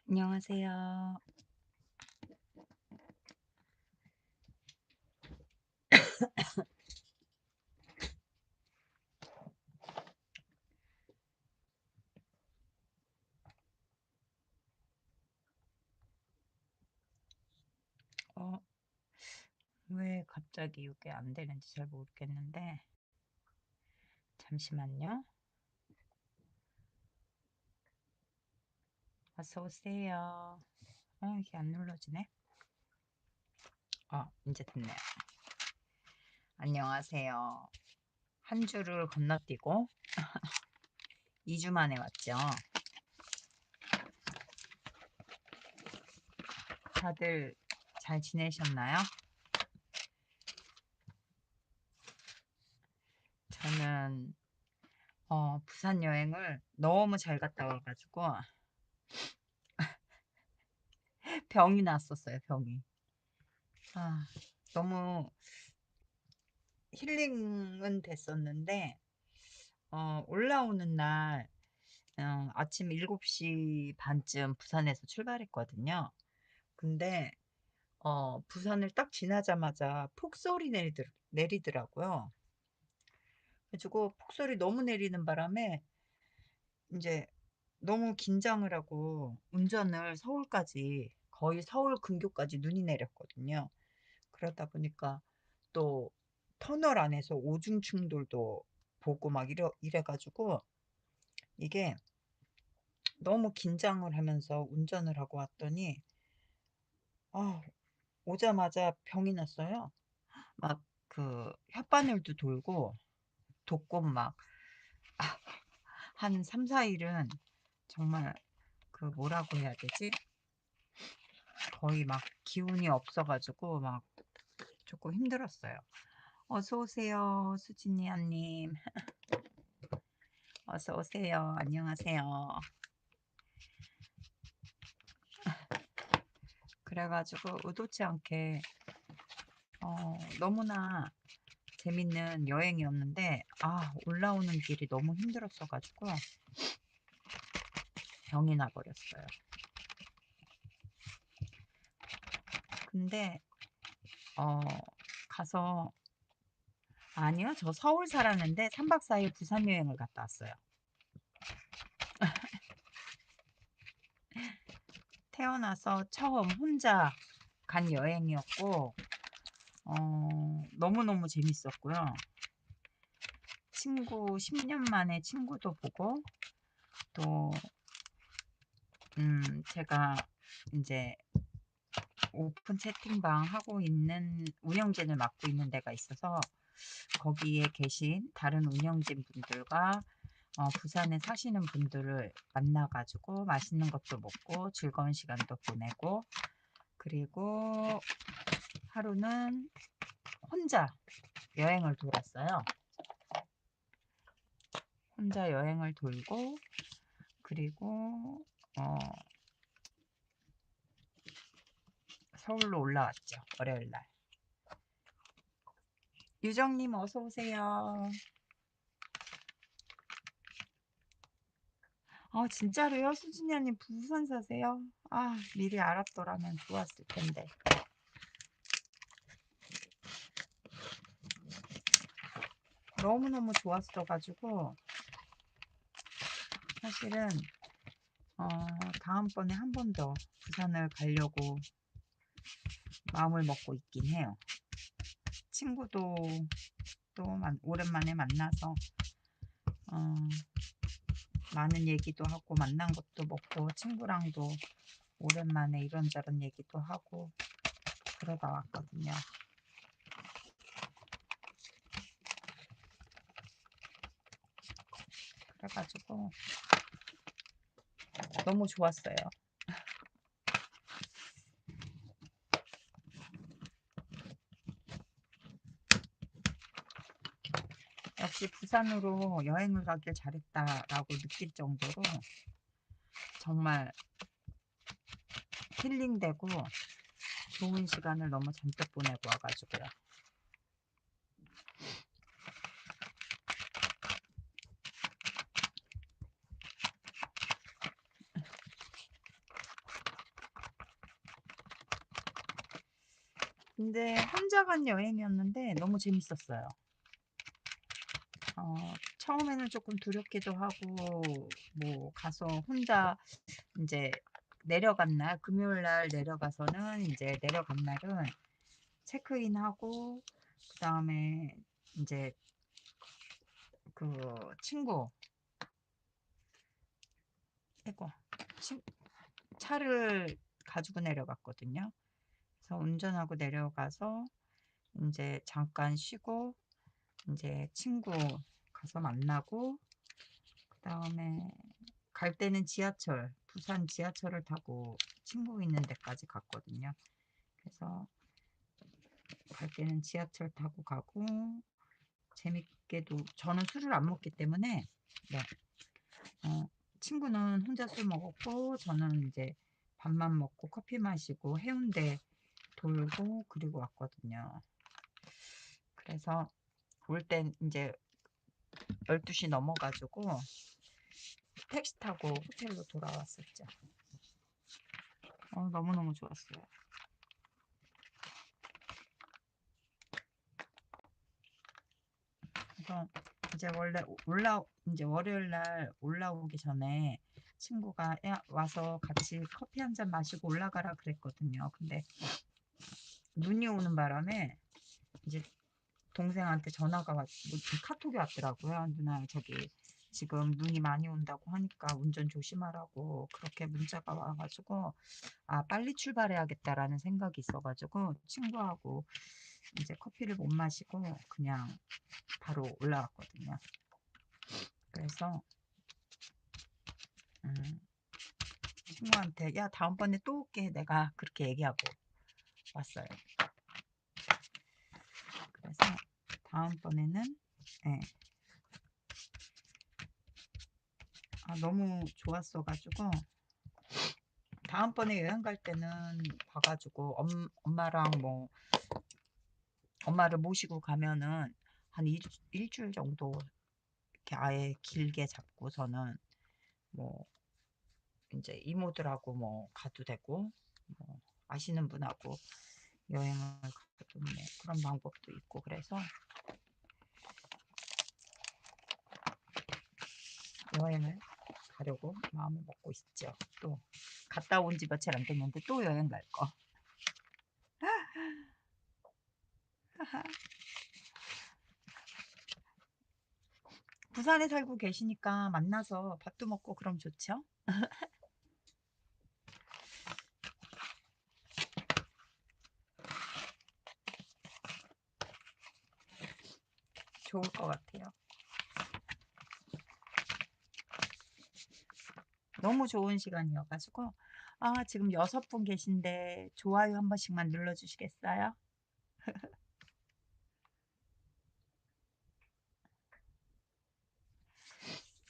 안녕하세요. 어, 왜 갑자기 이게 안 되는지 잘 모르겠는데, 잠시만요. 어서 오세요. 이게 안 눌러지네. 이제 됐네요. 안녕하세요. 한 주를 건너뛰고 2주 만에 왔죠. 다들 잘 지내셨나요? 저는 부산 여행을 너무 잘 갔다 와가지고 병이 났었어요, 병이. 아, 너무 힐링은 됐었는데, 올라오는 날 아침 7시 반쯤 부산에서 출발했거든요. 근데 부산을 딱 지나자마자 폭설이 내리더라고요. 그래가지고 폭설이 너무 내리는 바람에 이제 너무 긴장을 하고 운전을 서울까지 거의 서울 근교까지 눈이 내렸거든요. 그러다 보니까 또 터널 안에서 오줌 충돌도 보고 막 이래가지고 이게 너무 긴장을 하면서 운전을 하고 왔더니 아 오자마자 병이 났어요. 막 그 혓바늘도 돌고 돋고 막 한 3-4 일은 정말 그 뭐라고 해야 되지? 거의 막 기운이 없어 가지고 막 조금 힘들었어요. 어서 오세요. 수진이아 님. 어서 오세요. 안녕하세요. 그래 가지고 의도치 않게 너무나 재밌는 여행이었는데 올라오는 길이 너무 힘들었어 가지고 병이 나 버렸어요. 근데 어 가서 아니요. 저 서울 살았는데 3박 4일 부산 여행을 갔다 왔어요. 태어나서 처음 혼자 간 여행이었고 너무너무 재밌었고요. 친구 10년 만에 친구도 보고 또 제가 인제 오픈 채팅방 하고 있는 운영진을 맡고 있는 데가 있어서 거기에 계신 다른 운영진 분들과 부산에 사시는 분들을 만나 가지고 맛있는 것도 먹고 즐거운 시간도 보내고 그리고 하루는 혼자 여행을 돌았어요. 혼자 여행을 돌고 그리고 어 서울로 올라왔죠. 월요일 날. 유정님 어서 오세요. 진짜로요? 수진이 언님 부산 사세요? 미리 알았더라면 좋았을 텐데. 너무너무 좋았어 가지고 사실은 다음번에 한 번 더 부산을 가려고 마음을 먹고 있긴 해요. 친구도 또 오랜만에 만나서 어 많은 얘기도 하고 만난 것도 먹고 친구랑도 오랜만에 이런저런 얘기도 하고 그러다 왔거든요. 그래 가지고 너무 좋았어요. 역시 부산으로 여행을 가길 잘했다라고 느낄 정도로 정말 힐링되고 좋은 시간을 너무 잔뜩 보내고 와 가지고요. 근데 혼자 간 여행이었는데 너무 재밌었어요. 처음에는 조금 두렵기도 하고 뭐 가서 혼자 인제 내려간 날 금요일 날 내려가서는 인제 내려간 날은 체크인하고 그다음에 인제 그 친구 아이고 친 차를 가지고 내려갔거든요. 그래서 운전하고 내려가서 인제 잠깐 쉬고 인제 친구 가서 만나고 그다음에 갈 때는 지하철, 부산 지하철을 타고 친구 있는 데까지 갔거든요. 그래서 갈 때는 지하철 타고 가고 재밌게도 저는 술을 안 먹기 때문에 네. 어 친구는 혼자 술 먹었고 저는 인제 밥만 먹고 커피 마시고 해운대 돌고 그리고 왔거든요. 그래서 올 땐 인제 12시 넘어 가지고 택시 타고 호텔로 돌아왔었죠. 너무너무 좋았어요. 그래서 이제 원래 인제 월요일 날 올라오기 전에 친구가 "야 와서 같이 커피 한 잔 마시고 올라가라." 그랬거든요. 근데 눈이 오는 바람에 이제 동생한테 전화가 뭐 카톡이 왔더라고요. "누나 저기 지금 눈이 많이 온다고 하니까 운전 조심하라."고 그렇게 문자가 와 가지고 '아 빨리 출발해야겠다.'라는 생각이 있어 가지고 친구하고 이제 커피를 못 마시고 그냥 바로 올라왔거든요. 그래서 음 친구한테 "야 다음번에 또 올게." 내가 그렇게 얘기하고 왔어요. 그래서 다음번에는 예. 너무 좋았어 가지고 다음번에 여행 갈 때는 봐 가지고 엄마랑 뭐 엄마를 모시고 가면은 한 일주일 정도 이렇게 아예 길게 잡고서는 뭐 인제 이모들하고 뭐 가도 되고 뭐 아시는 분하고 여행을 가도 뭐 그런 방법도 있고 그래서 여행을 가려고 마음을 먹고 있죠. 또 갔다 온 지 며칠 안 됐는데 또 여행 갈 거. 부산에 살고 계시니까 만나서 밥도 먹고 그럼 좋죠? 좋을 것 같아요. 너무 좋은 시간이어 가지고 지금 6분 계신데 좋아요 한 번씩만 눌러 주시겠어요?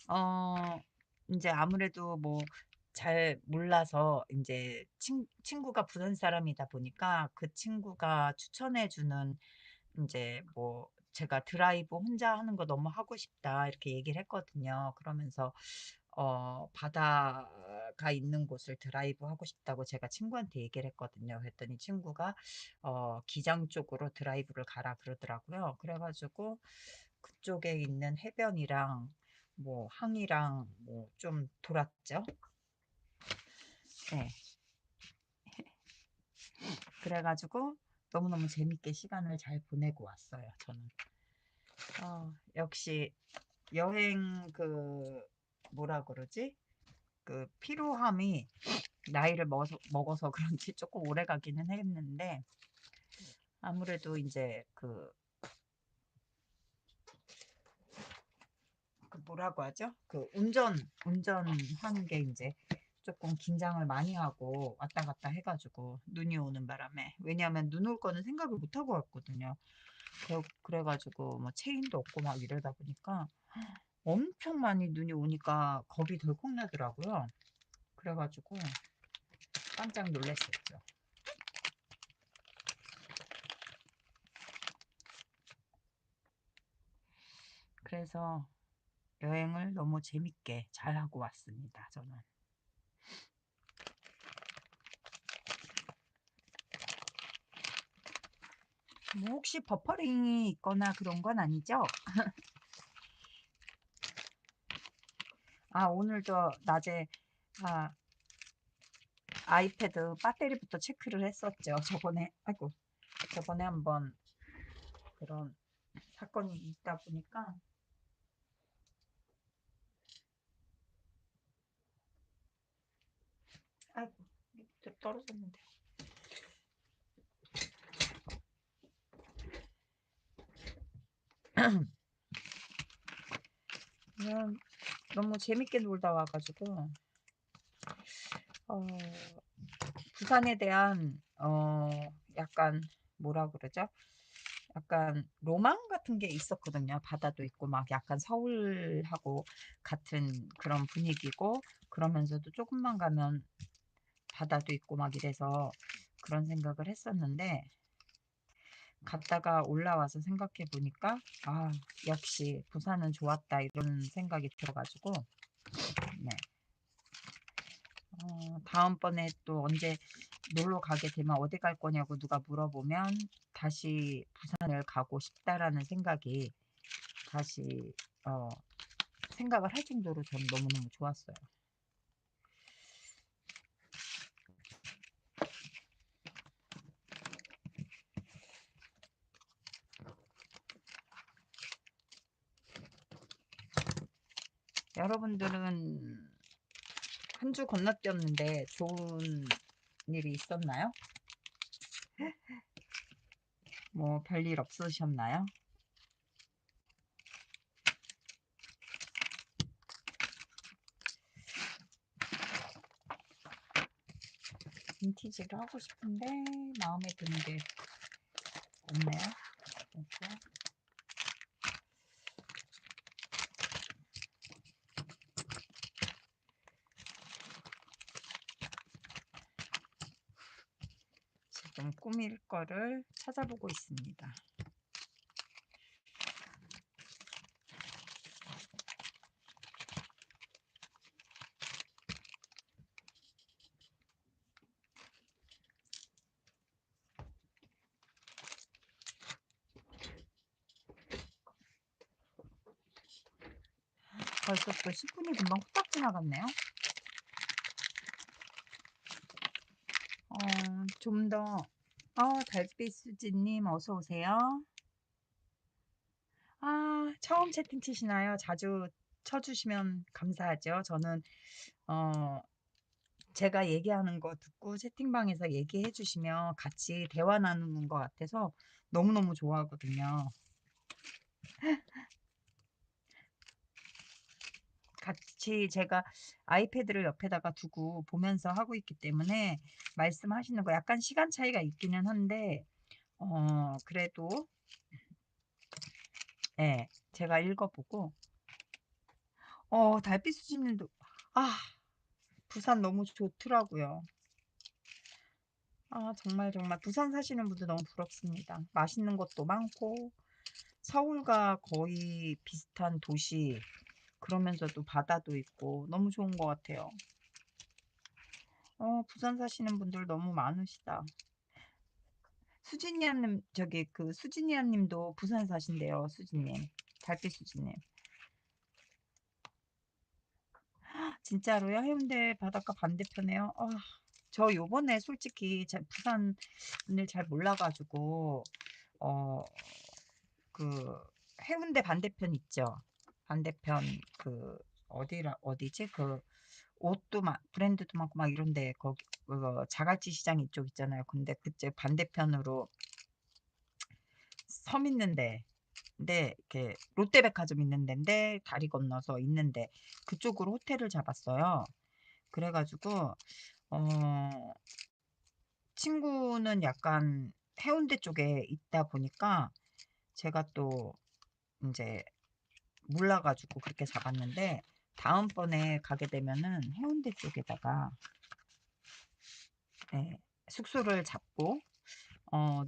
어 인제 아무래도 뭐 잘 몰라서 인제 친구가 부산 사람이다 보니까 그 친구가 추천해 주는 인제 뭐 제가 "드라이브 혼자 하는 거 너무 하고 싶다." 이렇게 얘기를 했거든요. 그러면서 바다가 있는 곳을 드라이브 하고 싶다고 제가 친구한테 얘기를 했거든요. 그랬더니 친구가 "기장 쪽으로 드라이브를 가라." 그러더라고요. 그래 가지고 그쪽에 있는 해변이랑 뭐 항이랑 뭐 좀 돌았죠. 네. 그래 가지고 너무너무 재밌게 시간을 잘 보내고 왔어요 저는. 역시 여행 뭐라 그러지? 그 피로함이 나이를 먹어서 그런지 조금 오래 가기는 했는데 아무래도 인제 뭐라고 하죠? 운전하는 게 인제 쪼끔 긴장을 많이 하고 왔다 갔다 해 가지고 눈이 오는 바람에 왜냐하면 눈 올 거는 생각을 못 하고 왔거든요. 그래 가지고 뭐 체인도 없고 막 이러다 보니까 엄청 많이 눈이 오니까 겁이 덜컥 나더라고요. 그래 가지고 깜짝 놀랐었죠. 그래서 여행을 너무 재밌게 잘하고 왔습니다 저는. 뭐 혹시 버퍼링이 있거나 그런 건 아니죠? 아, 오늘도 낮에 아, 아이패드 배터리부터 체크를 했었죠. 저번에 한번 그런 사건이 있다 보니까. 아이고, 밑에 떨어졌는데. 그냥 너무 재밌게 놀다 와가지고 어, 부산에 대한 약간 뭐라 그러죠? 약간 로망 같은 게 있었거든요. 바다도 있고 막 약간 서울하고 같은 그런 분위기고, 그러면서도 조금만 가면 바다도 있고 막 이래서 그런 생각을 했었는데, 갔다가 올라와서 생각해 보니까 아, 역시 부산은 좋았다 이런 생각이 들어가지고. 네. 다음번에 또 언제 놀러 가게 되면 어디 갈 거냐고 누가 물어보면 다시 부산을 가고 싶다라는 생각이 다시 어, 생각을 할 정도로 저는 너무너무 좋았어요. 여러분들은 한 주 건너뛰었는데 좋은 일이 있었나요? 뭐 별일 없으셨나요? 빈티지를 하고 싶은데 마음에 드는 게 없네요. 그래서 지금 꾸밀 거를 찾아보고 있습니다. 벌써 또 10분이 금방 후딱 지나갔네요. 좀 더, 달빛 수지님 어서 오세요. 아, 처음 채팅 치시나요? 자주 쳐주시면 감사하죠. 저는, 어, 제가 얘기하는 거 듣고 채팅방에서 얘기해 주시면 같이 대화 나누는 것 같아서 너무너무 좋아하거든요. 같이 제가 아이패드를 옆에다가 두고 보면서 하고 있기 때문에 말씀하시는 거 약간 시간 차이가 있기는 한데, 그래도, 예, 제가 읽어보고, 달빛 수집님도, 아, 부산 너무 좋더라고요. 아, 정말 정말 부산 사시는 분들 너무 부럽습니다. 맛있는 것도 많고, 서울과 거의 비슷한 도시, 그러면서도 바다도 있고, 너무 좋은 것 같아요. 부산 사시는 분들 너무 많으시다. 수진이님, 저기, 수진이님도 부산 사신대요, 수진님. 달빛 수진님. 진짜로요? 해운대 바닷가 반대편에요? 저 요번에 솔직히 부산을 잘 몰라가지고, 어, 그, 해운대 반대편 있죠? 반대편, 어디지? 옷도 브랜드도 많고 막 이런데, 자갈치 시장 이쪽 있잖아요. 근데 그쪽 반대편으로 섬 있는데, 근데 이렇게 롯데백화점 있는 데인데, 다리 건너서 있는데, 그쪽으로 호텔을 잡았어요. 그래가지고, 어, 친구는 약간 해운대 쪽에 있다 보니까 제가 또 이제 몰라가지고 그렇게 잡았는데, 다음번에 가게 되면은 해운대 쪽에다가 예, 숙소를 잡고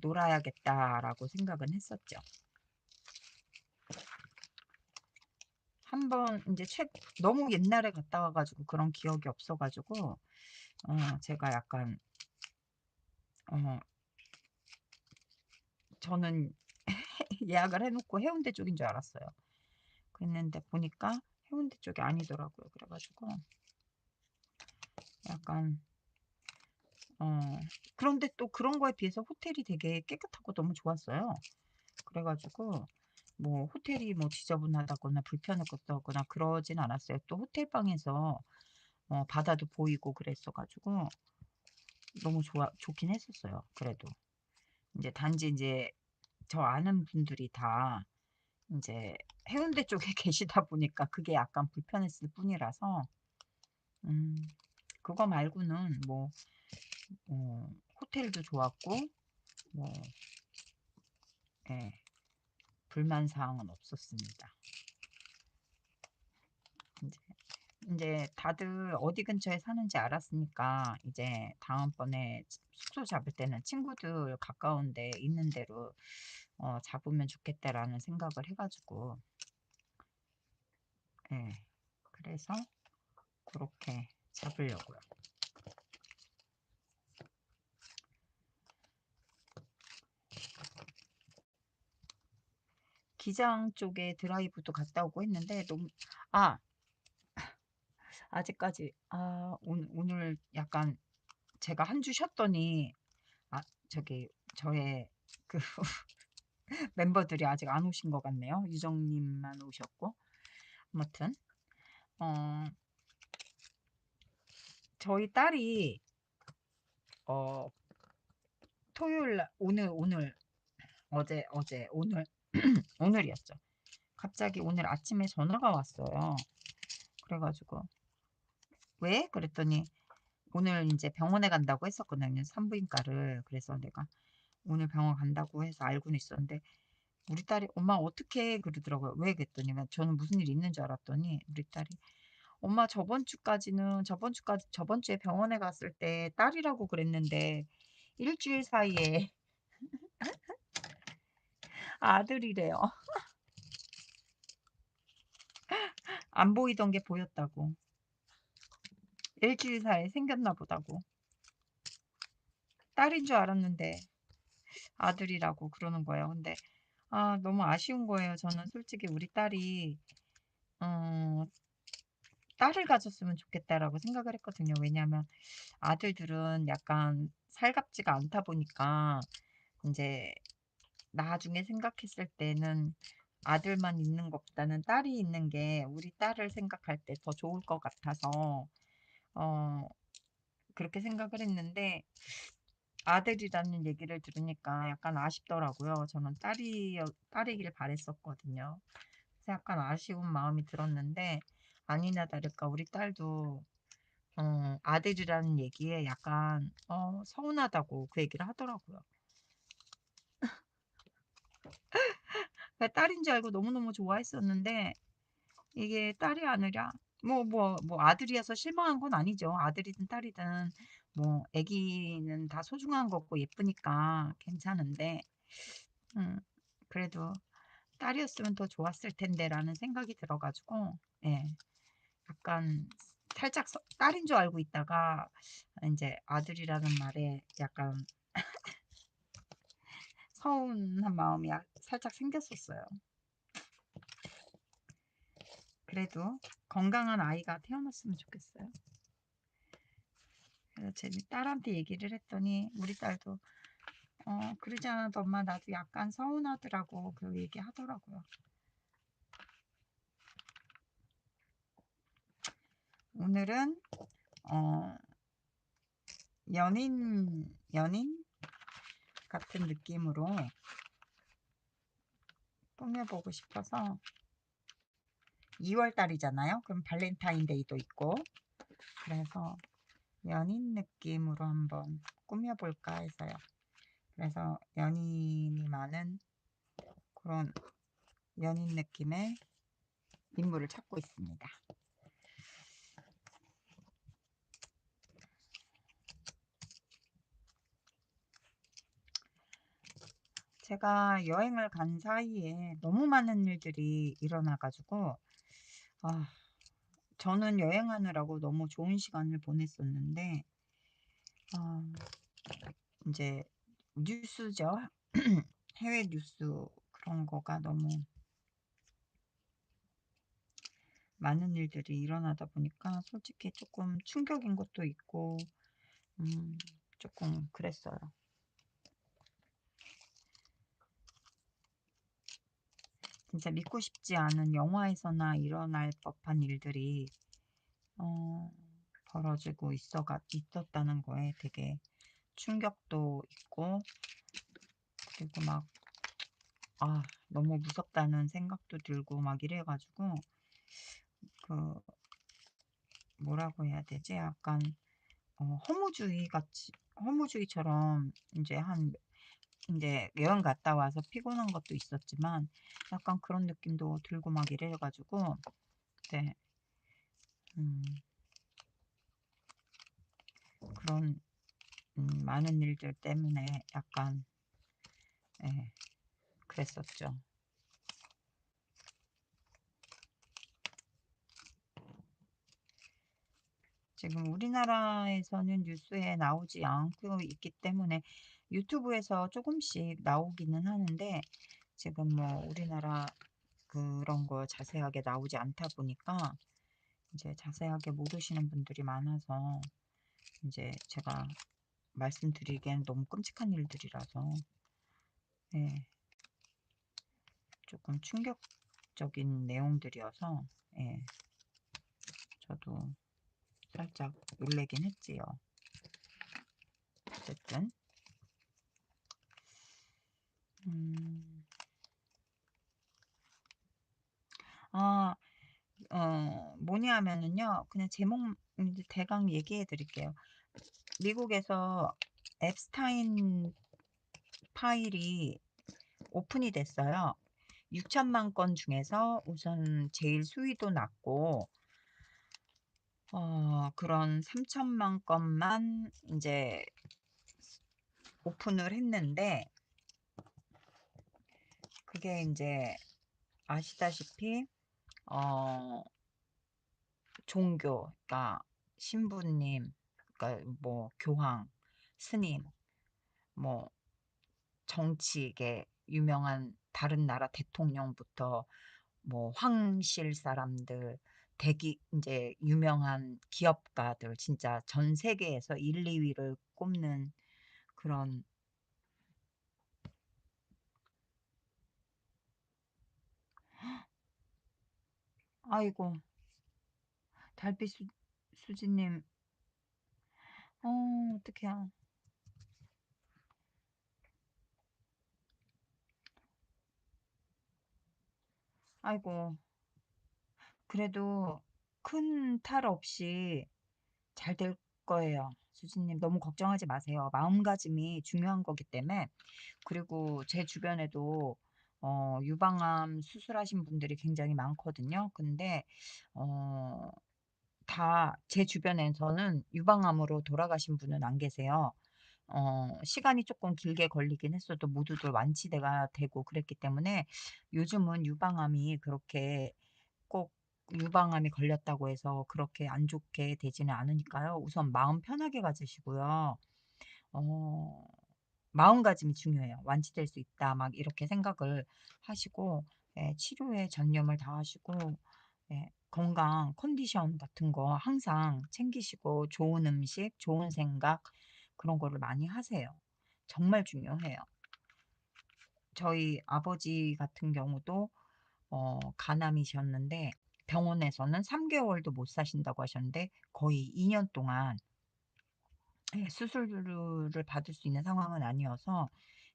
놀아야겠다라고 생각은 했었죠. 한번 이제 너무 옛날에 갔다 와가지고 그런 기억이 없어가지고 제가 약간 어, 저는 예약을 해 놓고 해운대 쪽인 줄 알았어요. 그랬는데 보니까 해운대 쪽이 아니더라고요. 그래 가지고 약간 어 그런데 또 그런 거에 비해서 호텔이 되게 깨끗하고 너무 좋았어요. 그래 가지고 뭐 호텔이 뭐 지저분하다거나 불편하다거나 그러진 않았어요. 또 호텔 방에서 바다도 보이고 그랬어 가지고 너무 좋긴 했었어요 그래도. 인제 단지 인제 저 아는 분들이 다 인제 해운대 쪽에 계시다 보니까 그게 약간 불편했을 뿐이라서 음 그거 말고는 뭐 호텔도 좋았고 뭐 예 불만 사항은 없었습니다. 인제 인제 다들 어디 근처에 사는지 알았으니까 이제 다음번에 숙소 잡을 때는 친구들 가까운 데 있는 데로 잡으면 좋겠다라는 생각을 해 가지고 예 그래서 고렇게 잡으려고요. 기장 쪽에 드라이브도 갔다 오고 했는데 너무 아 아직까지 오늘 약간 제가 한 주 쉬었더니 저기 저의 그 멤버들이 아직 안 오신 것 같네요. 유정님만 오셨고. 아무튼 어 저희 딸이 어 토요일 날 어제 오늘 오늘이었죠. 갑자기 오늘 아침에 전화가 왔어요. 그래 가지고 "왜?" 그랬더니 오늘 인제 병원에 간다고 했었거든요, 산부인과를. 그래서 내가 오늘 병원 간다고 해서 알고는 있었는데 우리 딸이 "엄마 어떡해?" 그러더라고요. "왜?" 그랬더니만 저는 무슨 일이 있는 줄 알았더니 우리 딸이 "엄마 저번 주에 병원에 갔을 때 딸이라고 그랬는데 일주일 사이에 아들이래요." 안 보이던 게 보였다고. 일주일 사이에 생겼나 보다고. 딸인 줄 알았는데 아들이라고 그러는 거예요. 근데 너무 아쉬운 거예요. 저는 솔직히 우리 딸이 어 '딸을 가졌으면 좋겠다.'라고 생각을 했거든요. 왜냐하면 아들들은 약간 살갑지가 않다 보니까 인제 나중에 생각했을 때는 아들만 있는 것보다는 딸이 있는 게 우리 딸을 생각할 때 더 좋을 것 같아서 어 그렇게 생각을 했는데 아들이라는 얘기를 들으니까 약간 아쉽더라고요. 저는 딸이길 바랐었거든요. 그래서 약간 아쉬운 마음이 들었는데 아니나 다를까 우리 딸도 아들이라는 얘기에 약간 서운하다고 그 얘기를 하더라고요. 그 딸인 줄 알고 너무너무 좋아했었는데 이게 딸이 아니라 뭐 아들이어서 실망한 건 아니죠. 아들이든 딸이든 뭐 아기는 다 소중한 거고 예쁘니까 괜찮은데 음 그래도 '딸이었으면 더 좋았을 텐데.'라는 생각이 들어 가지고 예 약간 살짝 딸인 줄 알고 있다가 인제 아들이라는 말에 약간 서운한 마음이 살짝 생겼었어요. 그래도 건강한 아이가 태어났으면 좋겠어요. 그래서 제 딸한테 얘기를 했더니 우리 딸도 그러지 않아도 엄마 나도 약간 서운하더라고." 그 얘기하더라고요. 오늘은 어 연인 같은 느낌으로 꾸며 보고 싶어서 2월 달이잖아요. 그럼 발렌타인데이도 있고 그래서 연인 느낌으로 한번 꾸며 볼까 해서요. 그래서 연인이 많은 그런 연인 느낌의 인물을 찾고 있습니다. 제가 여행을 간 사이에 너무 많은 일들이 일어나 가지고 아 저는 여행하느라고 너무 좋은 시간을 보냈었는데 아 인제 뉴스죠. 해외 뉴스 그런 거가 너무 많은 일들이 일어나다 보니까 솔직히 조금 충격인 것도 있고, 음, 조금 그랬어요. 진짜 믿고 싶지 않은 영화에서나 일어날 법한 일들이 어, 벌어지고 있었다는 거에 되게 충격도 있고, 그리고 막, 너무 무섭다는 생각도 들고 막 이래가지고, 그, 뭐라고 해야 되지? 약간, 허무주의처럼 이제 여행 갔다 와서 피곤한 것도 있었지만, 약간 그런 느낌도 들고 막 이래가지고, 네, 음, 그런, 많은 일들 때문에 약간, 예, 그랬었죠. 지금 우리나라에서는 뉴스에 나오지 않고 있기 때문에 유튜브에서 조금씩 나오기는 하는데, 지금 뭐 우리나라 그런 거 자세하게 나오지 않다 보니까 이제 자세하게 모르시는 분들이 많아서 이제 제가 말씀드리기엔 너무 끔찍한 일들이라서, 예, 조금 충격적인 내용들이어서, 예, 저도 살짝 놀래긴 했지요. 어쨌든 음, 아, 뭐냐면은요, 그냥 제목 이제 대강 얘기해 드릴게요. 미국에서 앱스타인 파일이 오픈이 됐어요. 6천만 건 중에서 우선 제일 수위도 낮고, 그런 3천만 건만 이제 오픈을 했는데, 그게 이제 아시다시피, 어, 종교, 그러니까 신부님, 그러니까 뭐 교황, 스님, 뭐 정치계 유명한 다른 나라 대통령부터 뭐 황실 사람들, 대기 이제 유명한 기업가들 진짜 전 세계에서 1, 2위를 꼽는 그런. 아이고 달빛 수지님, 어떡해. 아이고, 그래도 큰 탈 없이 잘 될 거예요. 수지님 너무 걱정하지 마세요. 마음가짐이 중요한 거기 때문에. 그리고 제 주변에도 유방암 수술하신 분들이 굉장히 많거든요. 근데 어, 다 제 주변에서는 유방암으로 돌아가신 분은 안 계세요. 시간이 조금 길게 걸리긴 했어도 모두들 완치가 되고 그랬기 때문에 요즘은 유방암이 그렇게 꼭 유방암이 걸렸다고 해서 그렇게 안 좋게 되지는 않으니까요. 우선 마음 편하게 가지시고요. 어, 마음가짐이 중요해요. 완치될 수 있다. 막 이렇게 생각을 하시고, 예, 치료에 전념을 다하시고, 예, 건강, 컨디션 같은 거 항상 챙기시고, 좋은 음식, 좋은 생각, 그런 거를 많이 하세요. 정말 중요해요. 저희 아버지 같은 경우도, 간암이셨는데, 병원에서는 3개월도 못 사신다고 하셨는데, 거의 2년 동안 예, 수술을 받을 수 있는 상황은 아니어서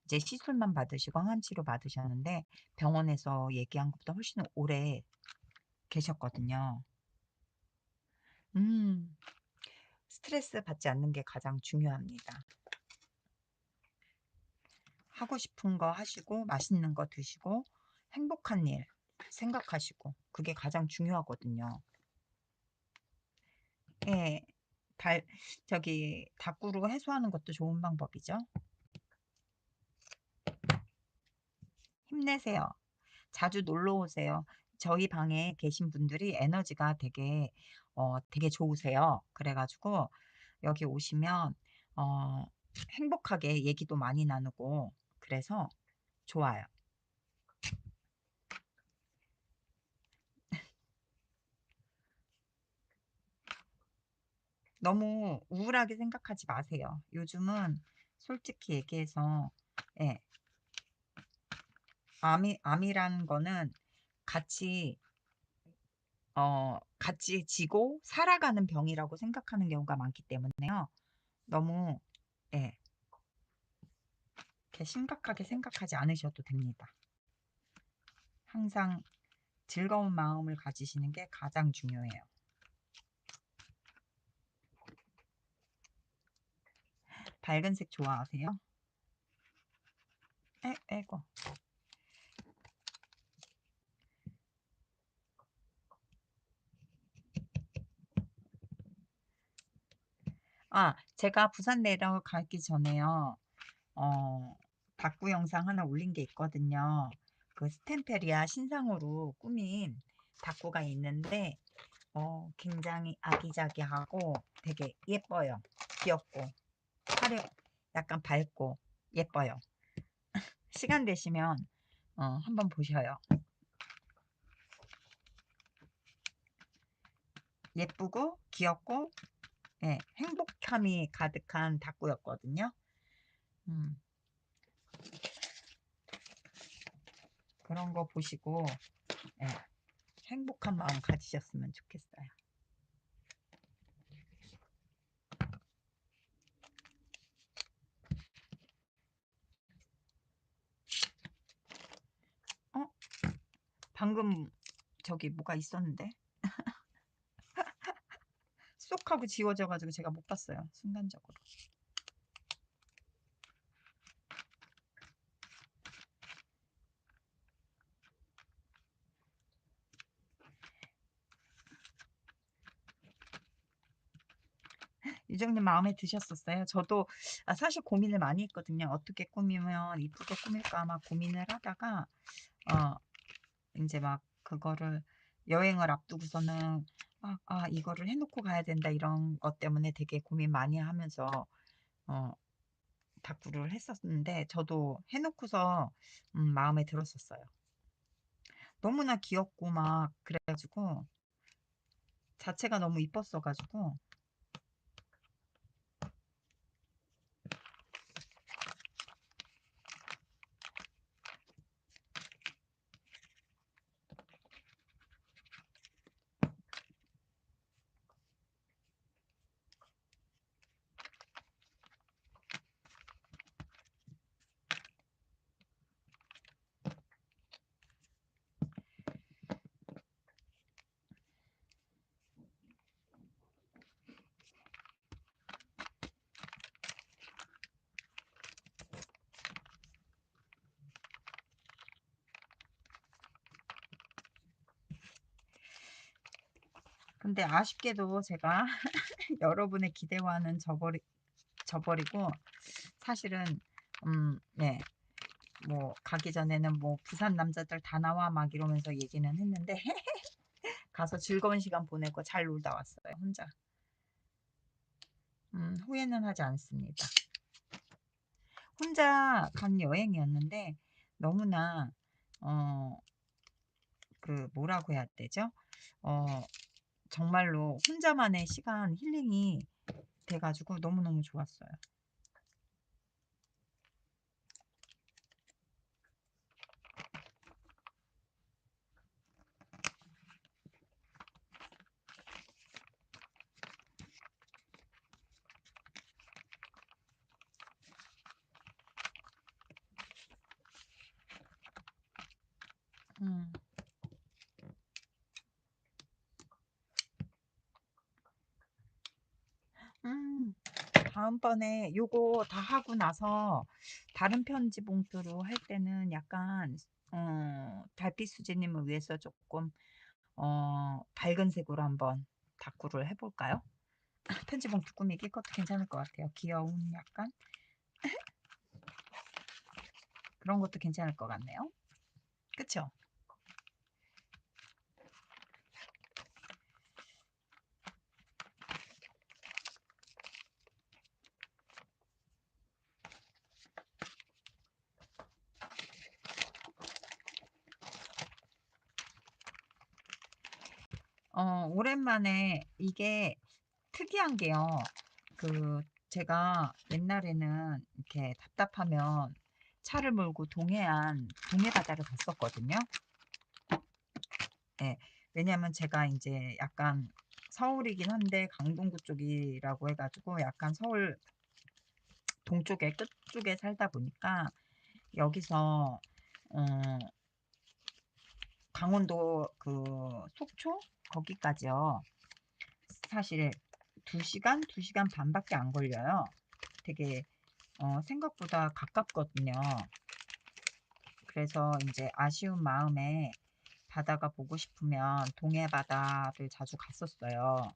이제 시술만 받으시고 항암치료 받으셨는데 병원에서 얘기한 것보다 훨씬 오래 계셨거든요. 음, 스트레스 받지 않는 게 가장 중요합니다. 하고 싶은 거 하시고 맛있는 거 드시고 행복한 일 생각하시고 그게 가장 중요하거든요. 예, 달, 다꾸로 해소하는 것도 좋은 방법이죠. 힘내세요. 자주 놀러 오세요. 저희 방에 계신 분들이 에너지가 되게 좋으세요. 그래가지고 여기 오시면 어, 행복하게 얘기도 많이 나누고 그래서 좋아요. 너무 우울하게 생각하지 마세요. 요즘은 솔직히 얘기해서 예, 암이라는 거는 같이 같이 지고 살아가는 병이라고 생각하는 경우가 많기 때문에요. 너무 예, 이렇게 심각하게 생각하지 않으셔도 됩니다. 항상 즐거운 마음을 가지시는 게 가장 중요해요. 밝은 색 좋아하세요? 에고. 제가 부산 내려가기 전에요. 어, 다꾸 영상 하나 올린 게 있거든요. 그 스템페리아 신상으로 꾸민 다꾸가 있는데, 굉장히 아기자기하고 되게 예뻐요. 귀엽고, 화려, 약간 밝고 예뻐요. 시간 되시면, 한번 보셔요. 예쁘고, 귀엽고, 예, 행복함이 가득한 다꾸였거든요. 음, 그런 거 보시고, 예, 행복한 마음 가지셨으면 좋겠어요. 어? 방금 저기 뭐가 있었는데? 쏙 하고 지워져가지고 제가 못 봤어요. 순간적으로. 유정님 마음에 드셨었어요? 저도 사실 고민을 많이 했거든요. 어떻게 꾸미면 이쁘게 꾸밀까 막 고민을 하다가 어, 이제 막 그거를 여행을 앞두고서는 이거를 해놓고 가야 된다 이런 것 때문에 되게 고민 많이 하면서 어, 다꾸를 했었는데 저도 해놓고서 마음에 들었었어요. 너무나 귀엽고 막 그래가지고 자체가 너무 이뻤어가지고 근데 아쉽게도 제가 여러분의 기대와는 저버리고 사실은 네, 뭐 가기 전에는 뭐 부산 남자들 다 나와 막 이러면서 얘기는 했는데 가서 즐거운 시간 보내고 잘 놀다 왔어요 혼자. 후회는 하지 않습니다. 혼자 간 여행이었는데 너무나 어, 그 뭐라고 해야 되죠? 어, 정말로 혼자만의 시간 힐링이 돼가지고 너무너무 좋았어요. 음. 음, 다음번에 요거 다 하고 나서 다른 편지 봉투로 할 때는 약간 달빛 수제님을 위해서 조금 밝은 색으로 한번 다꾸를 해볼까요? 편지 봉투 꾸미기 그것도 괜찮을 것 같아요. 귀여운 약간 그런 것도 괜찮을 것 같네요. 그쵸? 오랜만에 이게 특이한 게요. 그 제가 옛날에는 이렇게 답답하면 차를 몰고 동해 바다를 갔었거든요. 예. 왜냐하면 제가 이제 약간 서울이긴 한데 강동구 쪽이라고 해 가지고 약간 서울 동쪽에 끝쪽에 살다 보니까 여기서 어 강원도 속초 거기까지요. 사실 2 시간, 2 시간 반밖에 안 걸려요. 되게 생각보다 가깝거든요. 그래서 인제 아쉬운 마음에 바다가 보고 싶으면 동해 바다를 자주 갔었어요.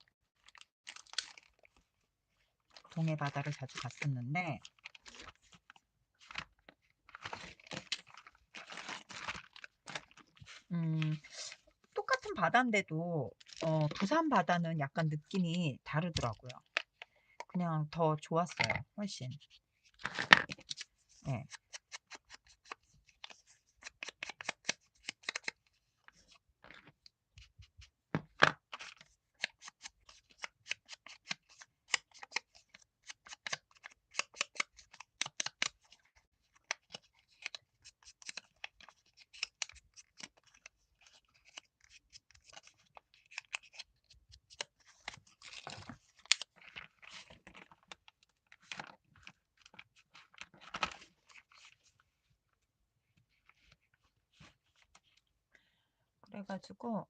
동해 바다를 자주 갔었는데 음 똑같은 바다인데도 부산 바다는 약간 느낌이 다르더라고요. 그냥 더 좋았어요, 훨씬. 예. 그래 가지고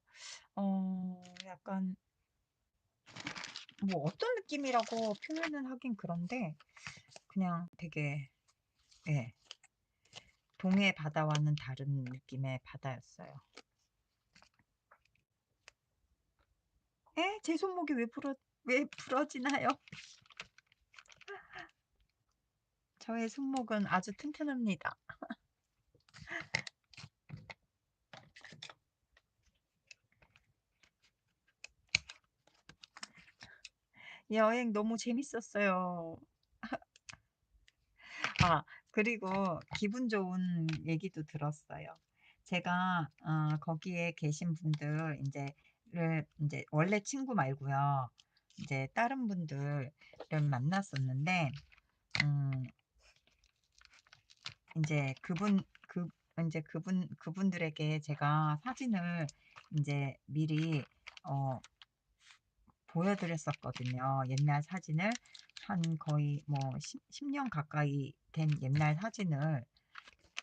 약간 뭐 어떤 느낌이라고 표현은 하긴 그런데 그냥 되게, 예, 동해 바다와는 다른 느낌의 바다였어요. 에? 제 손목이 왜 부러지나요? 저의 손목은 아주 튼튼합니다. 여행 너무 재밌었어요. 아, 그리고 기분 좋은 얘기도 들었어요. 제가 거기에 계신 분들 이제 원래 친구 말고요. 이제 다른 분들을 만났었는데 음 이제 그분들에게 제가 사진을 이제 미리 어 보여 드렸었거든요. 옛날 사진을 한 거의 뭐 10년 가까이 된 옛날 사진을,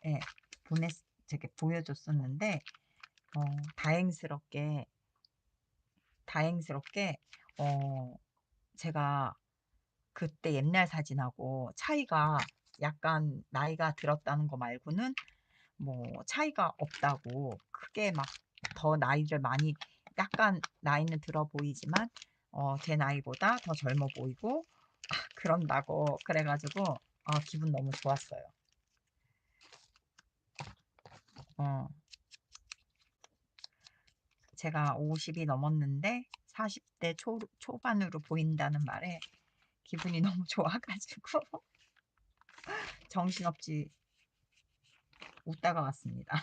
예, 보냈 저기 보여줬었는데 어 다행스럽게 다행스럽게 어 제가 그때 옛날 사진하고 차이가, 약간 나이가 들었다는 거 말고는 뭐 차이가 없다고, 크게 막 더 나이를 많이, 약간 나이는 들어 보이지만 제 나이보다 더 젊어 보이고 그런다고 그래 가지고 기분 너무 좋았어요. 어 제가 50이 넘었는데 40대 초반으로 보인다는 말에 기분이 너무 좋아 가지고 정신없이 웃다가 왔습니다.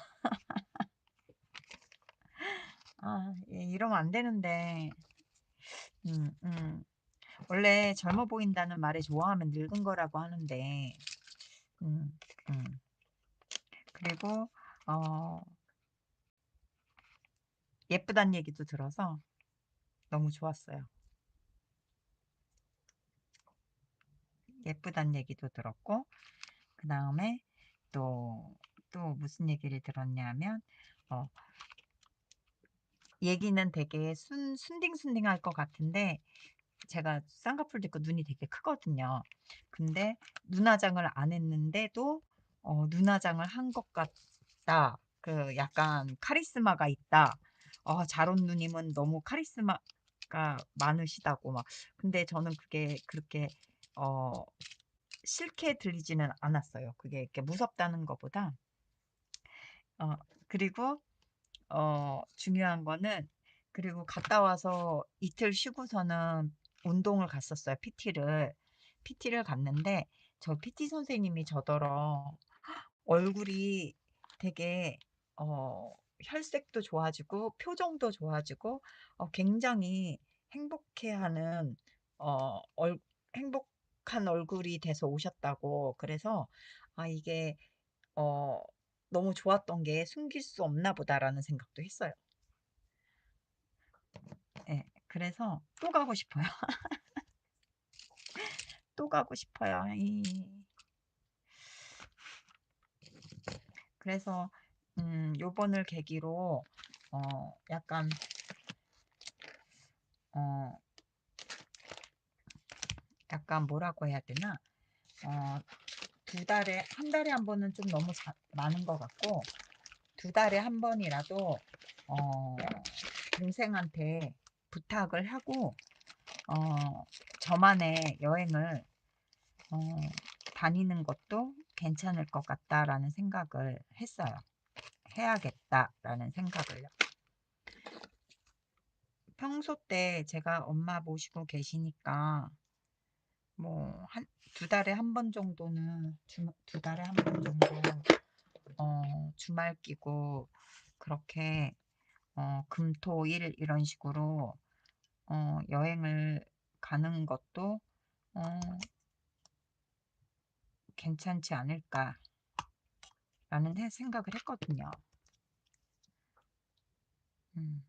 아, 예, 이러면 안 되는데. 음 음. 원래 젊어 보인다는 말에 좋아하면 늙은 거라고 하는데, 음 음. 그리고 어 예쁘단 얘기도 들어서 너무 좋았어요. 예쁘단 얘기도 들었고 그다음에 또, 또 무슨 얘기를 들었냐면 어 얘기는 되게 순딩순딩할 것 같은데, 제가 쌍꺼풀도 있고 눈이 되게 크거든요. 근데 눈화장을 안 했는데도 눈화장을 한 것 같다. 그 약간 카리스마가 있다. 자론 누님은 너무 카리스마가 많으시다고 막. 근데 저는 그게 그렇게 어 싫게 들리지는 않았어요. 그게 이렇게 무섭다는 것보다. 어 그리고 중요한 거는, 그리고 갔다 와서 이틀 쉬고서는 운동을 갔었어요, PT를. PT를 갔는데 저 PT 선생님이 저더러 얼굴이 되게 어 혈색도 좋아지고 표정도 좋아지고 굉장히 행복해하는 어 얼 행복한 얼굴이 돼서 오셨다고. 그래서 이게 어 '너무 좋았던 게 숨길 수 없나 보다.'라는 생각도 했어요. 예. 그래서 또 가고 싶어요. 또 가고 싶어요. 그래서 요번을 계기로 약간 어 약간 뭐라고 해야 되나? 어 두 달에 한 달에 한 번은 좀 너무 많은 것 같고, 두 달에 한 번이라도 어 동생한테 부탁을 하고 저만의 여행을 어 다니는 것도 괜찮을 것 같다라는 생각을 했어요. 해야겠다라는 생각을요. 평소 때 제가 엄마 모시고 계시니까 뭐 한 두 달에 한 번 정도는 두 달에 한 번 정도 주말 끼고 그렇게 금, 토, 일 이런 식으로 여행을 가는 것도 어 '괜찮지 않을까.'라는 생각을 했거든요. 음.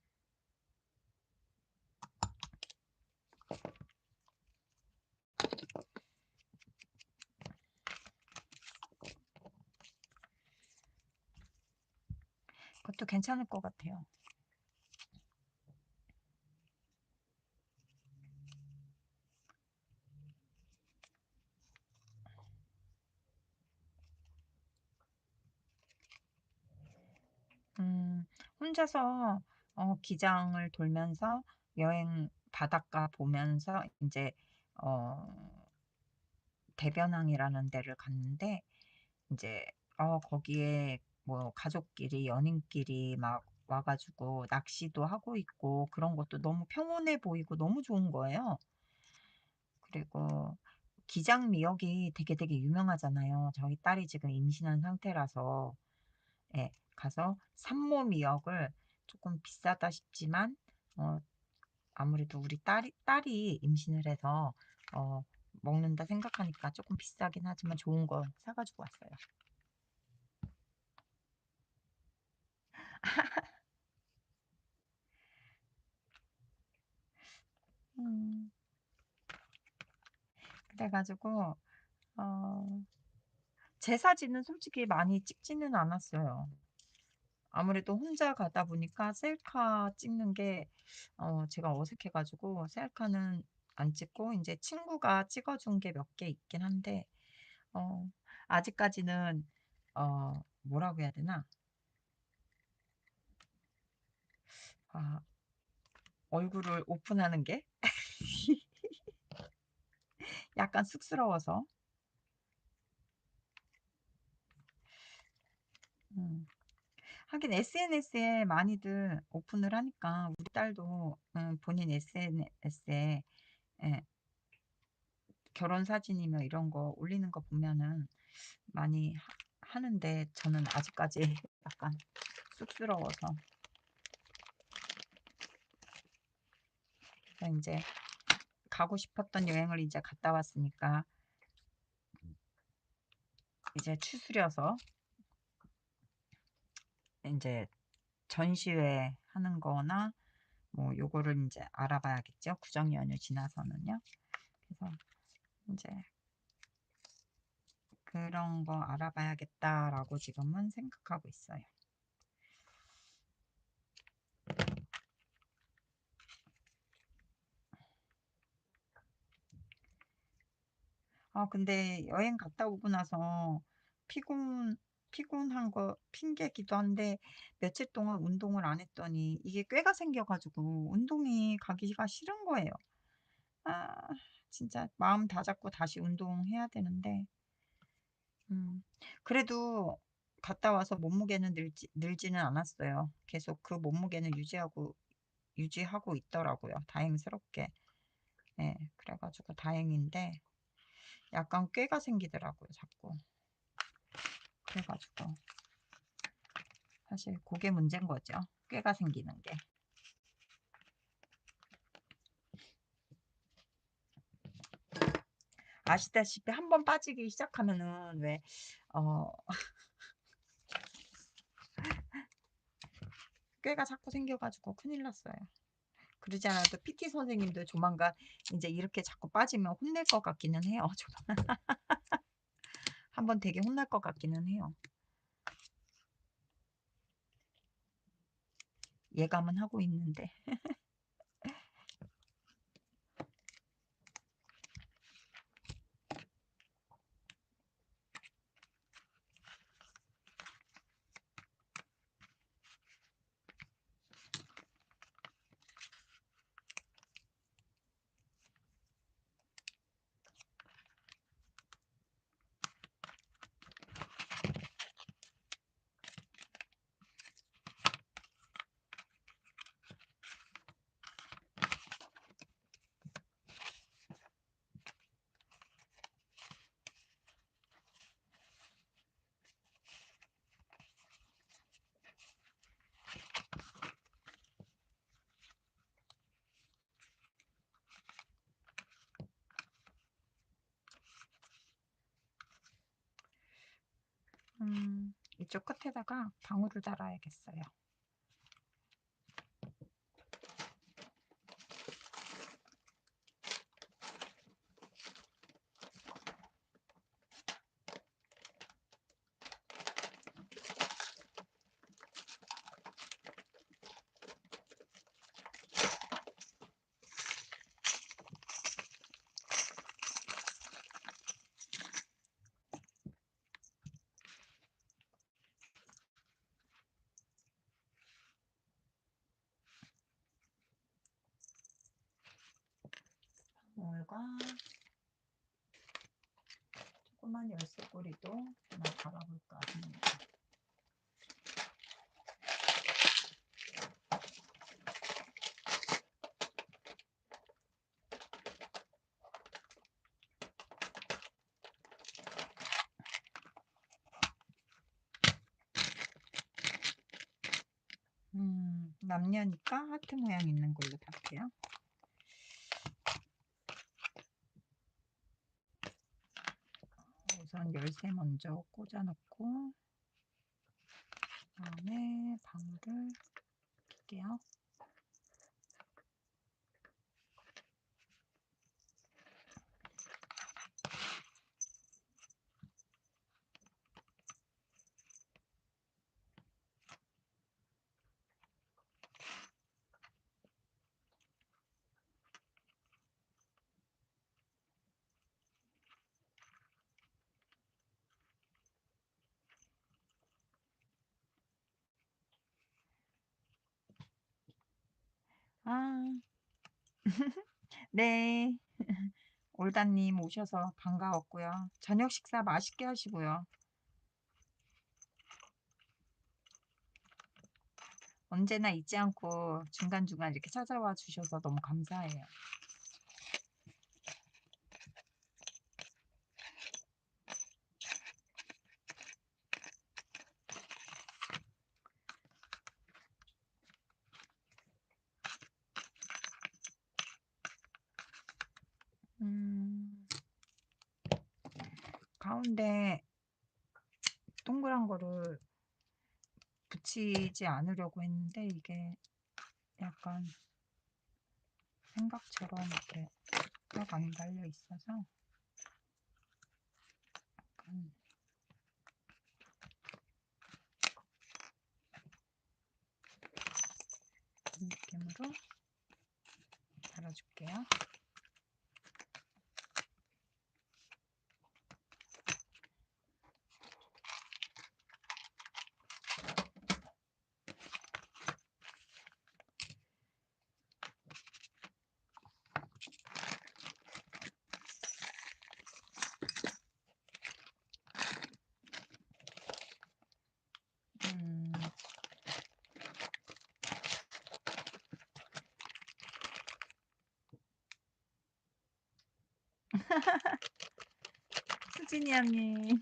그것도 괜찮을 것 같아요. 음. 혼자서 기장을 돌면서 여행 바닷가 보면서 이제 어 대변항이라는 데를 갔는데, 이제 거기에 뭐 가족끼리 연인끼리 막 와 가지고 낚시도 하고 있고 그런 것도 너무 평온해 보이고 너무 좋은 거예요. 그리고 기장 미역이 되게 유명하잖아요. 저희 딸이 지금 임신한 상태라서. 예. 가서 산모 미역을 조금 비싸다 싶지만 어 아무래도 우리 딸이 임신을 해서 어 먹는다 생각하니까 조금 비싸긴 하지만 좋은 거 사 가지고 왔어요. 음. 그래 가지고 어 제 사진은 솔직히 많이 찍지는 않았어요. 아무래도 혼자 가다 보니까 셀카 찍는 게 제가 어색해 가지고 셀카는 안 찍고, 이제 친구가 찍어 준 게 몇 개 있긴 한데 어 아직까지는 뭐라고 해야 되나? 아 얼굴을 오픈하는 게 약간 쑥스러워서. 음. 하긴 SNS에 많이들 오픈을 하니까 우리 딸도 본인 SNS에 예 결혼 사진이며 이런 거 올리는 거 보면은 많이 하는데, 저는 아직까지 약간 쑥스러워서. 그래서 인제 가고 싶었던 여행을 이제 갔다 왔으니까 이제 추스려서 인제 전시회 하는 거나 뭐 요거를 인제 알아봐야겠죠, 구정 연휴 지나서는요. 그래서 인제 '그런 거 알아봐야겠다.'라고 지금은 생각하고 있어요. 근데 여행 갔다 오고 나서 피곤 피곤한 거 핑계기도 한데 며칠 동안 운동을 안 했더니 이게 꾀가 생겨 가지고 운동이 가기가 싫은 거예요. 아 진짜 마음 다잡고 다시 운동해야 되는데 음 그래도 갔다 와서 몸무게는 늘지는 않았어요. 계속 그 몸무게는 유지하고 있더라고요, 다행스럽게. 예. 그래 가지고 다행인데 약간 꾀가 생기더라고요, 자꾸. 그래 가지고 사실 그게 문제인 거죠. 꾀가 생기는 게. 아시다시피 한 번 빠지기 시작하면은 왜 어 꾀가 자꾸 생겨 가지고 큰일 났어요. 그러지 않아도 PT 선생님도 조만간 인제 이렇게 자꾸 빠지면 혼낼 것 같기는 해요. 조만 한 번 되게 혼날 것 같기는 해요. 예감은 하고 있는데. 이쪽 끝에다가 방울을 달아야겠어요. 방울과 조그만 열쇠고리도 하나 달아볼까 합니다. 남녀니까 하트 모양 있는 걸로 달게요. 우선 열쇠 먼저 꽂아 놓고 그다음에 방울을 낄게요. 아. 네. 올다님 오셔서 반가웠고요. 저녁 식사 맛있게 하시고요. 언제나 잊지 않고 중간중간 이렇게 찾아와 주셔서 너무 감사해요. 음. 가운데 동그란 거를 붙이지 않으려고 했는데 이게 약간 생각처럼 이렇게 딱 안 달려 있어서 약간 이 느낌으로 달아줄게요. 음. 수진이 언님.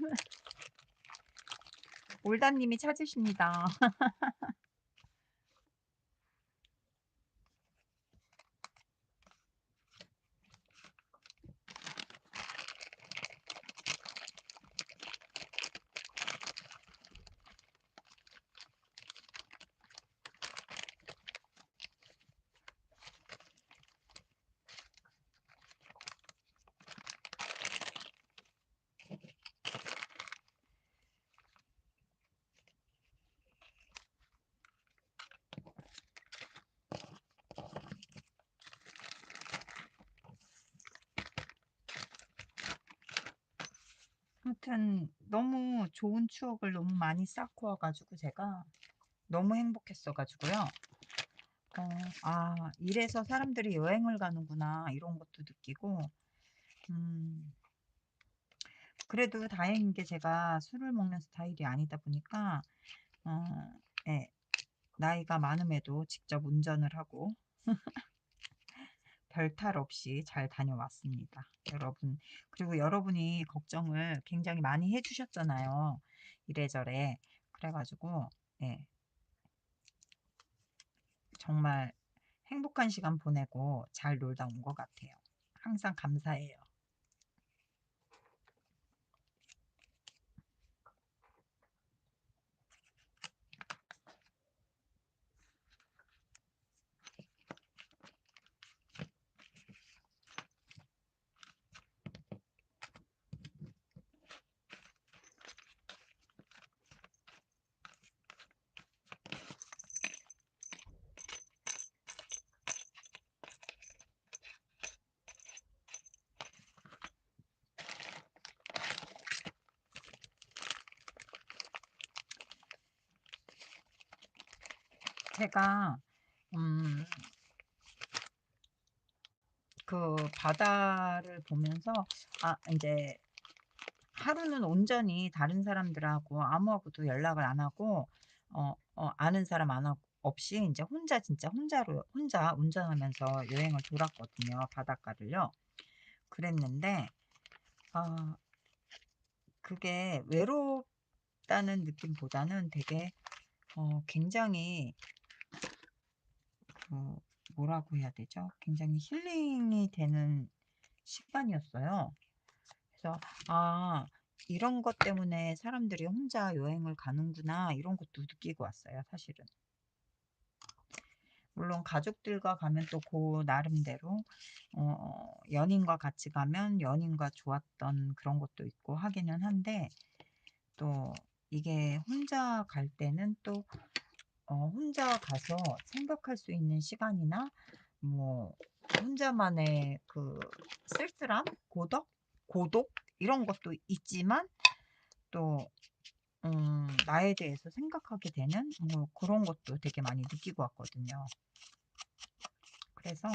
올다님이 찾으십니다. 아무튼 너무 좋은 추억을 너무 많이 쌓고 와가지고 제가 너무 행복했어가지고요. 이래서 사람들이 여행을 가는구나 이런 것도 느끼고, 음, 그래도 다행인 게 제가 술을 먹는 스타일이 아니다 보니까, 어, 예, 나이가 많음에도 직접 운전을 하고 별 탈 없이 잘 다녀왔습니다. 여러분, 그리고 여러분이 걱정을 굉장히 많이 해주셨잖아요. 이래저래. 그래가지고, 예, 정말 행복한 시간 보내고 잘 놀다 온 것 같아요. 항상 감사해요. 제가, 음, 그 바다를 보면서, 이제 하루는 온전히 다른 사람들하고 아무하고도 연락을 안 하고, 아는 사람 안 하고, 없이 이제 혼자 진짜 혼자 운전하면서 여행을 돌았거든요. 바닷가를요. 그랬는데, 아, 그게 외롭다는 느낌보다는 되게, 굉장히, 그, 뭐라고 해야 되죠? 굉장히 힐링이 되는 시간이었어요. 그래서, 이런 것 때문에 사람들이 혼자 여행을 가는구나, 이런 것도 느끼고 왔어요, 사실은. 물론 가족들과 가면 또 그 나름대로, 연인과 같이 가면 연인과 좋았던 그런 것도 있고 하기는 한데, 또 이게 혼자 갈 때는 또, 혼자 가서 생각할 수 있는 시간이나, 뭐, 혼자만의 그 쓸쓸함, 고독, 이런 것도 있지만, 또, 나에 대해서 생각하게 되는 뭐 그런 것도 되게 많이 느끼고 왔거든요. 그래서,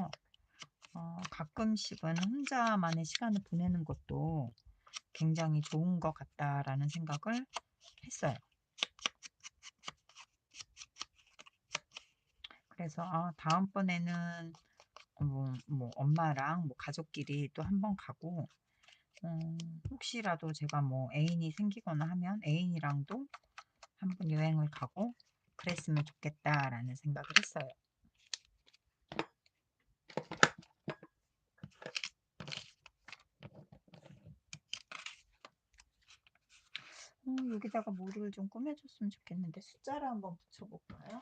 가끔씩은 혼자만의 시간을 보내는 것도 굉장히 좋은 것 같다라는 생각을 했어요. 그래서, 다음번에는 뭐 엄마랑 뭐 가족끼리 또 한번 가고, 혹시라도 제가 뭐 애인이 생기거나 하면 애인이랑도 한번 여행을 가고 그랬으면 좋겠다라는 생각을 했어요. 여기다가 뭐를 좀 꾸며줬으면 좋겠는데 숫자를 한번 붙여볼까요?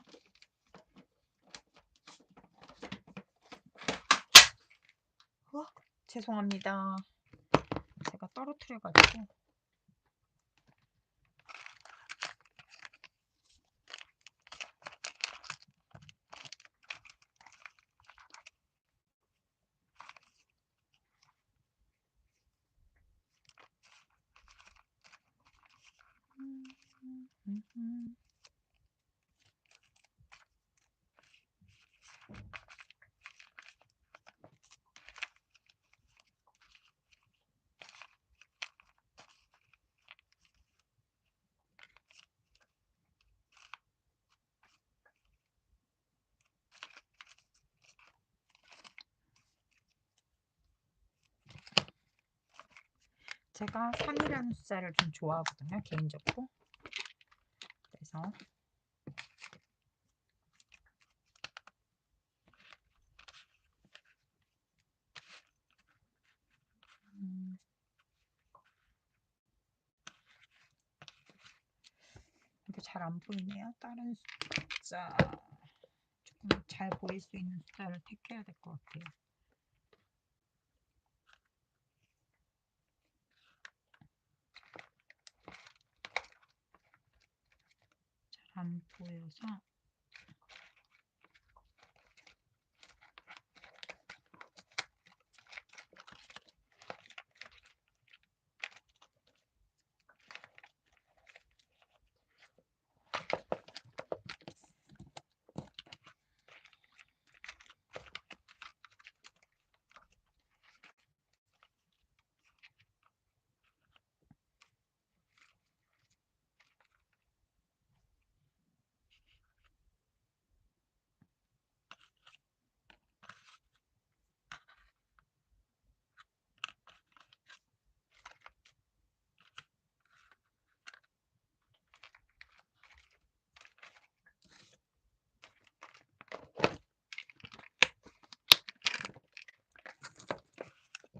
죄송합니다. 제가 떨어뜨려가지고. 제가 3이라는 숫자를 좀 좋아하거든요, 개인적으로. 그래서 이거 잘 안 보이네요. 다른 숫자 조금 잘 보일 수 있는 숫자를 택해야 될 것 같아요. 잘 안 보여서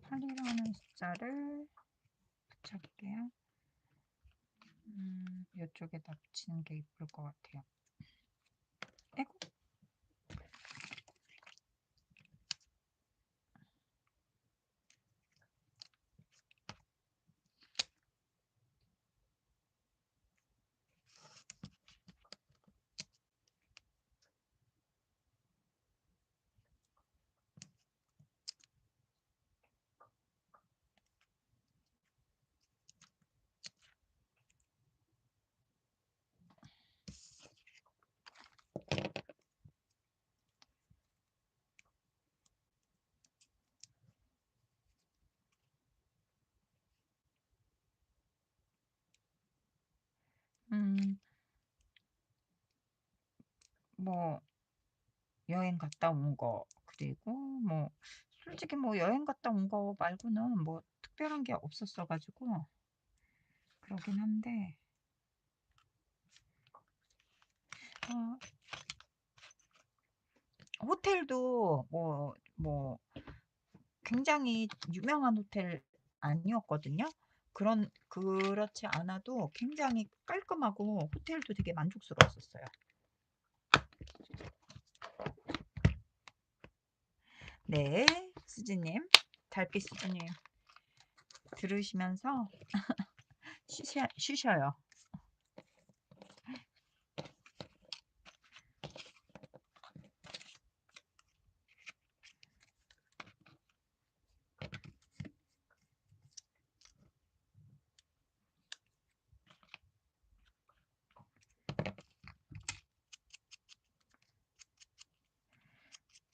팔이라는 숫자를 붙여볼게요. 이쪽에다 붙이는 게 이쁠 것 같아요. 에고. 뭐 여행 갔다 온 거, 그리고 뭐 솔직히 뭐 여행 갔다 온 거 말고는 뭐 특별한 게 없었어 가지고 그러긴 한데 어 호텔도 뭐 굉장히 유명한 호텔 아니었거든요. 그렇지 않아도 굉장히 깔끔하고 호텔도 되게 만족스러웠었어요. 네, 수지님, 달빛 수지님 들으시면서 쉬셔요.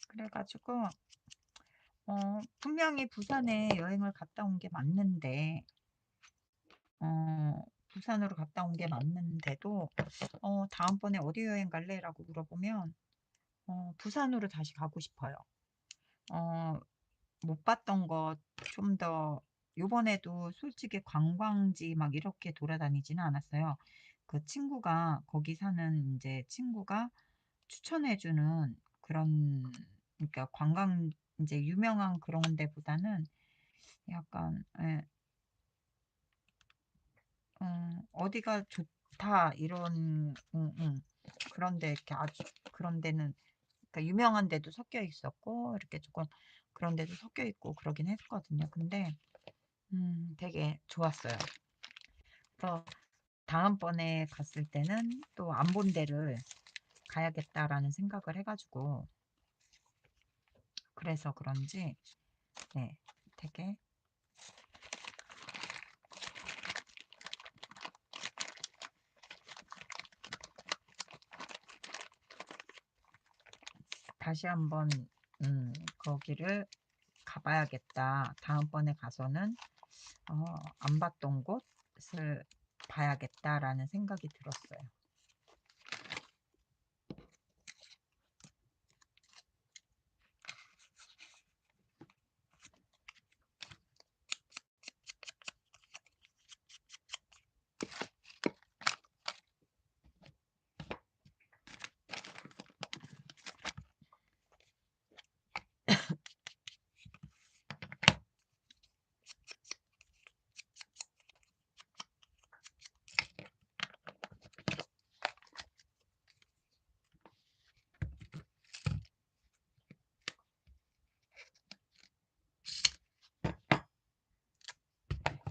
그래가지고 분명히 부산에 여행을 갔다 온 게 맞는데 부산으로 갔다 온 게 맞는데도 다음번에 어디 여행 갈래라고 물어보면 부산으로 다시 가고 싶어요. 못 봤던 것 좀 더 요번에도 솔직히 관광지 막 이렇게 돌아다니지는 않았어요. 그 친구가 거기 사는 인제 친구가 추천해 주는 그런, 그러니까 관광 인제 유명한 그런 데보다는 약간 예 어디가 좋다 이런 그런 데 이렇게 아주 그런 데는, 그러니까 유명한 데도 섞여 있었고 이렇게 조금 그런 데도 섞여 있고 그러긴 했거든요. 근데 되게 좋았어요. 그래서 다음번에 갔을 때는 또 안 본 데를 가야겠다라는 생각을 해 가지고 그래서 그런지 네 되게 다시 한번 거기를 가 봐야겠다. 다음번에 가서는 안 봤던 곳을 봐야겠다라는 생각이 들었어요.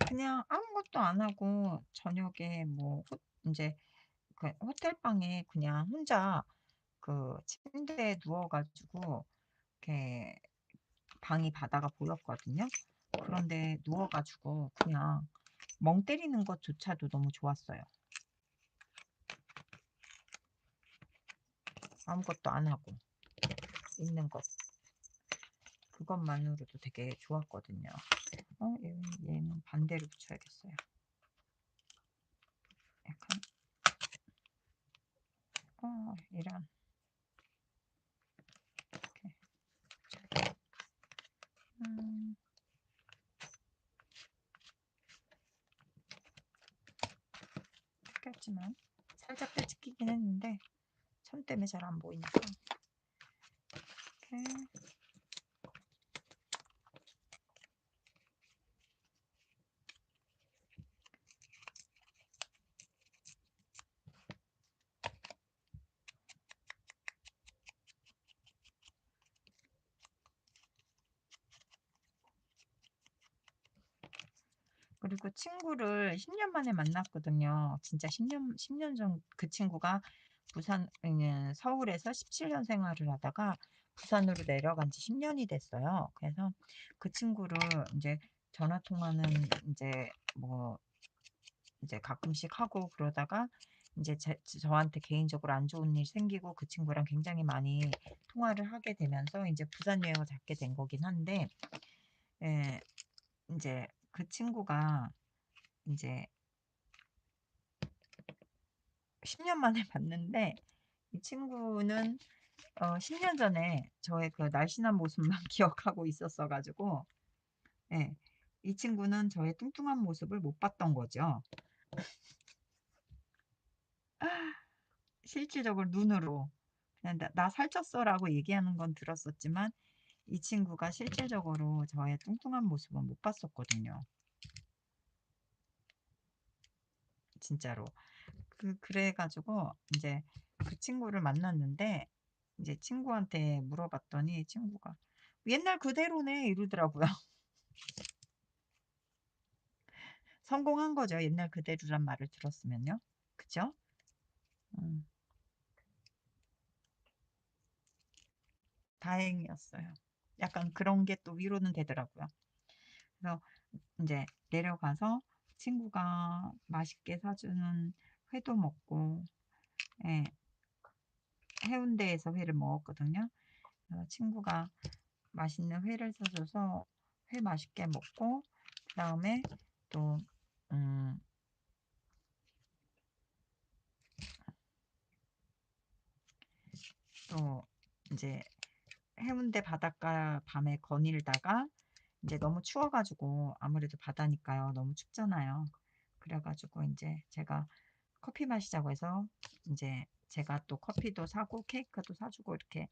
그냥 아무것도 안 하고 저녁에 뭐 인제 그 호텔 방에 그냥 혼자 그 침대에 누워 가지고 이렇게 방이 바다가 보였거든요. 그런데 누워 가지고 그냥 멍 때리는 것조차도 너무 좋았어요. 아무것도 안 하고 있는 것. 그것만으로도 되게 좋았거든요. 얘는 반대로 붙여야겠어요. 약간 이런 이렇게 음 찍혔지만 살짝 더 찍히긴 했는데 천 때문에 잘 안 보이니까 이렇게. 그리고 친구를 10년 만에 만났거든요. 진짜 10년 전 그 친구가 서울에서 17년 생활을 하다가 부산으로 내려간 지 10 년이 됐어요. 그래서 그 친구를 이제 전화 통화는 이제 뭐 이제 가끔씩 하고 그러다가 이제 저한테 개인적으로 안 좋은 일 생기고 그 친구랑 굉장히 많이 통화를 하게 되면서 이제 부산 여행을 잡게 된 거긴 한데, 예, 인제 그 친구가 인제 10년 만에 봤는데 이 친구는 10년 전에 저의 그 날씬한 모습만 기억하고 있었어 가지고, 예, 이 친구는 저의 뚱뚱한 모습을 못 봤던 거죠. 실질적으로 눈으로. 그냥 "나 살쪘어."라고 얘기하는 건 들었었지만 이 친구가 실질적으로 저의 뚱뚱한 모습은 못 봤었거든요, 진짜로. 그래 가지고 인제 그 친구를 만났는데 인제 친구한테 물어봤더니 친구가 "옛날 그대로네." 이러더라고요. 성공한 거죠, 옛날 그대로란 말을 들었으면요. 그죠? 음. 다행이었어요. 약간 그런 게 또 위로는 되더라고요. 그래서 인제 내려가서 친구가 맛있게 사 주는 회도 먹고, 예, 해운대에서 회를 먹었거든요. 그래서 친구가 맛있는 회를 사 줘서 회 맛있게 먹고, 그다음에 또 음 또 인제 해운대 바닷가 밤에 거닐다가 인제 너무 추워 가지고, 아무래도 바다니까요. 너무 춥잖아요. 그래 가지고 인제 제가 커피 마시자고 해서 인제 제가 또 커피도 사고 케이크도 사 주고 이렇게,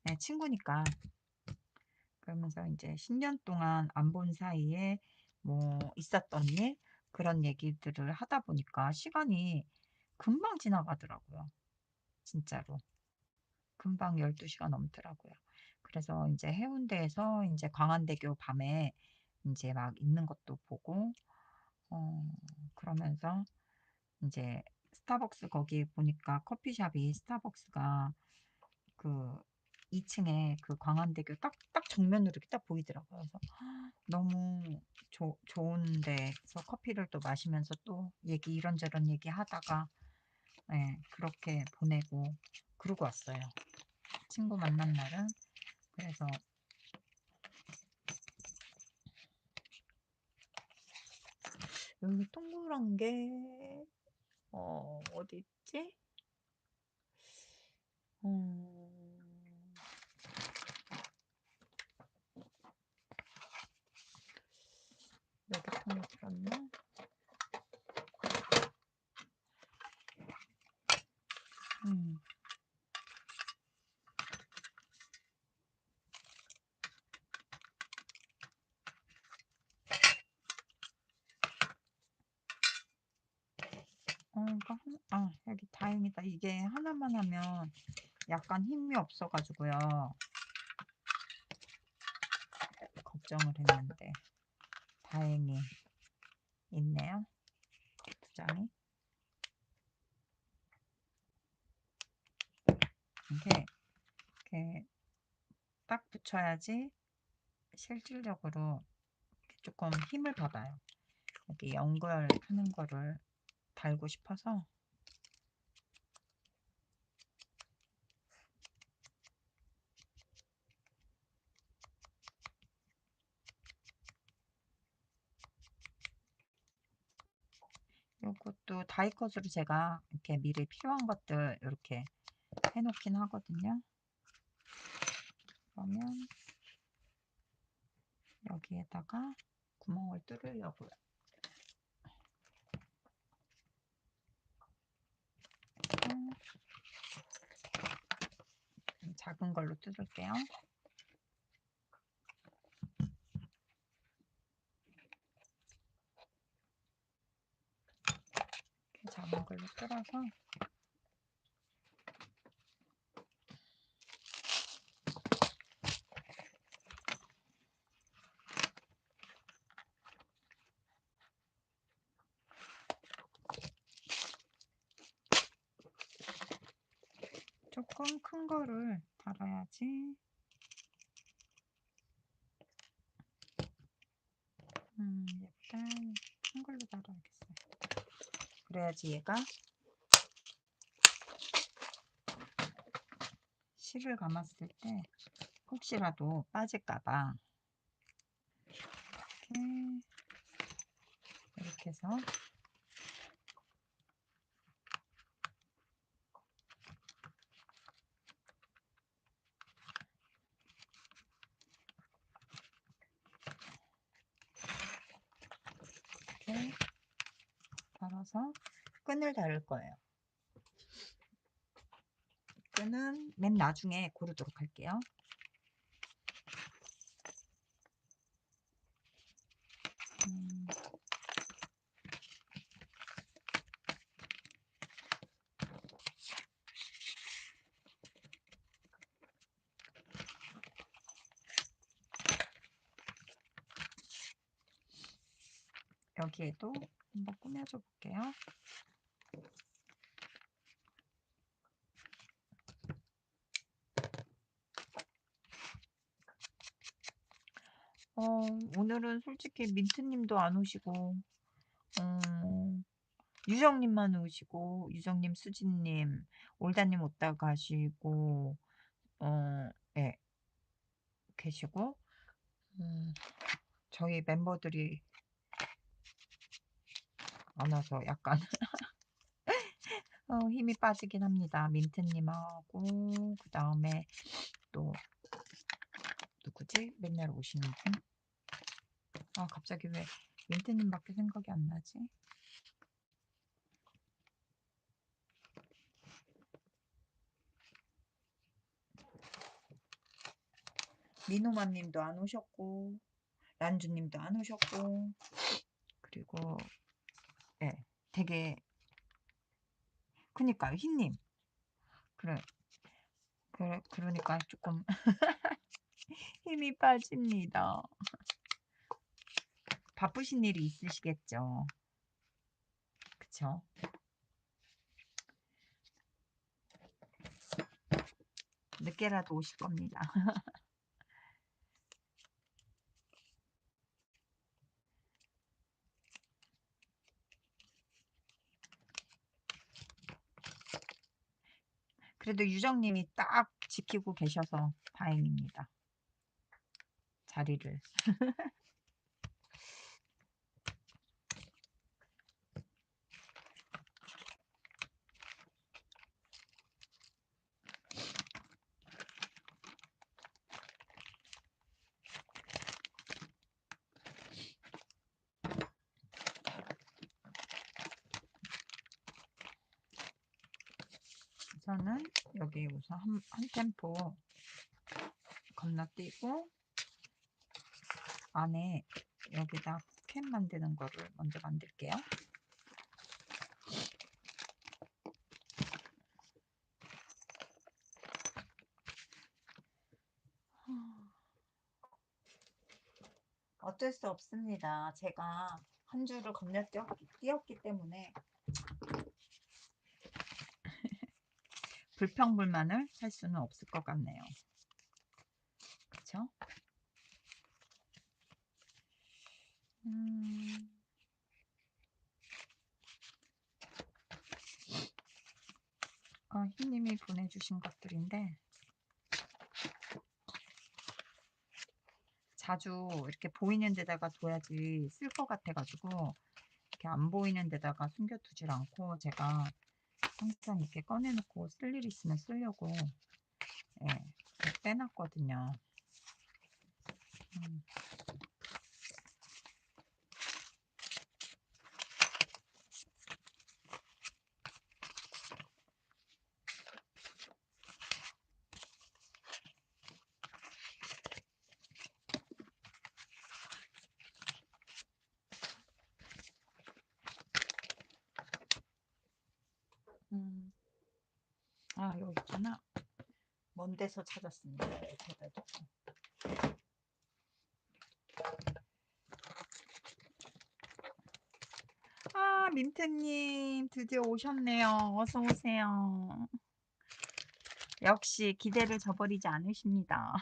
예, 친구니까. 그러면서 인제 10년 동안 안 본 사이에 뭐 있었던 일, 그런 얘기들을 하다 보니까 시간이 금방 지나가더라고요, 진짜로. 금방 12 시가 넘더라고요. 그래서 인제 해운대에서 인제 광안대교 밤에 인제 막 있는 것도 보고, 어 그러면서 인제 스타벅스 거기 보니까 커피숍이 스타벅스가 그 2 층에 그 광안대교 딱 정면으로 이렇게 딱 보이더라고요. 그래서 너무 좋은 데서 커피를 또 마시면서 또 이런저런 얘기하다가, 예, 그렇게 보내고 그러고 왔어요, 친구 만난 날은. 그래서 여기 동그란 게 어디 있지? 음. 여기 통에 들었나? 음. 이거 여기 다행이다. 이게 하나만 하면 약간 힘이 없어 가지고요. 걱정을 했는데 다행히. 있네요. 두 장이. 이렇게 딱 붙여야지 실질적으로 조금 힘을 받아요. 여기 연결하는 거를 달고 싶어서. 요것도 다이컷으로 제가 이렇게 미리 필요한 것들 이렇게 해놓긴 하거든요. 그러면 여기에다가 구멍을 뚫으려고요. 작은 걸로 뚫을게요. 이렇게 작은 걸로 뚫어서 조금 큰 거를 달아야지. 일단 큰 걸로 달아야겠어요. 그래야지 얘가 실을 감았을 때 혹시라도 빠질까봐 이렇게 해서 이렇게 달아서 끈을 달을 거예요. 끈은 맨 나중에 고르도록 할게요. 여기에도 한번 꾸며줘 볼게요. 오늘은 솔직히 민트님도 안 오시고, 유정님만 오시고, 유정님, 수진님, 올다님 오다 가시고, 네, 계시고, 저희 멤버들이 안 와서 약간 힘이 빠지긴 합니다. 민트님하고, 그 다음에 또, 누구지? 맨날 오시는 분? 갑자기 왜 민트님밖에 생각이 안 나지? 미노마님도 안 오셨고, 란주님도 안 오셨고, 그리고 네, 되게 그니까요, 흰님. 그러니까 조금 힘이 빠집니다. 바쁘신 일이 있으시겠죠. 그쵸? 늦게라도 오실 겁니다. 그래도 유정님이 딱 지키고 계셔서 다행입니다. 자리를. 우선은 여기 우선 한 템포 건너뛰고 안에 여기다 캔 만드는 거를 먼저 만들게요. 어쩔 수 없습니다. 제가 한 줄을 띄었기 때문에 불평불만을 할 수는 없을 것 같네요. 그쵸? 음, 희님이 보내주신 것들인데 자주 이렇게 보이는 데다가 둬야지 쓸 것 같아가지고 이렇게 안 보이는 데다가 숨겨두질 않고 제가 항상 이렇게 꺼내놓고 쓸 일 있으면 쓰려고 예, 이렇게 빼놨거든요. 음, 음. 여기 있구나. 먼 데서 찾았습니다. 여기다 두고. 민트님 드디어 오셨네요. 어서 오세요. 역시 기대를 저버리지 않으십니다.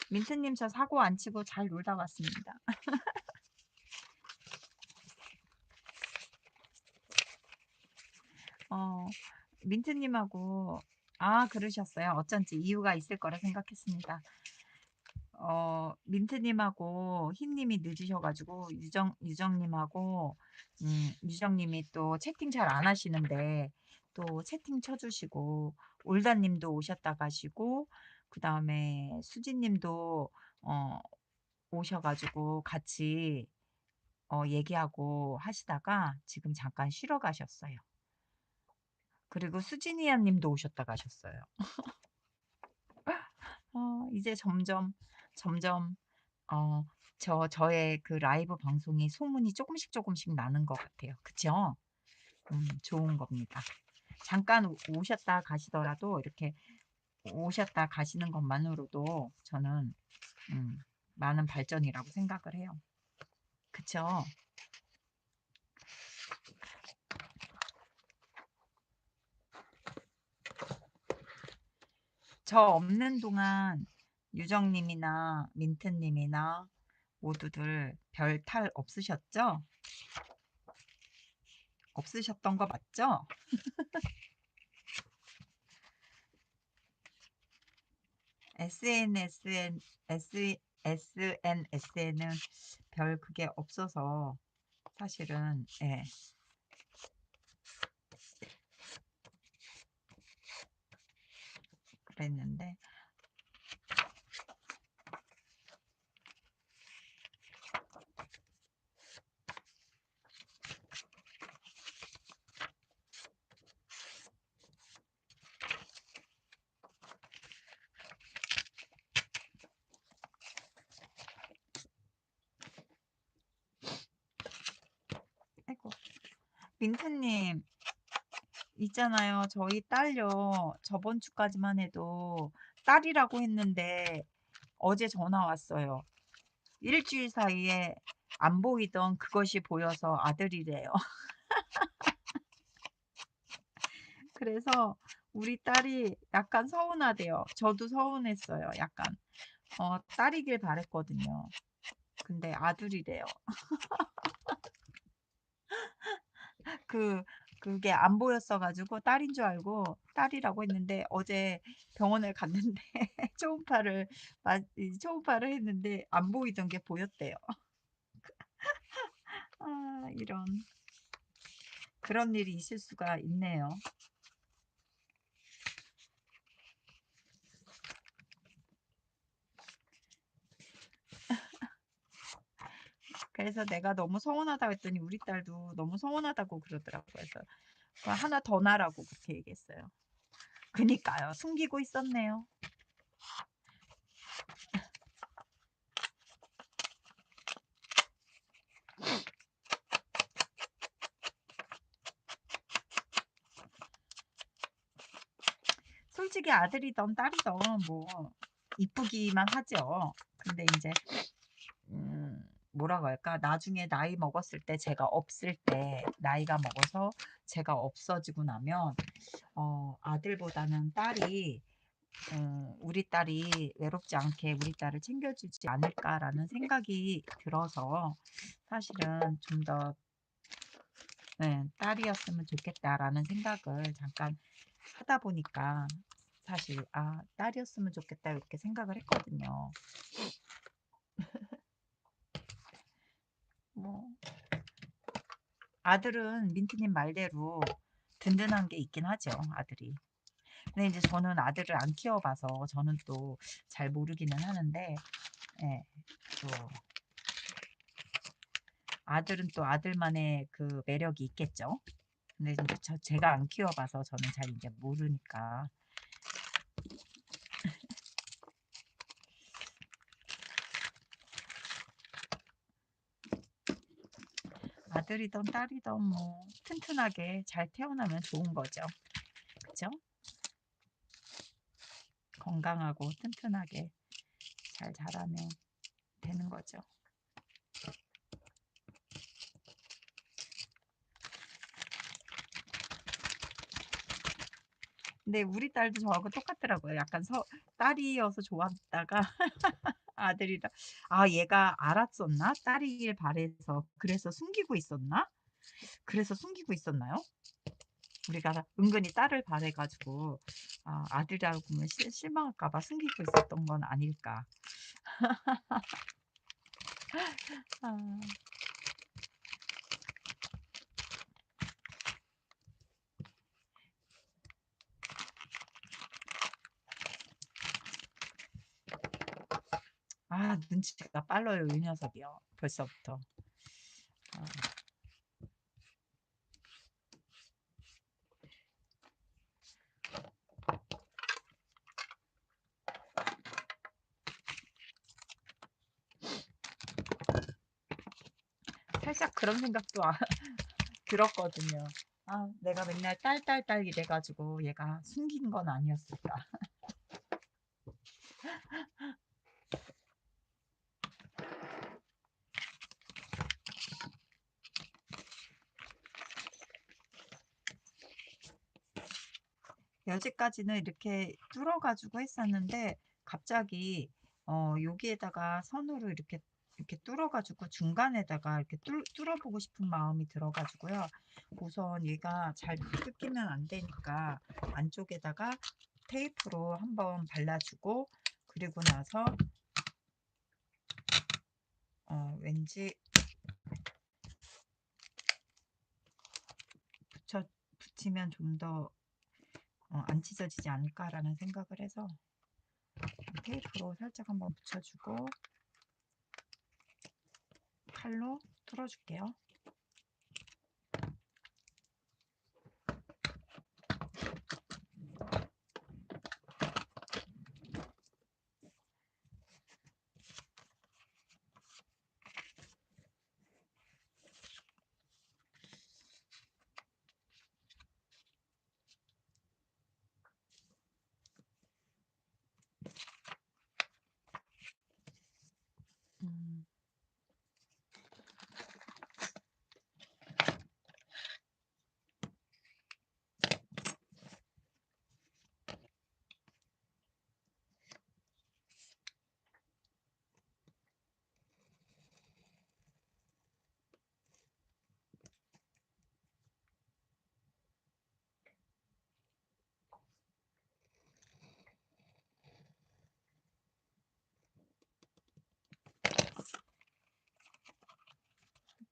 민트님 저 사고 안 치고 잘 놀다 왔습니다. 민트님하고 그러셨어요. 어쩐지 이유가 있을 거라 생각했습니다. 민트님하고 흰님이 늦으셔가지고 유정님하고 유정님이 또 채팅 잘 안 하시는데 또 채팅 쳐주시고 올다님도 오셨다 가시고 그 다음에 수지님도 어, 오셔가지고 같이 얘기하고 하시다가 지금 잠깐 쉬러 가셨어요. 그리고 수지니아님도 오셨다 가셨어요. 이제 점점 어, 저의 그 라이브 방송이 소문이 조금씩 나는 것 같아요. 그쵸? 좋은 겁니다. 잠깐 오셨다 가시더라도 이렇게 오셨다 가시는 것만으로도 저는 많은 발전이라고 생각을 해요. 그쵸? 저 없는 동안 유정님이나 민트님이나 모두들 별 탈 없으셨죠? 없으셨던 거 맞죠? SNS에는 별 그게 없어서 사실은 예, 그랬는데 아이고 민트님 있잖아요. 저희 딸요. 저번 주까지만 해도 딸이라고 했는데 어제 전화 왔어요. 일주일 사이에 안 보이던 그것이 보여서 아들이래요. 그래서 우리 딸이 약간 서운하대요. 저도 서운했어요. 약간 딸이길 바랬거든요. 근데 아들이래요. 그게 안 보였어가지고 딸인 줄 알고 딸이라고 했는데 어제 병원을 갔는데 초음파를 했는데 안 보이던 게 보였대요. 이런 그런 일이 있을 수가 있네요. 그래서 내가 너무 서운하다고 했더니 우리 딸도 너무 서운하다고 그러더라고요. 그래서 그거 하나 더 나라고 그렇게 얘기했어요. 그니까요. 숨기고 있었네요. 솔직히 아들이던 딸이던 뭐 이쁘기만 하죠. 근데 이제 뭐라고 할까? 나중에 나이 먹었을 때 제가 없을 때 나이가 먹어서 제가 없어지고 나면 아들보다는 딸이 우리 딸이 외롭지 않게 우리 딸을 챙겨주지 않을까라는 생각이 들어서 사실은 좀 더 딸이었으면 좋겠다라는 생각을 잠깐 하다 보니까 사실 딸이었으면 좋겠다 이렇게 생각을 했거든요. 뭐 아들은 민트님 말대로 든든한 게 있긴 하죠, 아들이. 근데 이제 저는 아들을 안 키워봐서 저는 또 잘 모르기는 하는데, 예, 또 아들은 또 아들만의 그 매력이 있겠죠. 근데 이제 제가 안 키워봐서 저는 잘 이제 모르니까. 아들이든 딸이든 뭐 튼튼하게 잘 태어나면 좋은 거죠. 그죠? 건강하고 튼튼하게 잘 자라면 되는 거죠. 근데 우리 딸도 저하고 똑같더라고요. 약간 딸이어서 좋았다가 아들이라 얘가 알았었나? 딸이길 바래서 그래서 숨기고 있었나? 그래서 숨기고 있었나요? 우리가 은근히 딸을 바래가지고 아들이라고 하면 실망할까 봐 숨기고 있었던 건 아닐까. 아, 눈치가 빨라요, 이 녀석이요. 벌써부터. 아, 살짝 그런 생각도 들었거든요. 내가 맨날 딸 이래가지고 얘가 숨긴 건 아니었을까. 여지까지는 이렇게 뚫어가지고 했었는데 갑자기 여기에다가 선으로 이렇게 뚫어가지고 중간에다가 이렇게 뚫어보고 싶은 마음이 들어가지고요. 우선 얘가 잘 뜯기면 안 되니까 안쪽에다가 테이프로 한번 발라주고 그리고 나서 왠지 붙이면 좀 더 안 찢어지지 않을까라는 생각을 해서 테이프로 살짝 한번 붙여주고 칼로 뚫어줄게요. 음.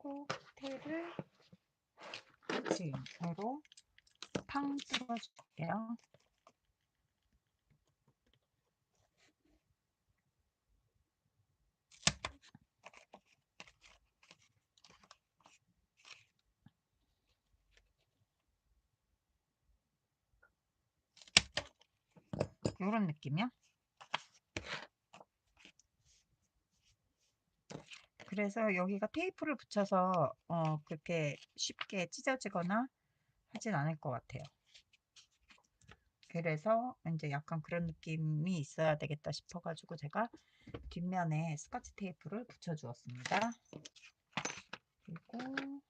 그리고 테를 지금으로 팡 뚫어줄게요. 이런 느낌이야. 그래서 여기가 테이프를 붙여서 그렇게 쉽게 찢어지거나 하진 않을 것 같아요. 그래서 인제 약간 그런 느낌이 있어야 되겠다 싶어 가지고 제가 뒷면에 스카치 테이프를 붙여 주었습니다. 그리고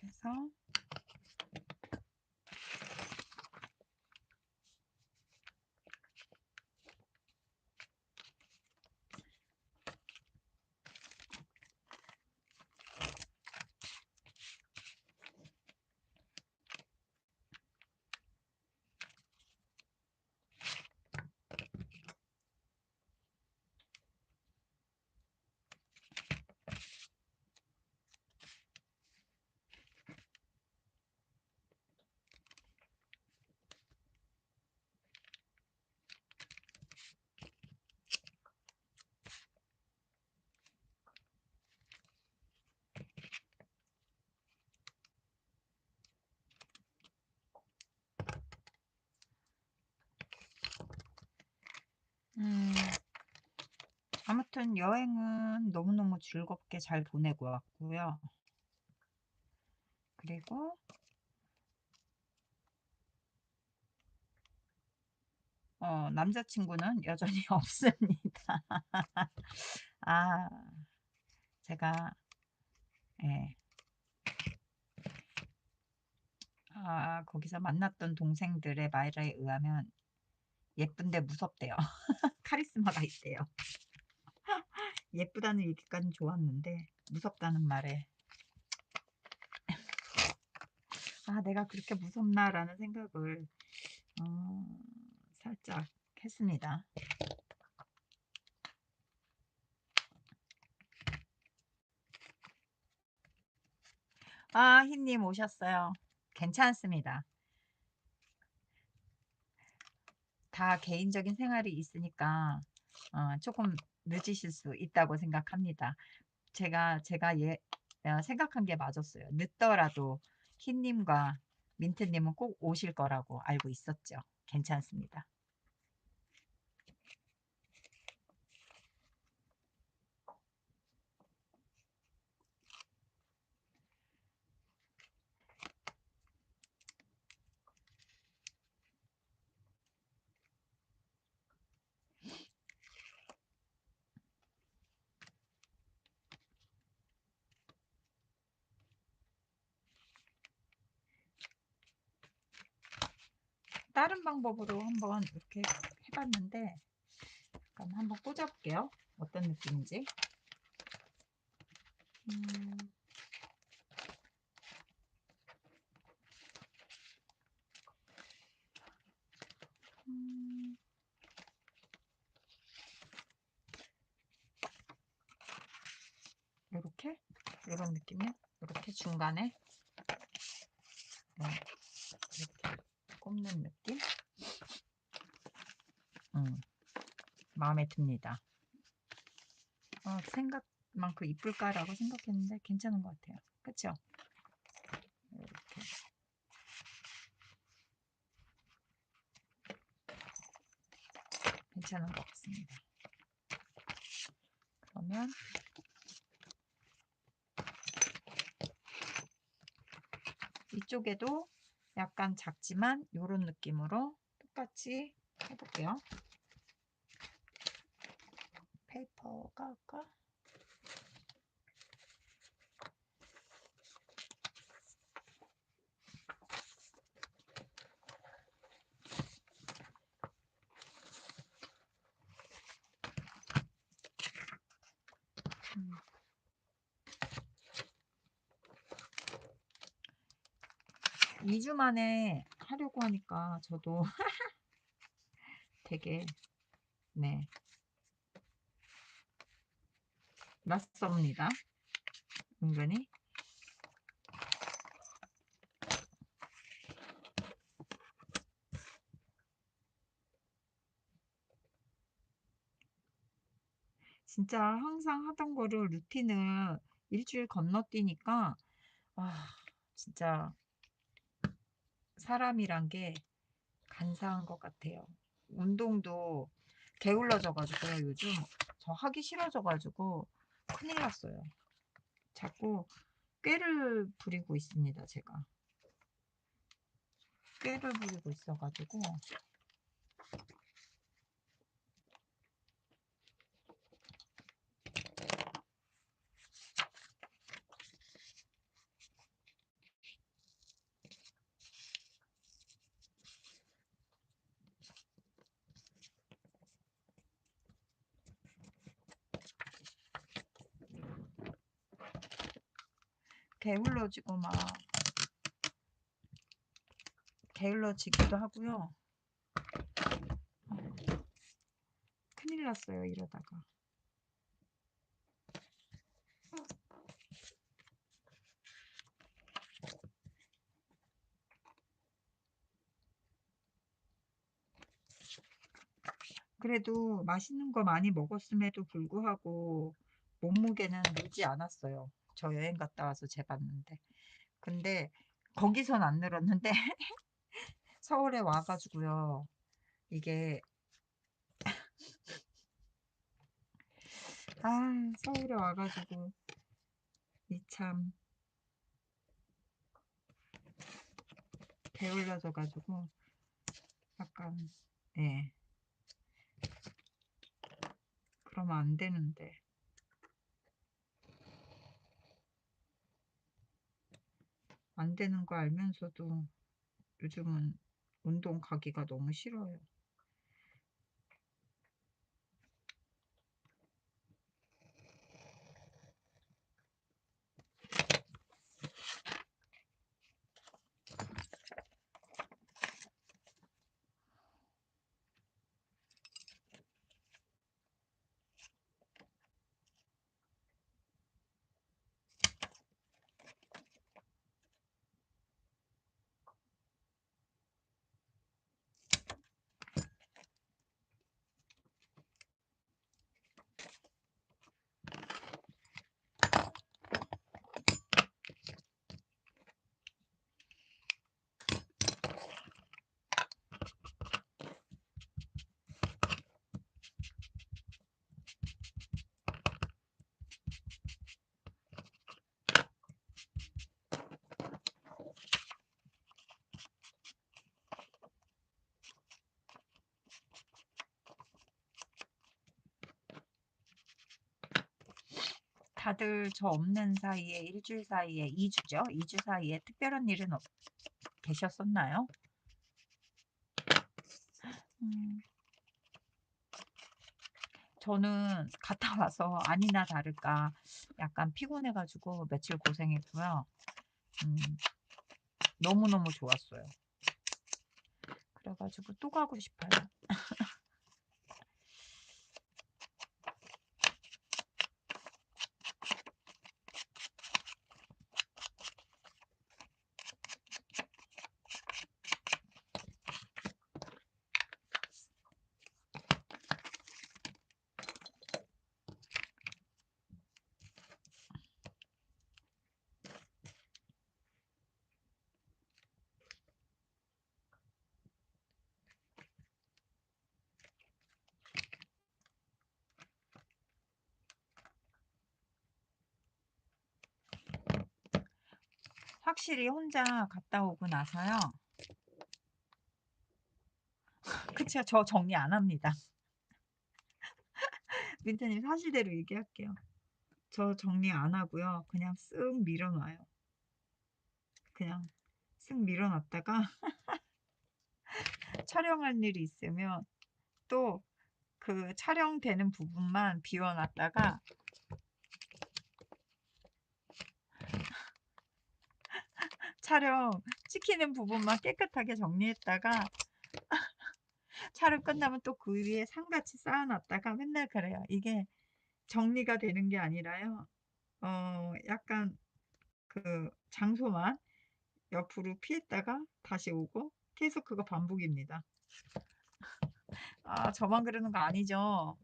해서 음 아무튼 여행은 너무너무 즐겁게 잘 보내고 왔고요. 그리고 남자 친구는 여전히 없습니다. 아 제가 예. 거기서 만났던 동생들의 말에 의하면 예쁜데 무섭대요. 카리스마가 있대요. 예쁘다는 얘기까진 좋았는데 무섭다는 말에 '아 내가 그렇게 무섭나.'라는 생각을 어 살짝 했습니다. 흰님 오셨어요. 괜찮습니다. 다 개인적인 생활이 있으니까 쪼끔 늦으실 수 있다고 생각합니다. 제가 생각한 게 맞았어요. 늦더라도 흰님과 민트님은 꼭 오실 거라고 알고 있었죠. 괜찮습니다. 다른 방법으로 한번 이렇게 해 봤는데 잠깐 한번 꽂아 볼게요. 어떤 느낌인지. 음. 음. 요렇게? 요런 느낌이요? 요렇게 중간에 네 이렇게 꼽는 느낌? 음 마음에 듭니다. 생각만큼 이쁠까라고 생각했는데 괜찮은 것 같아요. 그쵸? 요렇게 괜찮은 것 같습니다. 그러면 이쪽에도 약간 작지만 요런 느낌으로 똑같이 해 볼게요. 페이퍼가 할까? 음. 2주 만에 하려고 하니까 저도 되게, 네, 낯섭니다. 은근히. 진짜 항상 하던 거를 루틴을 일주일 건너뛰니까, 아, 진짜 사람이란 게 간사한 것 같아요. 운동도 게을러져 가지고요. 요즘 저 하기 싫어져 가지고 큰일 났어요. 자꾸 꾀를 부리고 있습니다, 제가. 꾀를 부리고 있어 가지고. 게을러지고 막 게을러지기도 하고요. 큰일 났어요, 이러다가. 그래도 맛있는 거 많이 먹었음에도 불구하고 몸무게는 늘지 않았어요. 저 여행 갔다 와서 재봤는데. 근데 거기선 안 늘었는데 서울에 와 가지고요. 이게 서울에 와 가지고 이 참 게을러져 가지고 약간, 예. 그러면 안 되는데. 안 되는 거 알면서도 요즘은 운동 가기가 너무 싫어요. 다들 저 없는 사이에 일주일 사이에 2주죠. 2주 사이에 특별한 일은 계셨었나요? 음. 저는 갔다 와서 아니나 다를까 약간 피곤해 가지고 며칠 고생했고요. 음. 너무너무 좋았어요. 그래 가지고 또 가고 싶어요. 확실히 혼자 갔다 오고 나서요. 그쵸. 저 정리 안 합니다. 민트님 사실대로 얘기할게요. 저 정리 안 하고요. 그냥 쓱 밀어 놔요. 그냥 쓱 밀어 놨다가 촬영할 일이 있으면 또 그 촬영되는 부분만 비워 놨다가 촬영 찍히는 부분만 깨끗하게 정리했다가 촬영 끝나면 또 그 위에 상같이 쌓아 놨다가 맨날 그래요. 이게 정리가 되는 게 아니라요. 약간 그 장소만 옆으로 피했다가 다시 오고 계속 그거 반복입니다. 아, 저만 그러는 거 아니죠?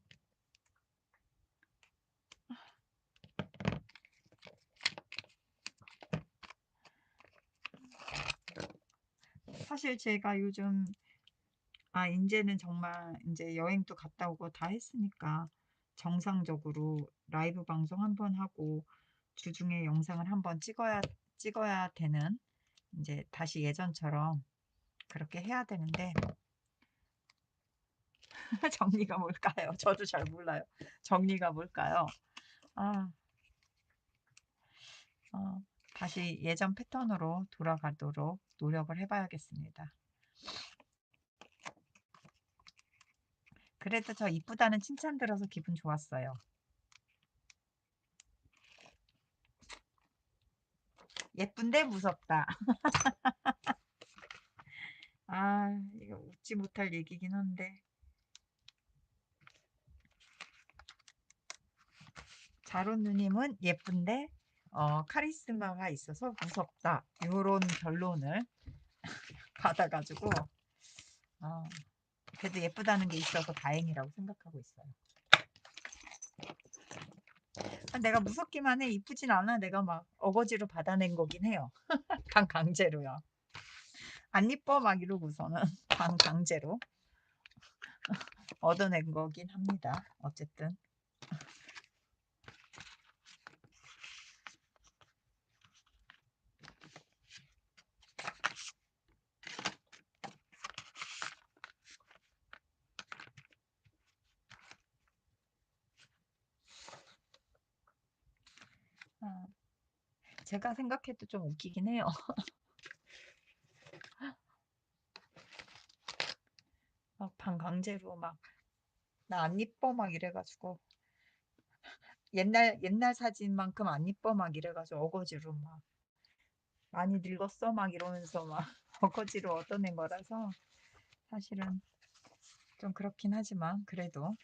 사실 제가 요즘 인제는 정말 인제 여행도 갔다 오고 다 했으니까 정상적으로 라이브 방송 한번 하고 주중에 영상을 한번 찍어야 되는, 인제 다시 예전처럼 그렇게 해야 되는데 정리가 뭘까요? 저도 잘 몰라요. 정리가 뭘까요? 아. 다시 예전 패턴으로 돌아가도록 노력을 해 봐야겠습니다. 그래도 저 이쁘다는 칭찬 들어서 기분 좋았어요. 예쁜데 무섭다. 이거 웃지 못할 얘기긴 한데 자론 누님은 예쁜데 카리스마가 있어서 무섭다. 요런 결론을 받아 가지고 어 그래도 예쁘다는 게 있어서 다행이라고 생각하고 있어요. 내가 무섭기만 해. 이쁘진 않아. 내가 막 어거지로 받아낸 거긴 해요. 강제로요. "안 이뻐." 막 이러고서는 강제로 얻어낸 거긴 합니다. 어쨌든. 어 제가 생각해도 좀 웃기긴 해요. 막 반강제로 막 "나 안 이뻐." 막 이래 가지고 옛날 사진만큼 안 이뻐 막 이래 가지고 어거지로 막 "많이 늙었어." 막 이러면서 막 어거지로 얻어낸 거라서 사실은 좀 그렇긴 하지만 그래도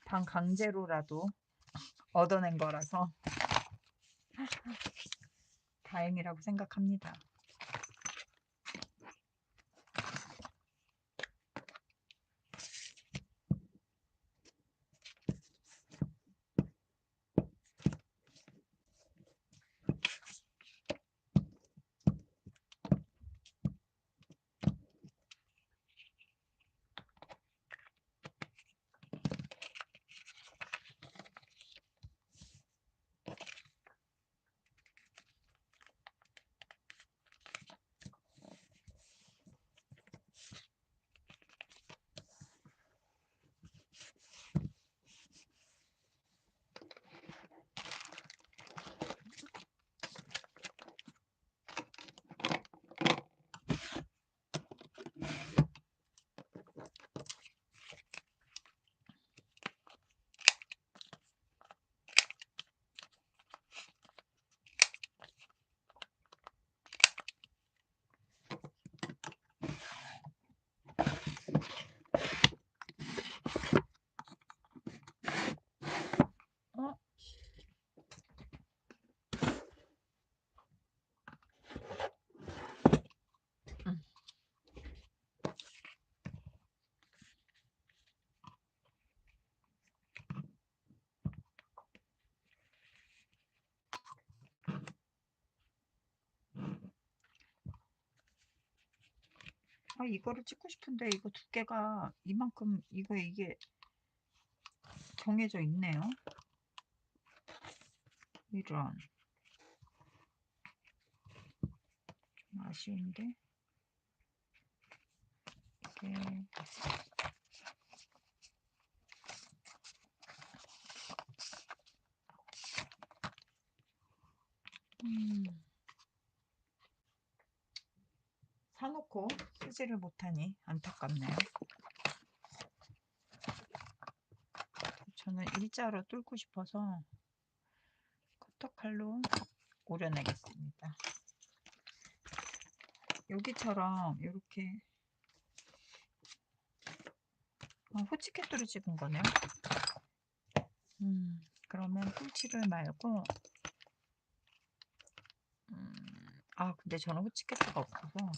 반강제로라도 얻어낸 거라서 다행이라고 생각합니다. 어? 음. 이거를 찍고 싶은데 이거 두께가 이만큼 이게 정해져 있네요. 이런. 좀 아쉬운데 이게 음 사 놓고 쓰지를 못하니 안타깝네요. 저는 일자로 뚫고 싶어서 커터칼로 오려내겠습니다. 여기처럼 이렇게 호치케토를 찍은 거네요. 그러면 꿀치를 말고 근데 저는 호치케토가 없어서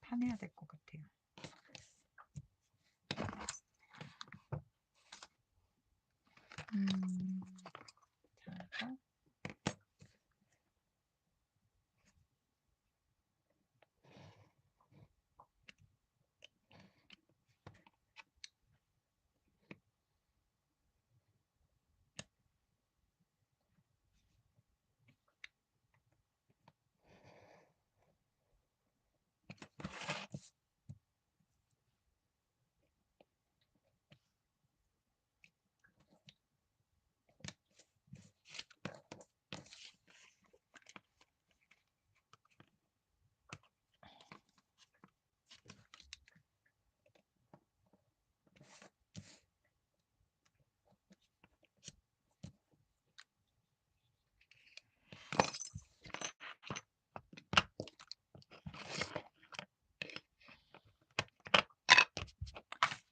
파내야 될 것 같아요. 자,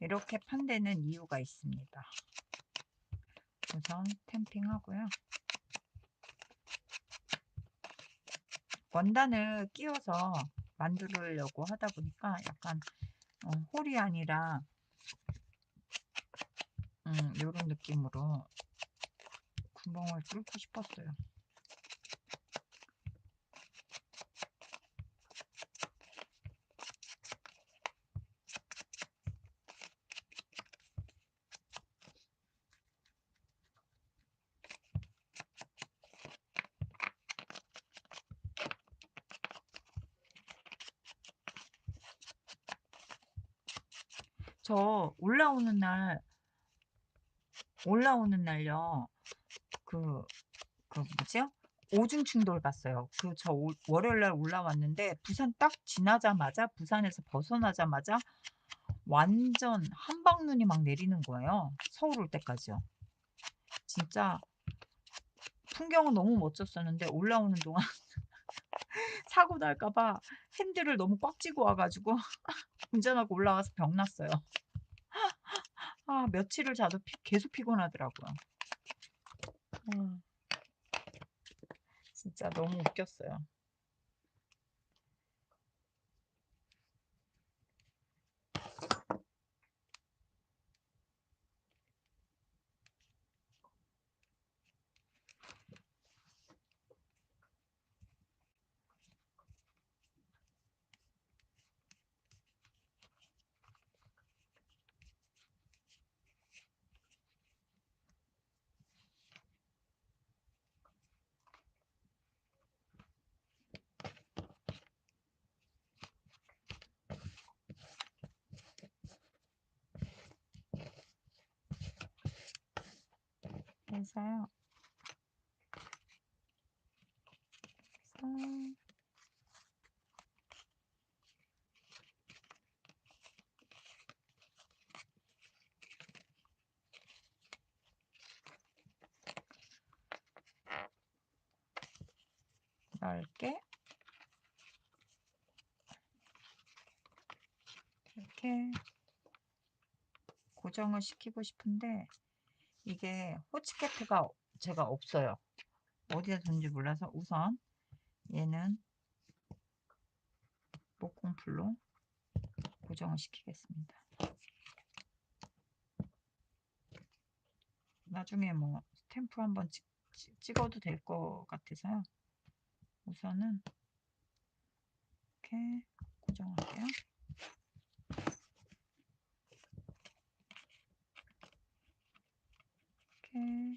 이렇게 판대는 이유가 있습니다. 우선 탬핑 하고요. 원단을 끼워서 만들려고 하다 보니까 약간 홀이 아니라 요런 느낌으로 구멍을 뚫고 싶었어요. 저 올라오는 날요. 그 뭐지요? 오중충돌 봤어요. 저 월요일 날 올라왔는데 부산 딱 지나자마자 부산에서 벗어나자마자 완전 한방눈이 막 내리는 거예요. 서울 올 때까지요. 진짜 풍경은 너무 멋졌었는데 올라오는 동안 사고 날까 봐 핸들을 너무 꽉 쥐고 와 가지고 운전하고 올라와서 병 났어요. 며칠을 자도 계속 피곤하더라고요. 진짜 너무 웃겼어요. 그래서요. 넓게 이렇게 고정을 시키고 싶은데 이게 호치케트가 제가 없어요. 어디다 둔지 몰라서 우선 얘는 목공풀로 고정을 시키겠습니다. 나중에 뭐 스탬프 한번 찍어도 될 것 같아서요. 우선은 이렇게 고정할게요. 이렇게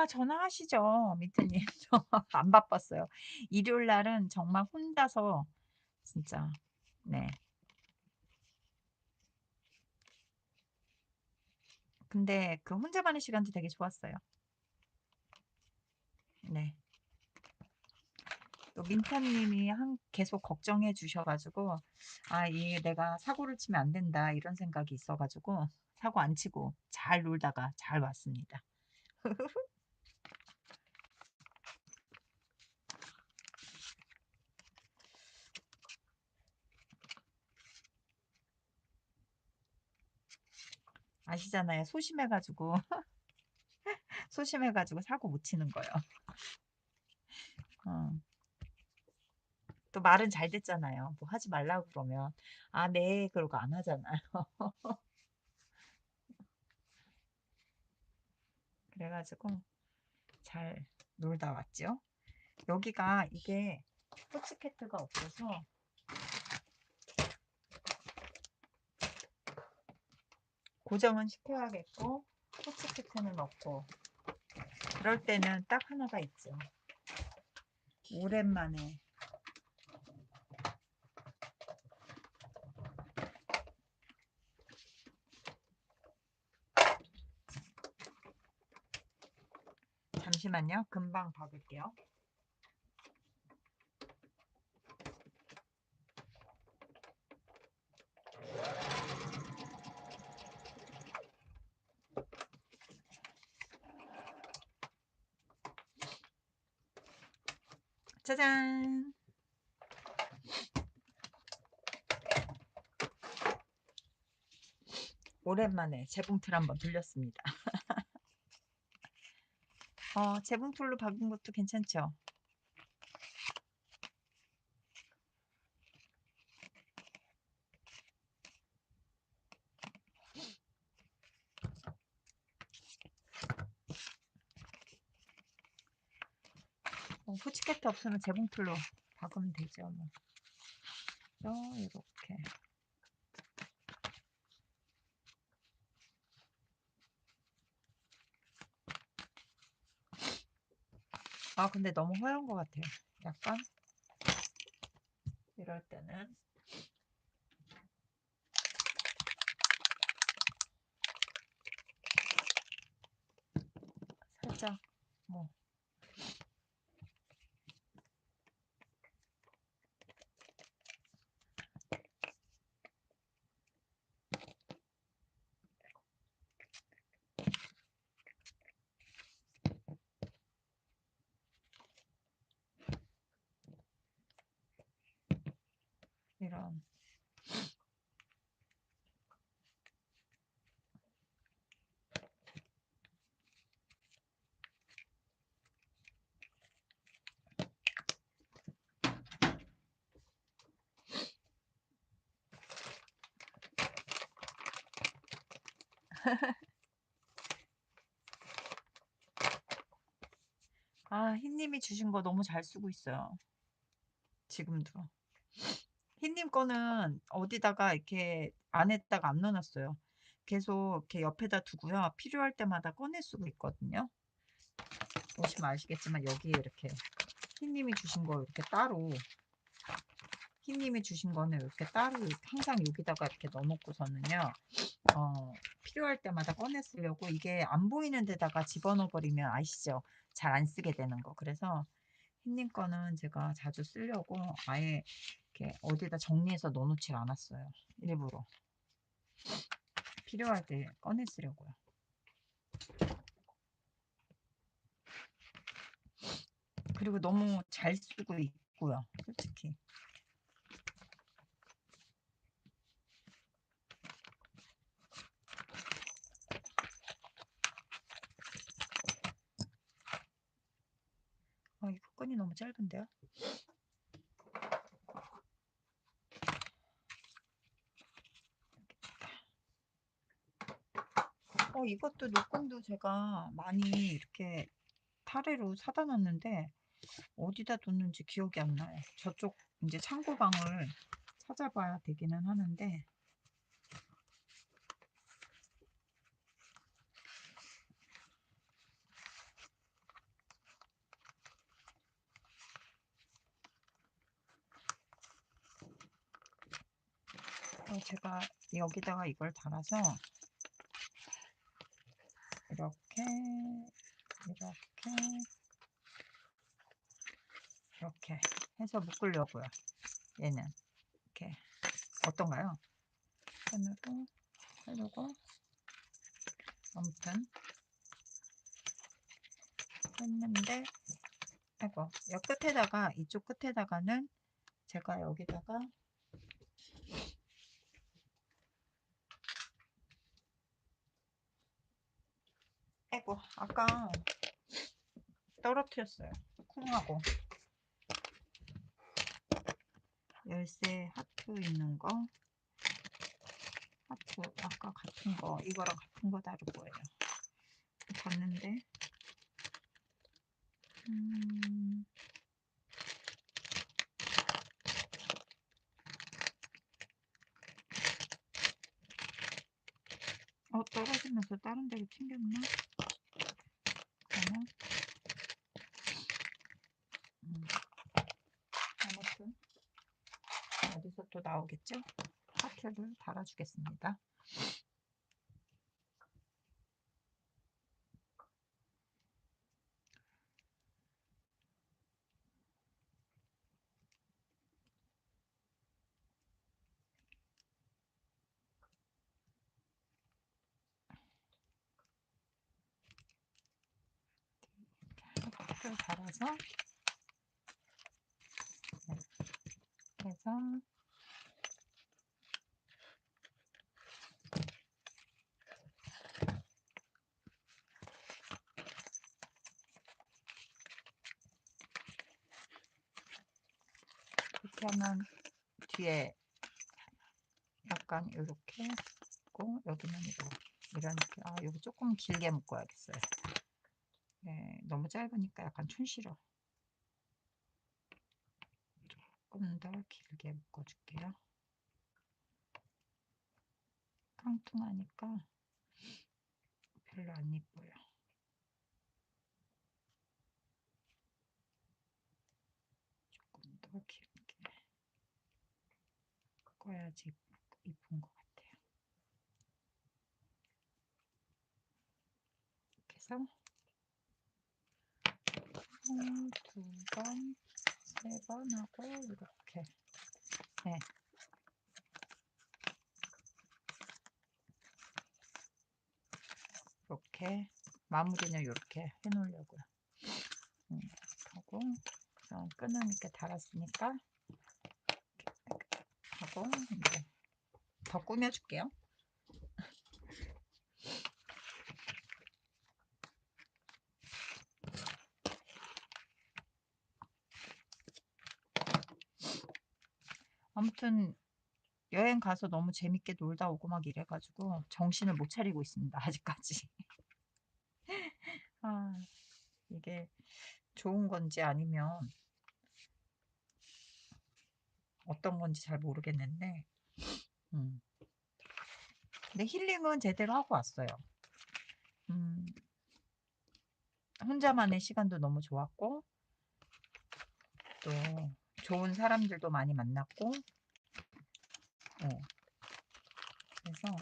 전화하시죠, 미트님. 저 안 바빴어요. 일요일 날은 정말 혼자서 진짜 네. 근데 그 혼자만의 시간도 되게 좋았어요. 네. 또 민타님이 계속 걱정해 주셔가지고, 아, 이게 내가 사고를 치면 안 된다, 이런 생각이 있어가지고, 사고 안 치고 잘 놀다가 잘 왔습니다. 아시잖아요. 소심해가지고, 소심해가지고 사고 못 치는 거예요. 어. 또 말은 잘 듣잖아요. 뭐 하지 말라고 그러면, 아, 네, 그러고 안 하잖아요. 그래가지고 잘 놀다 왔죠. 여기가 이게 호치캐트가 없어서 고정은 시켜야겠고, 호치캐트는 없고, 그럴 때는 딱 하나가 있죠. 오랜만에 잠시만요. 금방 박을게요. 짜잔! 오랜만에 재봉틀 한번 돌렸습니다. 재봉틀로 박은 것도 괜찮죠? 후치캐트 없으면 재봉틀로 박으면 되죠. 뭐. 이렇게. 아, 근데 너무 허연 것 같아요. 약간 이럴 때는 살짝 뭐 이런. 아, 흰님이 주신 거 너무 잘 쓰고 있어요. 지금도. 흰님 거는 어디다가 이렇게 안에다가 안 넣어놨어요. 계속 이렇게 옆에다 두고요. 필요할 때마다 꺼내 쓰고 있거든요. 보시면 아시겠지만 여기 이렇게 흰님이 주신 거 이렇게 따로, 흰님이 주신 거는 이렇게 따로 항상 여기다가 이렇게 넣어놓고서는요. 필요할 때마다 꺼내 쓰려고, 이게 안 보이는 데다가 집어넣어 버리면 아시죠? 잘 안 쓰게 되는 거. 그래서 흰님 거는 제가 자주 쓰려고 아예 이렇게 어디다 정리해서 넣어놓질 않았어요. 일부러 필요할 때 꺼내 쓰려고요. 그리고 너무 잘 쓰고 있고요. 솔직히. 이 복근이 너무 짧은데요? 이것도 노건도 제가 많이 이렇게 타래로 사다 놨는데 어디다 뒀는지 기억이 안 나요. 저쪽 이제 창고방을 찾아봐야 되기는 하는데, 제가 여기다가 이걸 달아서 이렇게 이렇게 이렇게 해서 묶으려고요. 얘는 이렇게 어떤가요? 해놓고 아무튼 했는데, 아이고, 여 끝에다가, 이쪽 끝에다가는 제가 여기다가 아이고, 아까 떨어뜨렸어요. 콩하고 열쇠 하트 있는 거, 하트 아까 같은 거, 이거랑 같은 거 다를 거예요. 봤는데 떨어지면서 다른 데로 튕겼나? 그러면 아무튼 어디서 또 나오겠죠? 하트를 달아주겠습니다. 하트를 달아서 해서 이렇게 하면 뒤에 약간 이렇게 있고 여기는 이런 여기 조금 길게 묶어야겠어요. 네, 너무 짧으니까 약간 촌스러워. 조금 더 길게 묶어줄게요. 깡통하니까 별로 안 이뻐요. 조금 더 길게 묶어야지 이쁜 것 같아요. 이렇게 해서 두 번, 세 번 하고 이렇게. 네. 이렇게 마무리는 이렇게 해놓으려고요. 하고 그럼 끈은 이렇게 달았으니까 하고 이제 더 꾸며줄게요. 아무튼 여행 가서 너무 재밌게 놀다 오고 막 이래가지고 정신을 못 차리고 있습니다. 아직까지. 이게 좋은 건지 아니면 어떤 건지 잘 모르겠는데 근데 힐링은 제대로 하고 왔어요. 혼자만의 시간도 너무 좋았고 또 좋은 사람들도 많이 만났고 그래서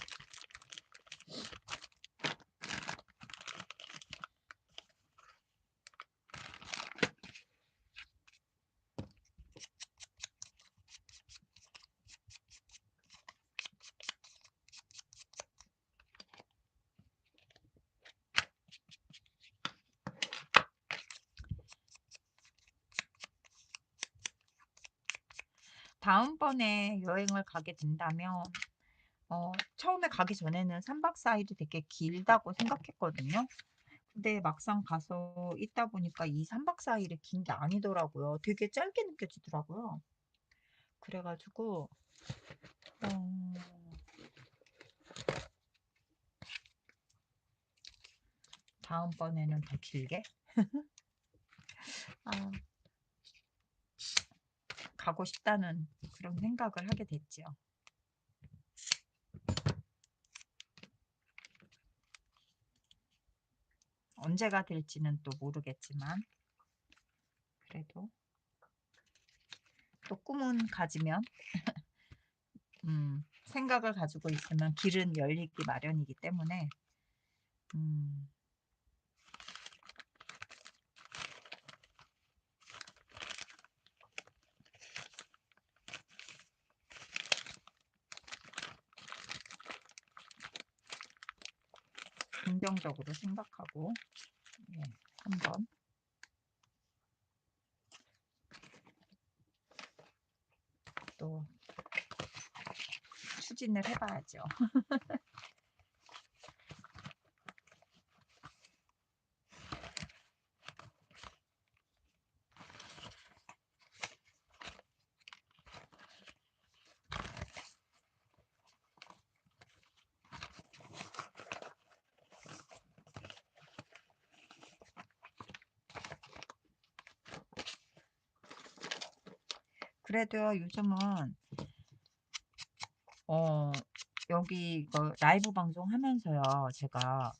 다음번에 여행을 가게 된다면 처음에 가기 전에는 3박 4일이 되게 길다고 생각했거든요. 근데 막상 가서 있다 보니까 이 3박 4일이 긴 게 아니더라고요. 되게 짧게 느껴지더라고요. 그래가지고 다음번에는 더 길게 가고 싶다는 그런 생각을 하게 됐죠. 언제가 될지는 또 모르겠지만 그래도 또 꿈은 가지면 생각을 가지고 있으면 길은 열리기 마련이기 때문에 긍정적으로 생각하고 예, 한번 또 추진을 해봐야죠. 그래도요, 요즘은 여기 이거 라이브 방송 하면서요, 제가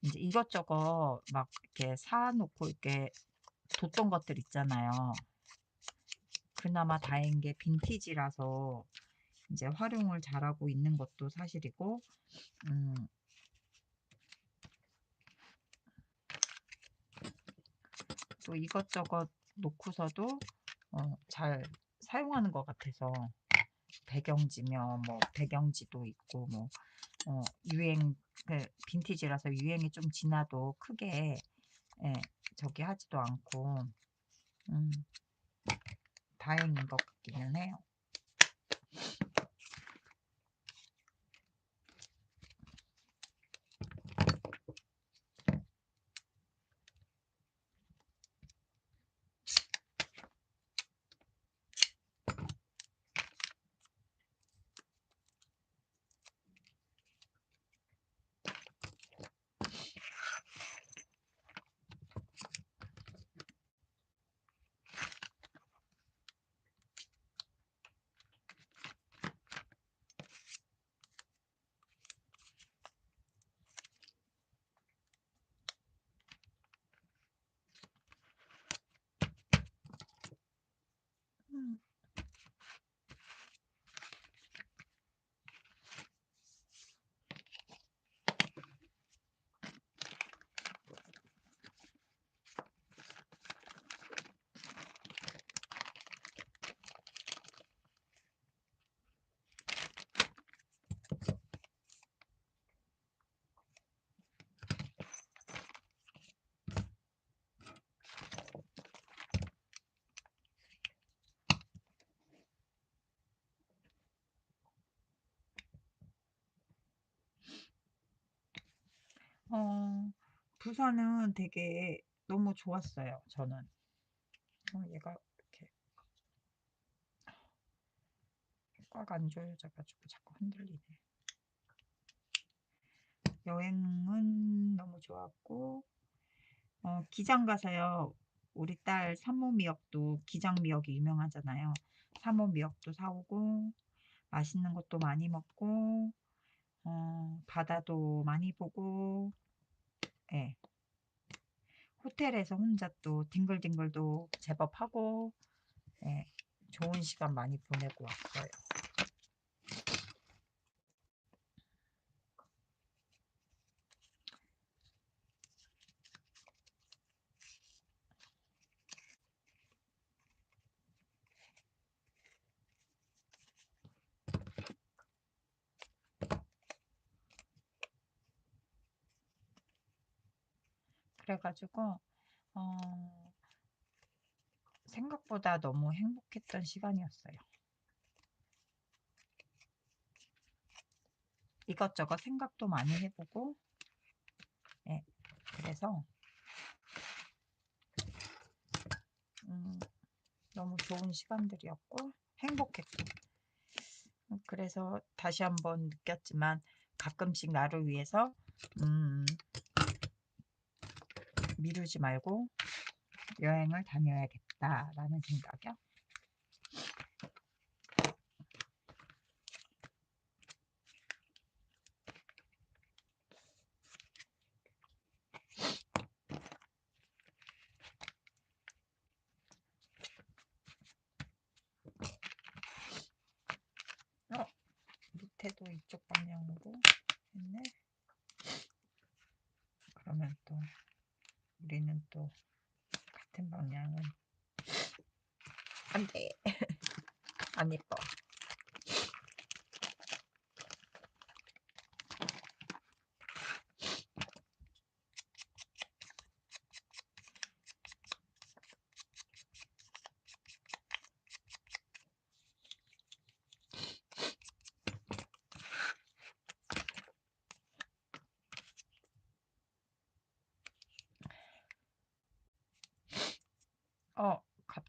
이제 이것저것 막 이렇게 사놓고 이렇게 뒀던 것들 있잖아요. 그나마 다행인 게 빈티지라서 이제 활용을 잘하고 있는 것도 사실이고, 또 이것저것 놓고서도 잘 사용하는 것 같아서 배경지며 뭐 배경지도 있고 뭐 유행 빈티지라서 유행이 좀 지나도 크게 예, 저기 하지도 않고 다행인 것 같기는 해요. 부산은 되게 너무 좋았어요. 저는 얘가 이렇게 꽉 안 조여져가지고 자꾸 흔들리네. 여행은 너무 좋았고 기장 가서요. 우리 딸 산모 미역도 기장 미역이 유명하잖아요. 산모 미역도 사오고 맛있는 것도 많이 먹고 바다도 많이 보고 예. 호텔에서 혼자 또 뒹글뒹글도 제법 하고 예. 좋은 시간 많이 보내고 왔어요. 그래가지고 생각보다 너무 행복했던 시간이었어요. 이것저것 생각도 많이 해보고 예. 그래서 너무 좋은 시간들이었고 행복했고 그래서 다시 한번 느꼈지만 가끔씩 나를 위해서 미루지 말고 여행을 다녀야겠다라는 생각이요. 밑에도 이쪽 방향으로 했네. 그러면 또 우리는 또 같은 방향은 안 돼. 안 예뻐.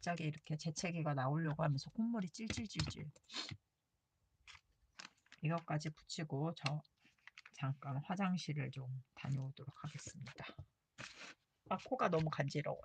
갑자기 이렇게 재채기가 나오려고 하면서 콧물이 찔찔찔찔. 이것까지 붙이고 저 잠깐 화장실을 좀 다녀오도록 하겠습니다. 아, 코가 너무 간지러워요.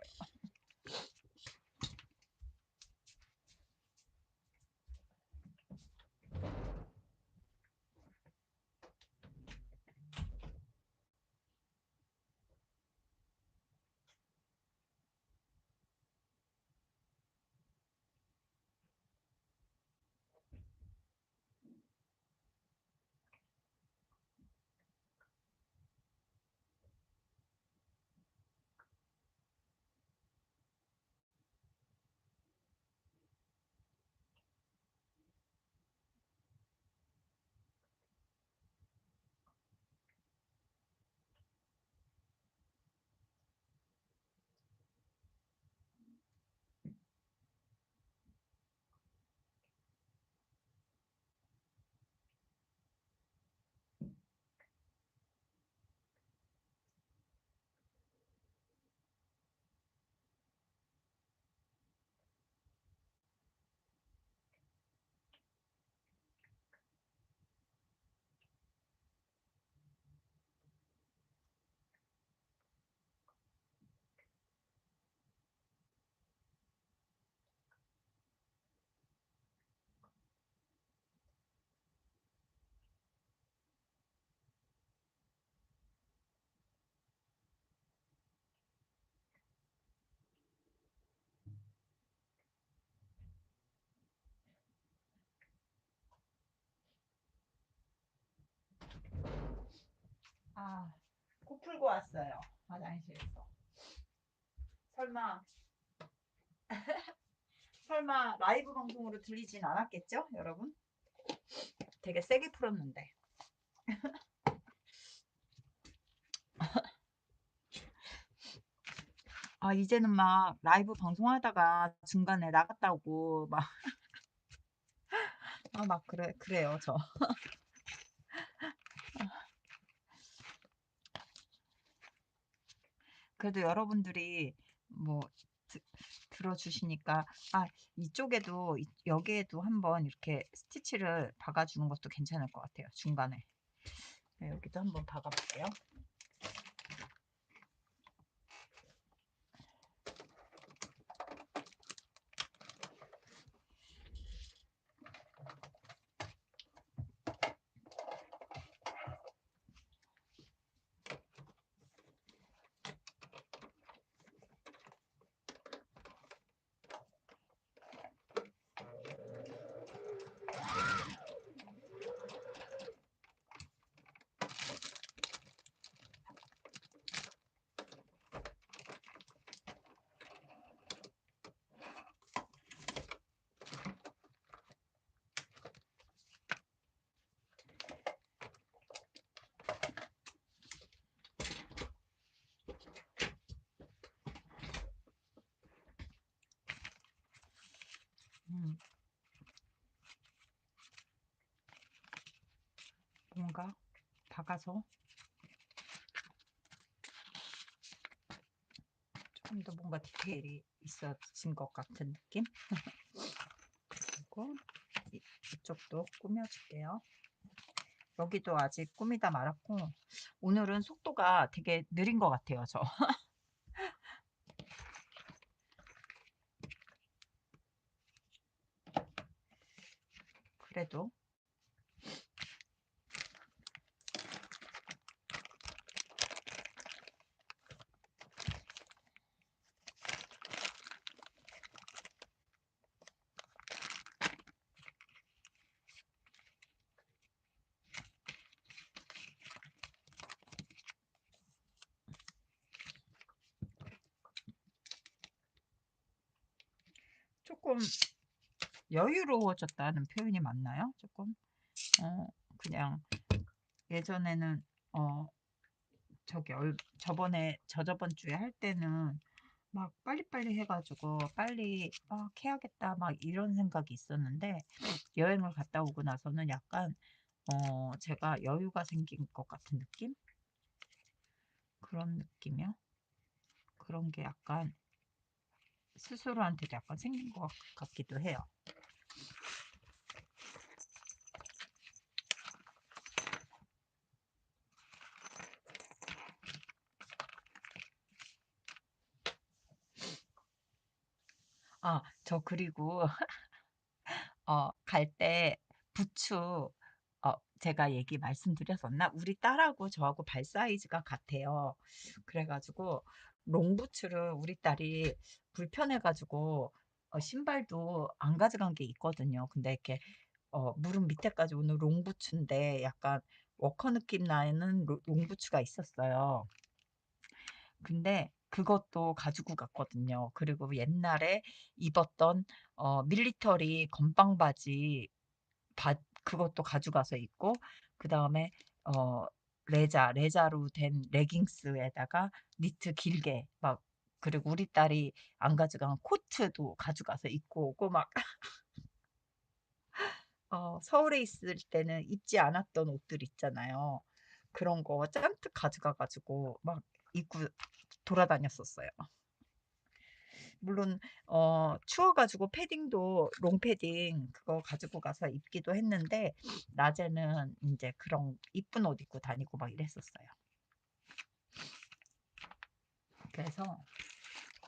아, 코 풀고 왔어요. 화장실에서. 설마 설마 라이브 방송으로 들리진 않았겠죠, 여러분? 되게 세게 풀었는데. 아, 이제는 막 라이브 방송하다가 중간에 나갔다 오고 막, 아, 막 그래요, 저. 그래도 여러분들이 뭐 드, 들어주시니까, 아, 이쪽에도 여기에도 한번 이렇게 스티치를 박아주는 것도 괜찮을 것 같아요, 중간에. 네, 여기도 한번 박아볼게요. 뭔가 박아서 조금 더 뭔가 디테일이 있어진 것 같은 느낌. 그리고 이쪽도 꾸며줄게요. 여기도 아직 꾸미다 말았고, 오늘은 속도가 되게 느린 것 같아요, 저. 그래도 조금 여유로워졌다는 표현이 맞나요? 조금 그냥 예전에는 어 저번 주에 할 때는 막 빨리빨리 해가지고 빨리 해야겠다 막 이런 생각이 있었는데, 여행을 갔다 오고 나서는 약간 제가 여유가 생긴 것 같은 느낌? 그런 느낌이요. 그런 게 약간 스스로한테도 약간 생긴 것 같기도 해요. 저 그리고 갈 때 부추 제가 얘기 말씀드렸었나? 우리 딸하고 저하고 발 사이즈가 같아요. 그래 가지고 롱부츠를 우리 딸이 불편해 가지고 신발도 안 가져간 게 있거든요. 근데 이렇게 무릎 밑에까지 오는 롱부츠인데 약간 워커 느낌 나는 롱부츠가 있었어요. 근데 그것도 가지고 갔거든요. 그리고 옛날에 입었던 밀리터리 건빵 바지 그것도 가져가서 입고, 그다음에 어 레자로 된 레깅스에다가 니트 길게 막, 그리고 우리 딸이 안 가져간 코트도 가져가서 입고 오고 막 서울에 있을 때는 입지 않았던 옷들 있잖아요. 그런 거 잔뜩 가져가 가지고 막 입고 돌아다녔었어요. 물론 추워 가지고 패딩도 롱패딩 그거 가지고 가서 입기도 했는데, 낮에는 이제 그런 이쁜 옷 입고 다니고 막 이랬었어요. 그래서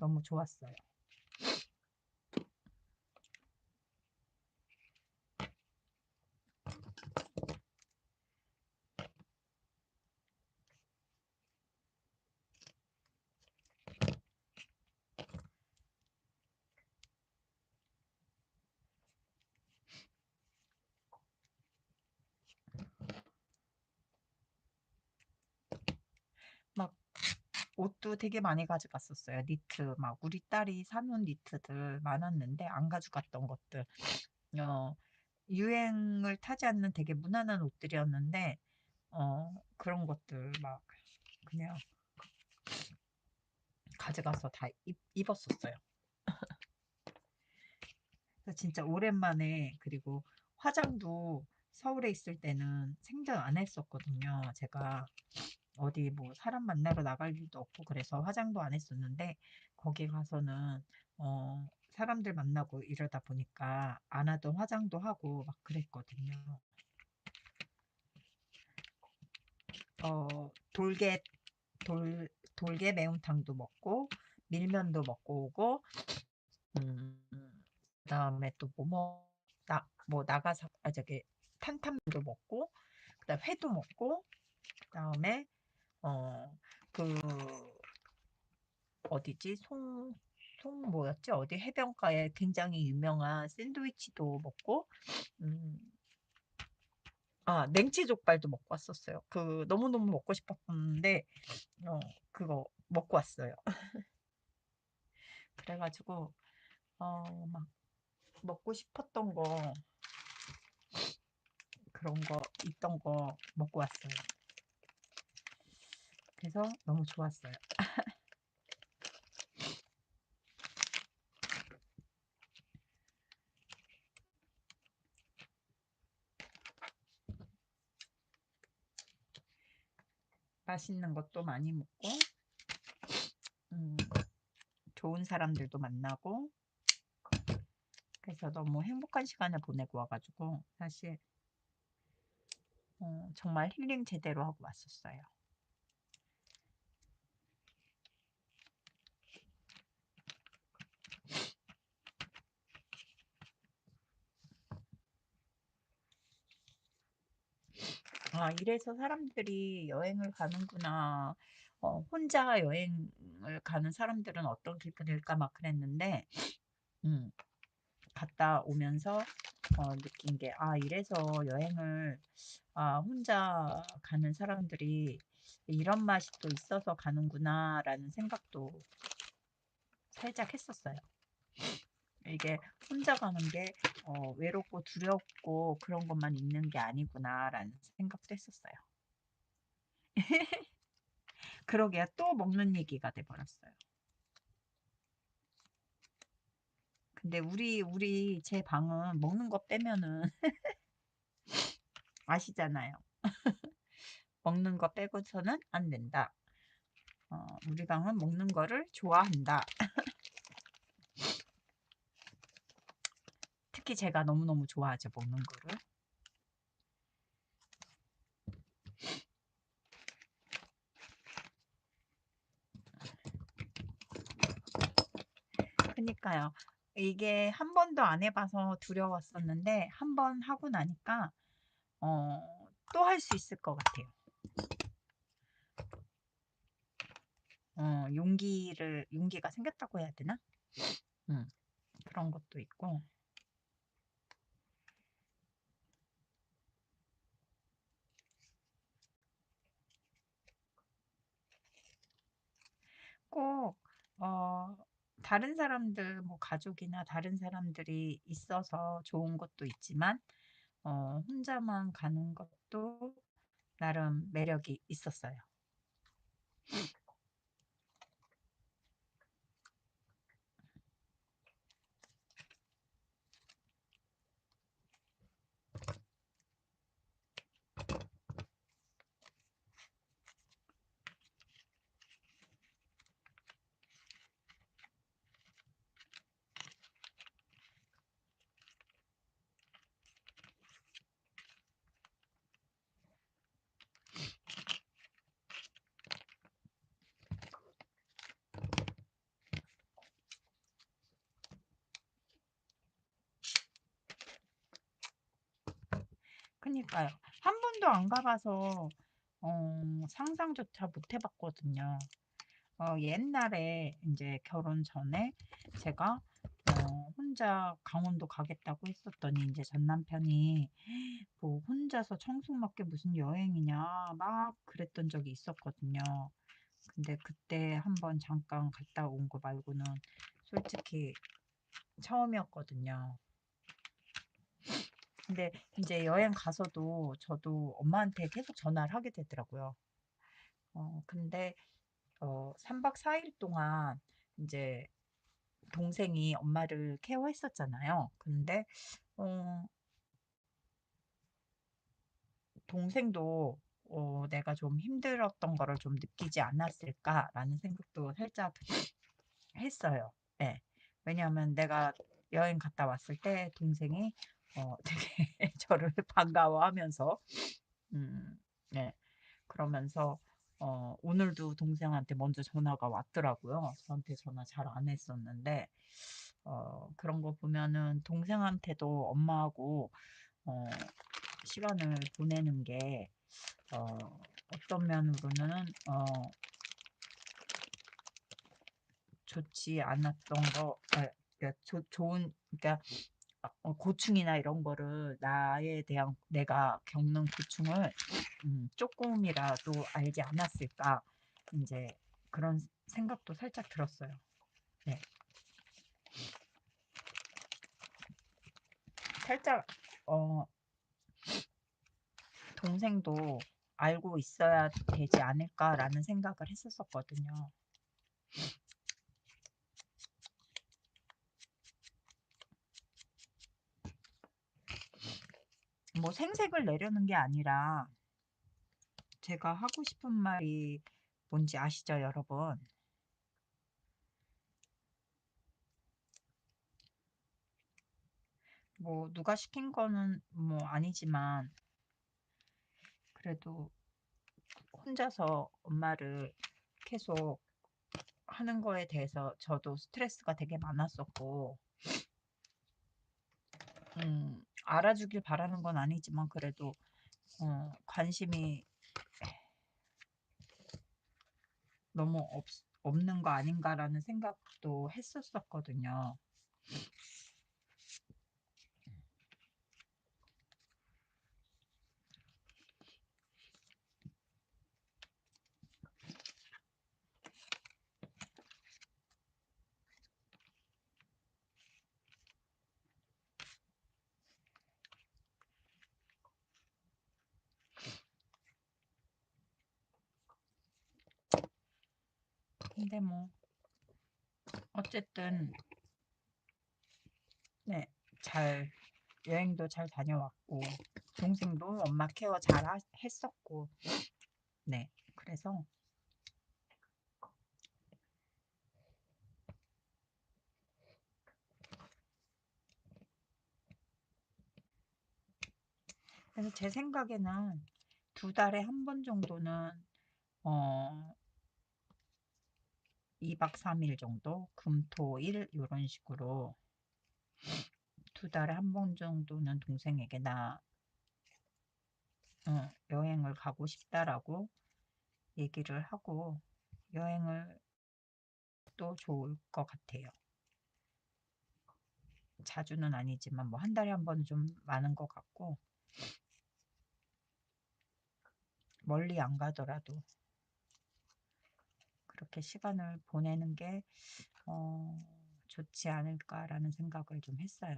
너무 좋았어요. 막 옷도 되게 많이 가져갔었어요. 니트 막 우리 딸이 사 놓은 니트들 많았는데 안 가져갔던 것들. 어 유행을 타지 않는 되게 무난한 옷들이었는데 그런 것들 막 그냥 가져가서 다 입었었어요. 그래서 진짜 오랜만에, 그리고 화장도 서울에 있을 때는 생전 안 했었거든요. 제가 어디 뭐 사람 만나러 나갈 일도 없고 그래서 화장도 안 했었는데, 거기 가서는 사람들 만나고 이러다 보니까 안 하던 화장도 하고 막 그랬거든요. 돌게 돌게 매운탕도 먹고 밀면도 먹고 오고, 음, 그다음에 또 뭐 나가사 저기 탄탄면도 먹고, 그다음 회도 먹고, 그다음에 그 어디지? 송 뭐였지? 어디 해변가에 굉장히 유명한 샌드위치도 먹고, 음, 냉채 족발도 먹고 왔었어요. 그 너무너무 먹고 싶었는데 어 그거 먹고 왔어요. 그래 가지고 막 먹고 싶었던 거, 그런 거 있던 거 먹고 왔어요. 그래서 너무 좋았어요. 맛있는 것도 많이 먹고, 음, 좋은 사람들도 만나고, 그래서 너무 행복한 시간을 보내고 와가지고 사실 정말 힐링 제대로 하고 왔었어요. 이래서 사람들이 여행을 가는구나. 혼자 여행을 가는 사람들은 어떤 기분일까 막 그랬는데, 음, 갔다 오면서 느낀 게, 이래서 여행을 혼자 가는 사람들이 이런 맛이 또 있어서 가는구나라는 생각도 살짝 했었어요. 이게 혼자 가는 게 외롭고 두렵고 그런 것만 있는 게 아니구나라는 생각도 했었어요. 그러게요. 또 먹는 얘기가 돼 버렸어요. 근데 우리 제 방은 먹는 거 빼면은 아시잖아요. 먹는 거 빼고서는 안 된다. 우리 방은 먹는 거를 좋아한다. 특히 제가 너무너무 좋아하죠, 먹는 거를. 그니까요. 이게 한 번도 안 해봐서 두려웠었는데 한 번 하고 나니까 또 할 수 있을 것 같아요. 용기가 생겼다고 해야 되나? 음, 그런 것도 있고. 꼭, 어, 다른 사람들, 뭐 가족이나 다른 사람들이 있어서 좋은 것도 있지만, 혼자만 가는 것도 나름 매력이 있었어요. 그니까요. 한 번도 안 가봐서 상상조차 못 해봤거든요. 옛날에 이제 결혼 전에 제가 혼자 강원도 가겠다고 했었더니 이제 전 남편이 뭐 혼자서 청승맞게 무슨 여행이냐 막 그랬던 적이 있었거든요. 근데 그때 한번 잠깐 갔다 온 거 말고는 솔직히 처음이었거든요. 근데 이제 여행 가서도 저도 엄마한테 계속 전화를 하게 되더라고요. 근데 3박 4일 동안 이제 동생이 엄마를 케어했었잖아요. 근데 어, 동생도 내가 좀 힘들었던 거를 좀 느끼지 않았을까라는 생각도 살짝 했어요. 네. 왜냐하면 내가 여행 갔다 왔을 때 동생이 되게 저를 반가워하면서 네. 그러면서 오늘도 동생한테 먼저 전화가 왔더라고요. 저한테 전화 잘 안 했었는데 그런 거 보면은 동생한테도 엄마하고 어, 시간을 보내는 게 어떤 면으로는 좋지 않았던 거, 그러니까 좋은, 그러니까 고충이나 이런 거를 나에 대한 내가 겪는 고충을 조금이라도 알지 않았을까 이제 그런 생각도 살짝 들었어요. 네. 살짝 어, 동생도 알고 있어야 되지 않을까라는 생각을 했었었거든요. 뭐 생색을 내려는 게 아니라 제가 하고 싶은 말이 뭔지 아시죠, 여러분? 뭐 누가 시킨 거는 뭐 아니지만 그래도 혼자서 엄마를 계속 하는 거에 대해서 저도 스트레스가 되게 많았었고, 알아주길 바라는 건 아니지만 그래도 관심이 너무 없는 거 아닌가라는 생각도 했었었거든요. 근데 뭐 어쨌든 네, 잘 여행도 잘 다녀왔고 동생도 엄마 케어 잘 했었고 네, 그래서 그래서 제 생각에는 2달에 한 번 정도는 어 2박 3일 정도 금, 토, 일 요런 식으로 2달에 한 번 정도는 동생에게 나 여행을 가고 싶다라고 얘기를 하고 여행을 또 좋을 것 같아요. 자주는 아니지만 뭐 한 달에 한 번은 좀 많은 것 같고 멀리 안 가더라도 그렇게 시간을 보내는 게 좋지 않을까라는 생각을 좀 했어요.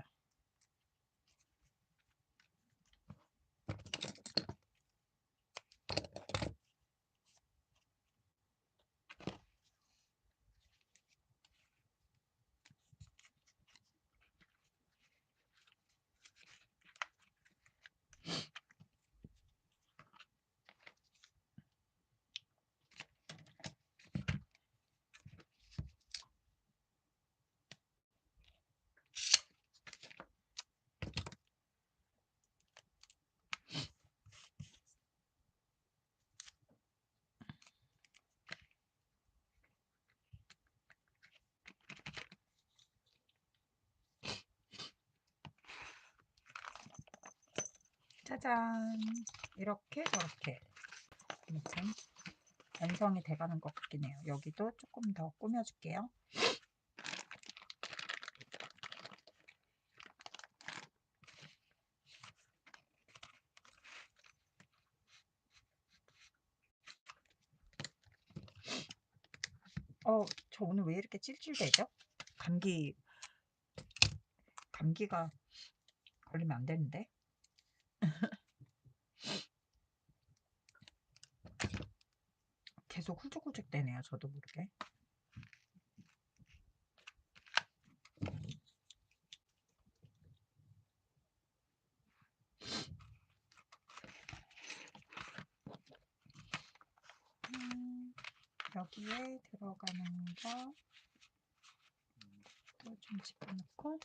짜잔, 이렇게 저렇게 참 완성이 돼가는 것 같긴 해요. 여기도 조금 더 꾸며줄게요. 저 오늘 왜 이렇게 찔찔대죠? 감기가 걸리면 안 되는데. 계속 훌쩍훌쩍 되네요. 저도 모르게. 여기에 들어가는 거 또 좀 집어넣고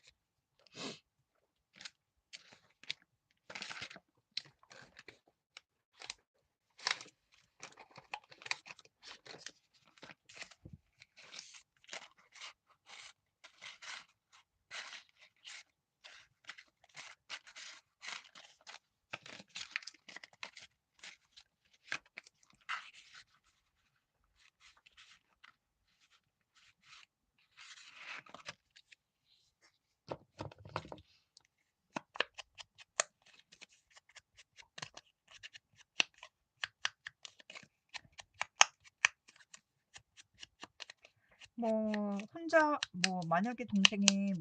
뭐 혼자 뭐 만약에 동생이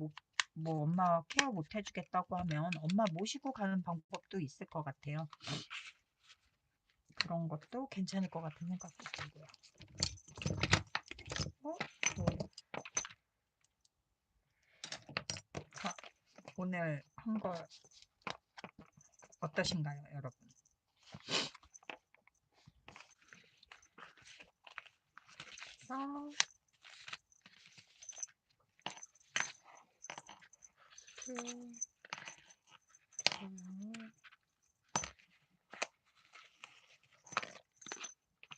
뭐 엄마 케어 못 해주겠다고 하면 엄마 모시고 가는 방법도 있을 것 같아요. 그런 것도 괜찮을 것 같은 생각도 들고요. 자, 오늘 한 거 어떠신가요, 여러분?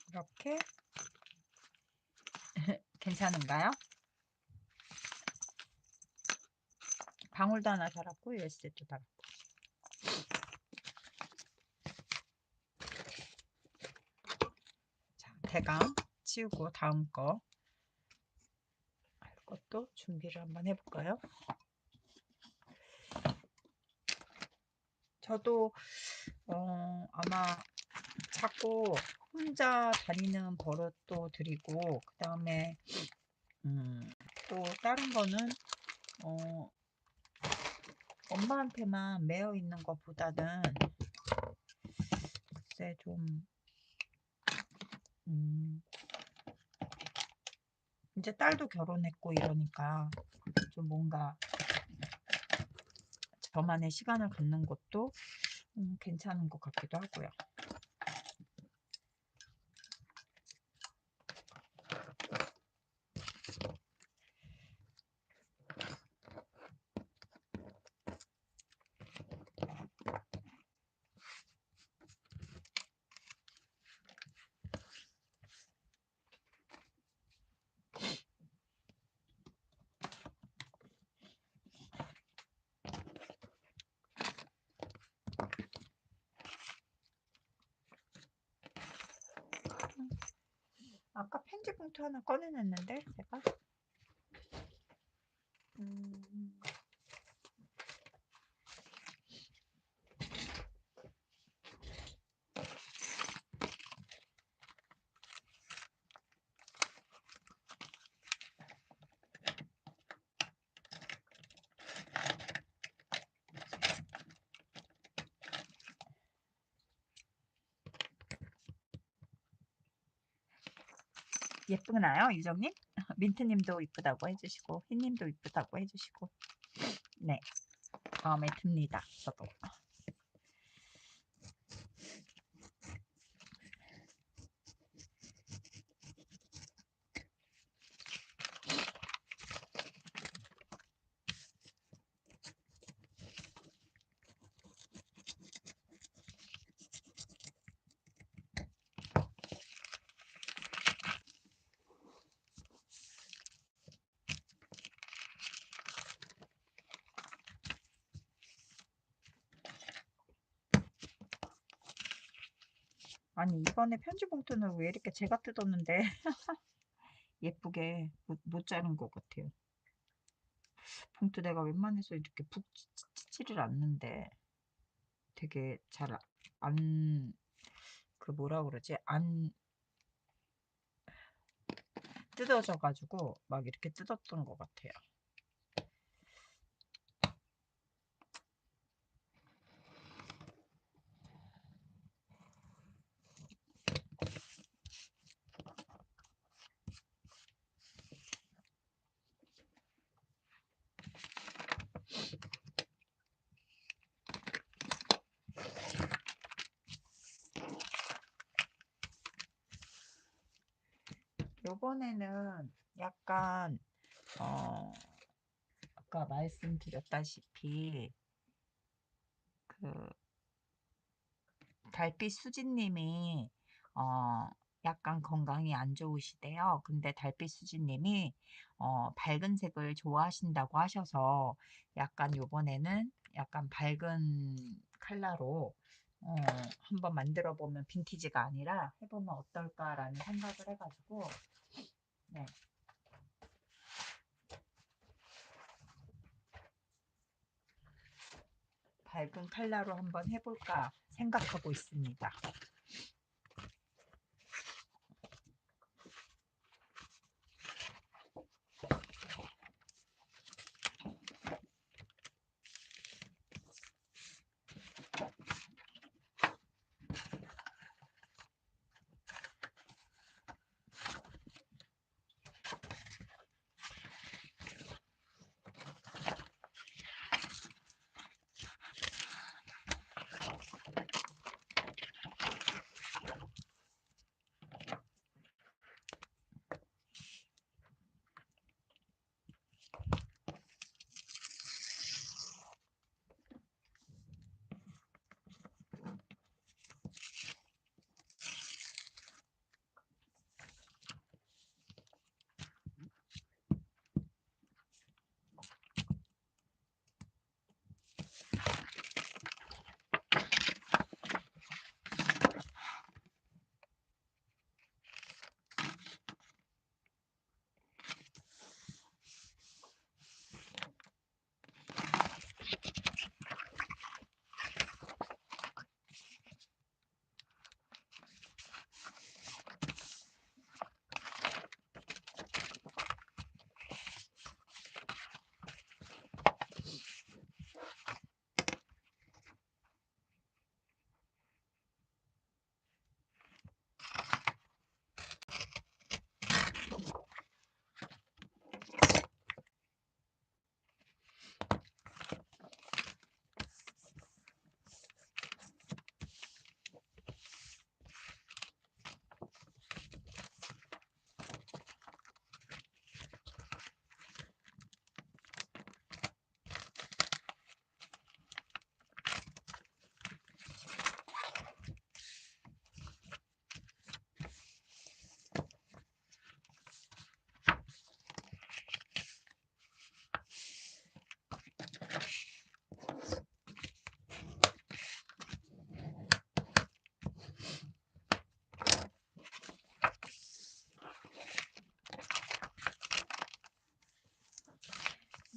이렇게 괜찮은가요? 방울도 하나 달았고 USB도 달았고. 자, 대강 치우고 다음 거 할 것도 준비를 한번 해볼까요? 저도 아마 자꾸 혼자 다니는 버릇도 들이고 그 다음에 또 다른 거는 엄마한테만 매여 있는 것보다는 글쎄 좀 이제 딸도 결혼했고 이러니까 좀 뭔가 저만의 시간을 갖는 것도 괜찮은 것 같기도 하고요. 편지 봉투 하나 꺼내놨는데 제가 음, 예쁘나요, 유정님? 민트님도 이쁘다고 해주시고 흰님도 이쁘다고 해주시고 네, 마음에 듭니다. 저도. 아니 이번에 편지 봉투는 왜 이렇게 제가 뜯었는데 예쁘게 못 자른 것 같아요. 봉투 내가 웬만해서 이렇게 푹 찢지를 않는데 되게 잘 안, 그 뭐라 그러지? 안 뜯어져 가지고 막 이렇게 뜯었던 것 같아요. 요번에는 약간 아까 말씀드렸다시피 그 달빛 수진님이 약간 건강이 안 좋으시대요. 근데 달빛 수진님이 밝은 색을 좋아하신다고 하셔서 약간 요번에는 약간 밝은 컬러로 한번 만들어 보면 빈티지가 아니라 해보면 어떨까라는 생각을 해가지고 네, 밝은 컬러로 한번 해볼까 생각하고 있습니다.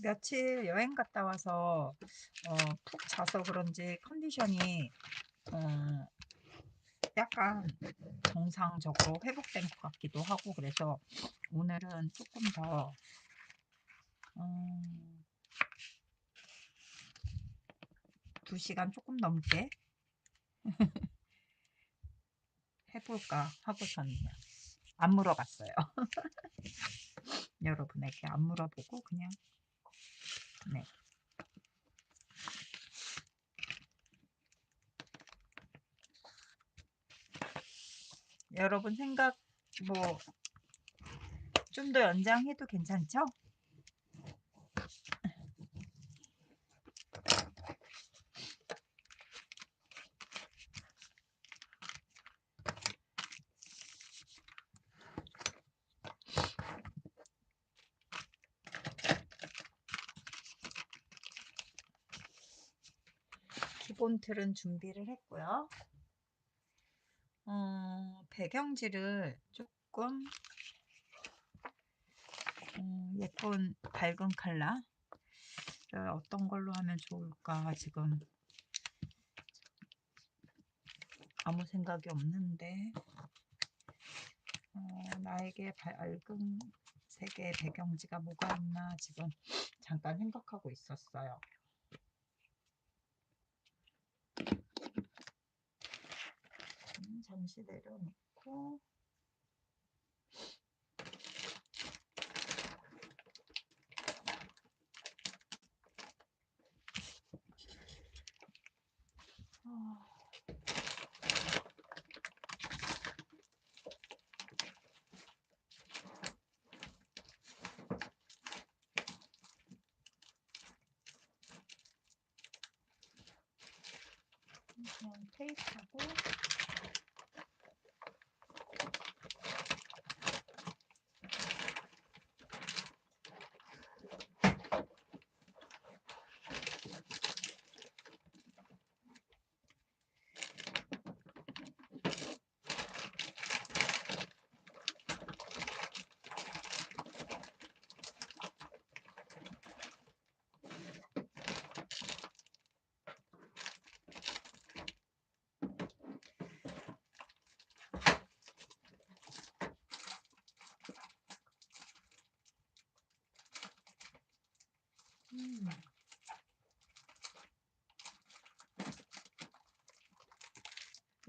며칠 여행 갔다 와서 푹 자서 그런지 컨디션이 어, 약간 정상적으로 회복된 것 같기도 하고 그래서 오늘은 조금 더 2시간 조금 넘게 해볼까 하고서는요. 안 물어봤어요. 여러분에게 안 물어보고 그냥 네. 여러분 생각 뭐 좀 더 연장해도 괜찮죠? 기본 틀은 준비를 했고요. 배경지를 조금 예쁜 밝은 컬러 어떤 걸로 하면 좋을까 지금 아무 생각이 없는데 나에게 밝은 색의 배경지가 뭐가 있나 지금 잠깐 생각하고 있었어요. 잠시 내려놓고 그냥 테이프하고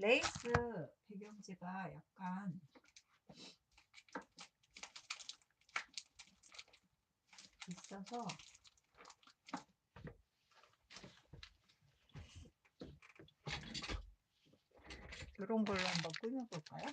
레이스 배경지가 약간 있어서 이런 걸로 한번 꾸며볼까요?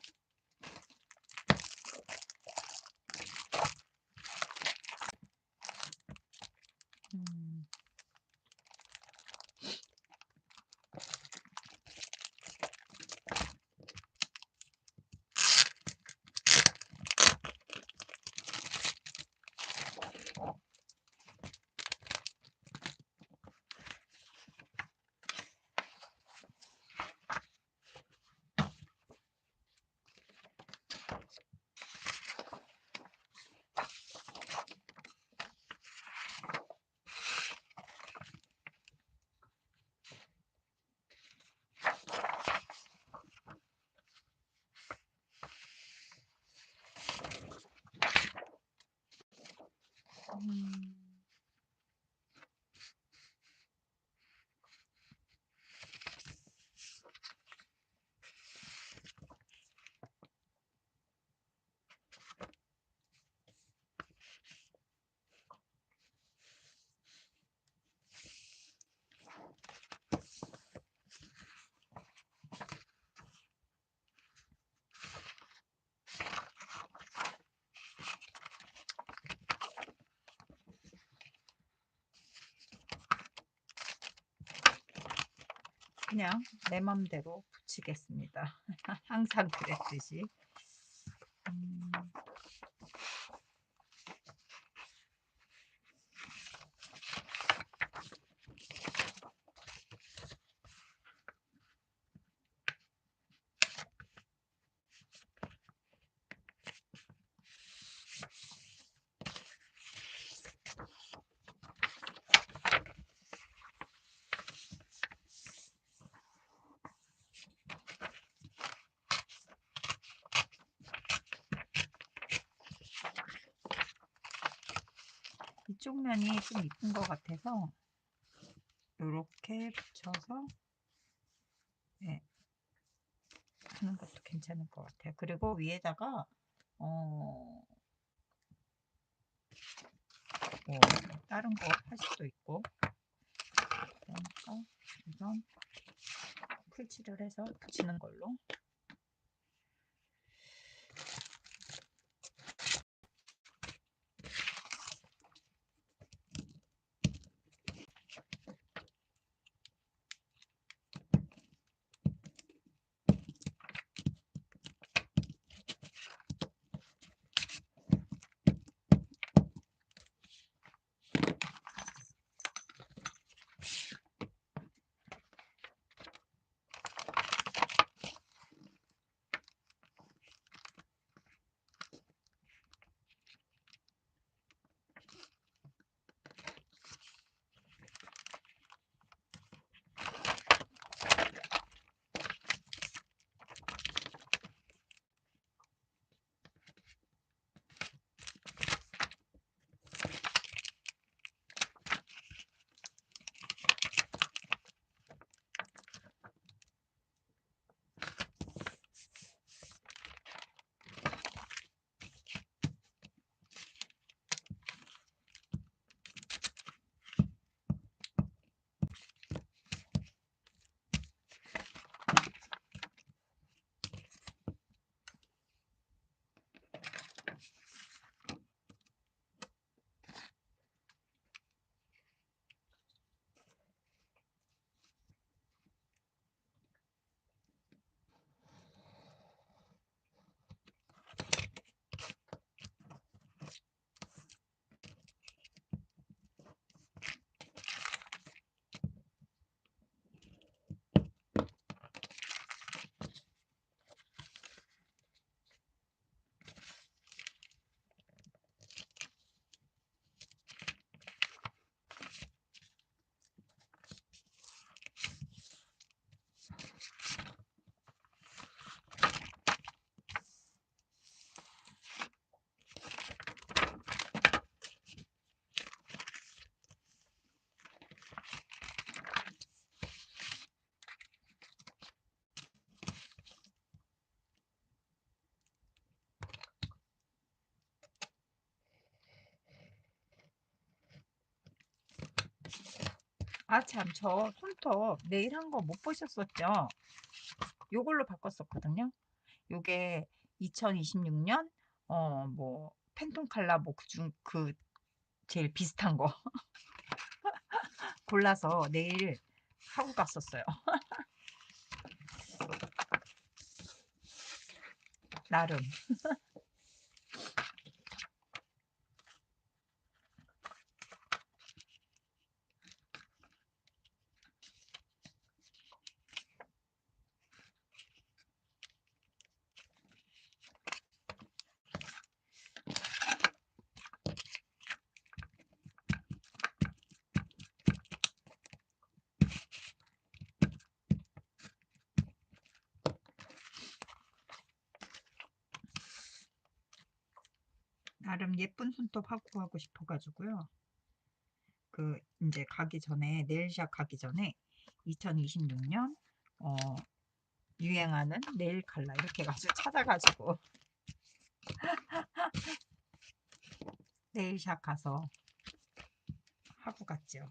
그냥 내 맘대로 붙이겠습니다. 항상 그랬듯이. 이쪽 면이 좀 이쁜 것 같아서 요렇게 붙여서 네, 하는 것도 괜찮을 것 같아요. 그리고 위에다가 뭐 다른 거 할 수도 있고, 그러니까 우선 풀칠을 해서 붙이는 걸로. 아, 참, 저 손톱 네일 한 거 못 보셨었죠? 요걸로 바꿨었거든요. 요게 2026년 뭐 팬톤 컬러 뭐 그중 제일 비슷한 거 골라서 네일 하고 갔었어요. 나름. 나름 예쁜 손톱 하고 가고 싶어 가지고요. 그 이제 가기 전에 네일샵 가기 전에 2026년 어 유행하는 네일 컬러 이렇게 가지고 찾아가지고 네일샵 가서 하고 갔죠.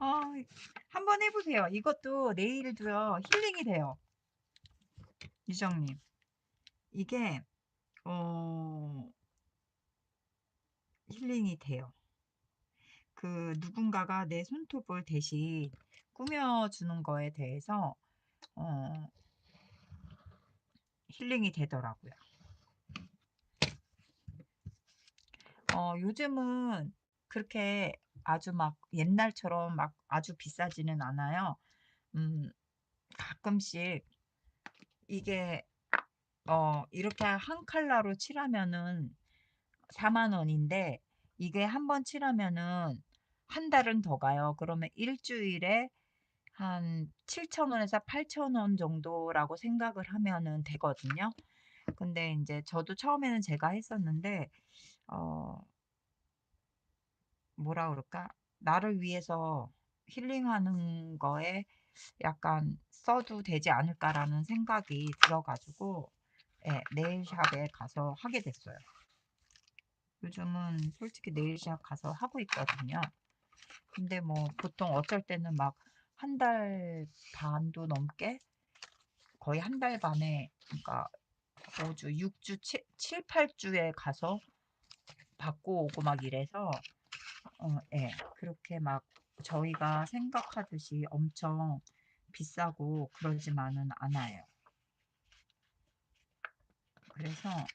아, 한번 해보세요. 이것도 네일도요 힐링이 돼요. 유정님, 이게 어 힐링이 돼요. 그 누군가가 내 손톱을 대신 꾸며주는 거에 대해서 어 힐링이 되더라고요. 요즘은 그렇게 아주 막 옛날처럼 막 아주 비싸지는 않아요. 음 가끔씩 이게 이렇게 한 컬러로 칠하면은 4만 원인데, 이게 한 번 칠하면은 한 달은 더 가요. 그러면 일 주일에 한 7천 원에서 8천 원 정도라고 생각을 하면은 되거든요. 근데 인제 저도 처음에는 제가 했었는데 어 뭐라 그럴까? 나를 위해서 힐링하는 거에 약간 써도 되지 않을까라는 생각이 들어 가지고, 예, 네일샵에 가서 하게 됐어요. 요즘은 솔직히 네일샵 가서 하고 있거든요. 근데 뭐 보통 어쩔 때는 막 한 달 반도 넘게, 거의 한 달 반에, 그러니까 5 주, 6 주, 7-8 주에 가서 받고 오고 막 이래서 예. 그렇게 막 저희가 생각하듯이 엄청 비싸고 그러지만은 않아요. 그래서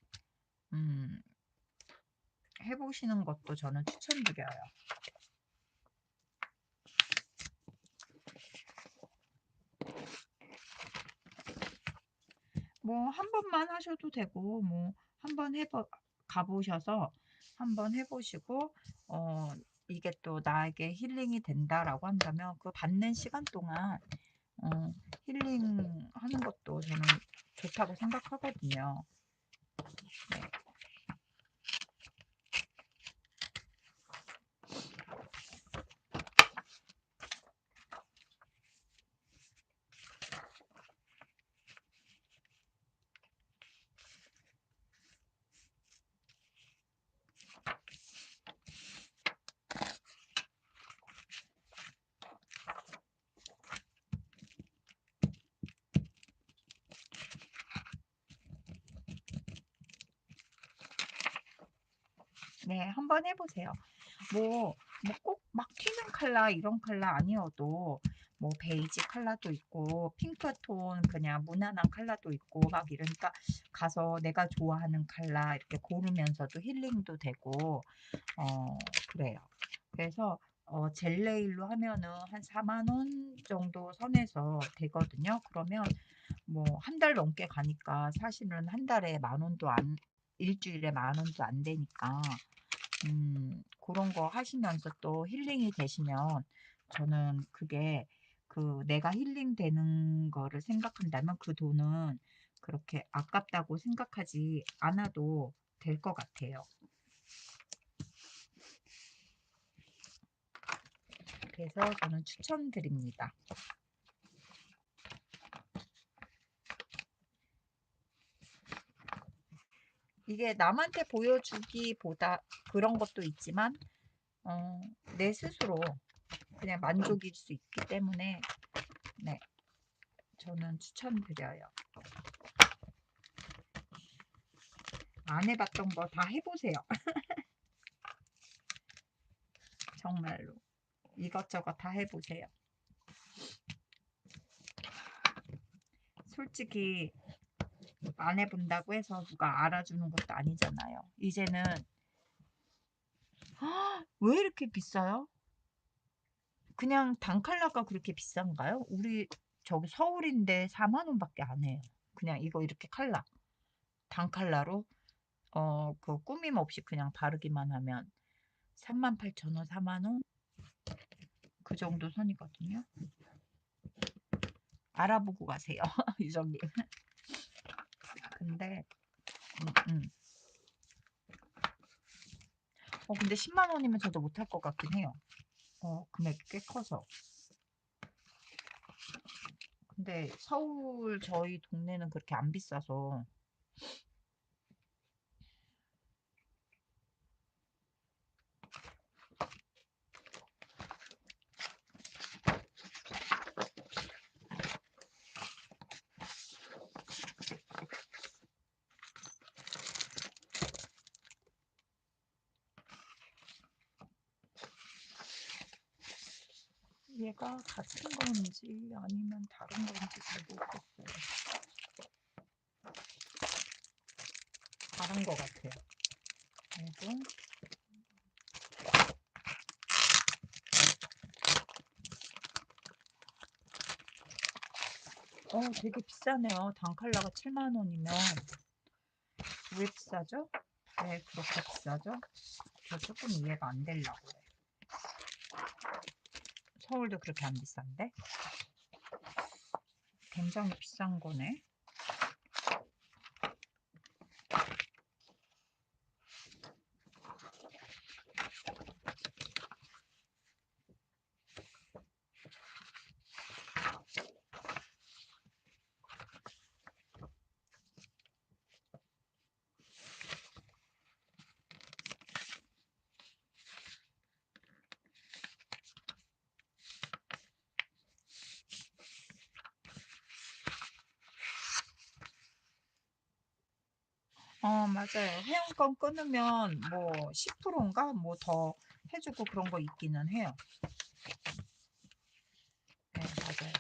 음 해 보시는 것도 저는 추천드려요. 뭐 한 번만 하셔도 되고, 뭐 한번 해 봐 가 보셔서 한번 해 보시고 어 이게 또 나에게 힐링이 된다라고 한다면 그 받는 시간 동안 어 힐링하는 것도 저는 좋다고 생각하거든요. 네. 네. 한번 해 보세요. 뭐 꼭 막 튀는 컬러 이런 컬러 아니어도 뭐 베이지 컬러도 있고 핑크톤 그냥 무난한 컬러도 있고 막 이러니까 가서 내가 좋아하는 컬러 이렇게 고르면서도 힐링도 되고 그래요. 그래서 젤 네일로 하면은 한 4만 원 정도 선에서 되거든요. 그러면 뭐 한 달 넘게 가니까 사실은 한 달에 만 원도 안, 일 주일에 만 원도 안 되니까 그런 거 하시면서 또 힐링이 되시면, 저는 그게 그 내가 힐링되는 거를 생각한다면 그 돈은 그렇게 아깝다고 생각하지 않아도 될 것 같아요. 그래서 저는 추천드립니다. 이게 남한테 보여주기보다 그런 것도 있지만 어 내 스스로 그냥 만족일 수 있기 때문에, 네, 저는 추천드려요. 안 해 봤던 거 다 해 보세요. 정말로. 이것저것 다 해 보세요. 솔직히 안 해 본다고 해서 누가 알아주는 것도 아니잖아요. 이제는 왜 이렇게 비싸요? 그냥 단칼라가 그렇게 비싼가요? 우리 저기 서울인데 4만 원밖에 안 해요. 그냥 이거 이렇게 칼라, 단칼라로 그 꾸밈 없이 그냥 바르기만 하면 38,000원, 4만 원, 그 정도 선이거든요. 알아보고 가세요, 유정님. 근데 음, 음. 근데 10만 원이면 저도 못할 것 같긴 해요. 금액이 꽤 커서. 근데 서울 저희 동네는 그렇게 안 비싸서. 얘가 같은 건지 아니면 다른 건지 잘 모르겠어요. 다른 것 같아요. 그리고 되게 비싸네요. 단칼라가 7만 원이면 왜 비싸죠? 왜 그렇게 비싸죠? 저 조금 이해가 안 되려고 그래. 서울도 그렇게 안 비싼데? 굉장히 비싼 거네. 맞아요. 회원권 끊으면 뭐 10%인가 뭐 더 해주고 그런 거 있기는 해요. 네, 맞아요.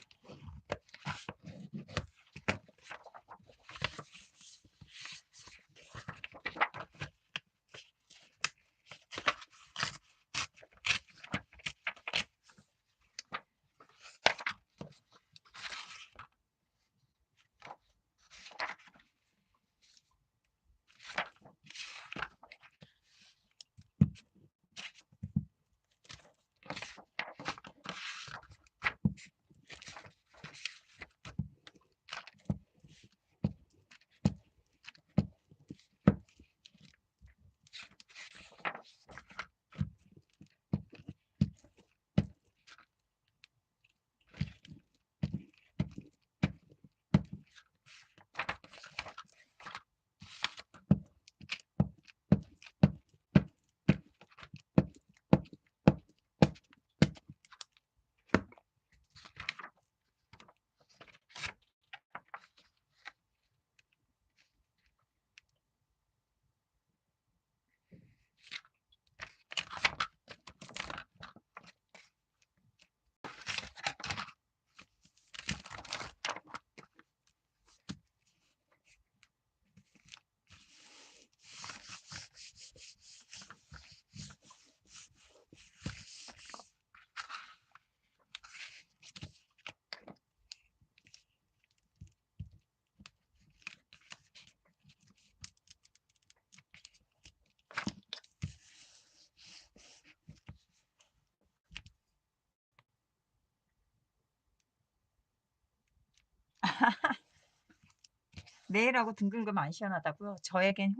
내일하고 등급금 안 시원하다고요? 저에겐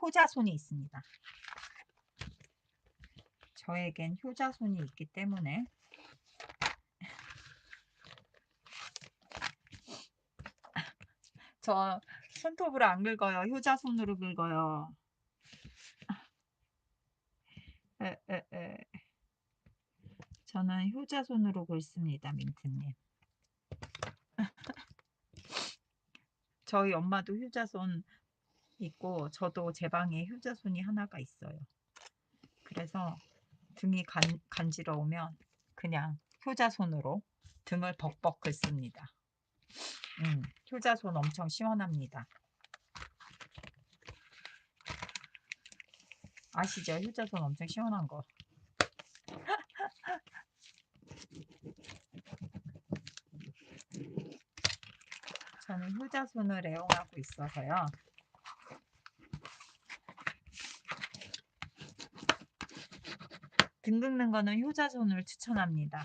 효자손이 있습니다. 저에겐 효자손이 있기 때문에 저 손톱으로 안 긁어요. 효자손으로 긁어요. 에. 저는 효자손으로 긁습니다, 민트님. 저희 엄마도 효자손 있고 저도 제 방에 효자손이 하나가 있어요. 그래서 등이 간지러우면 그냥 효자손으로 등을 벅벅 긁습니다. 효자손 엄청 시원합니다. 아시죠? 효자손 엄청 시원한 거. 저는 효자손을 애용하고 있어서요. 등 긁는 거는 효자손을 추천합니다.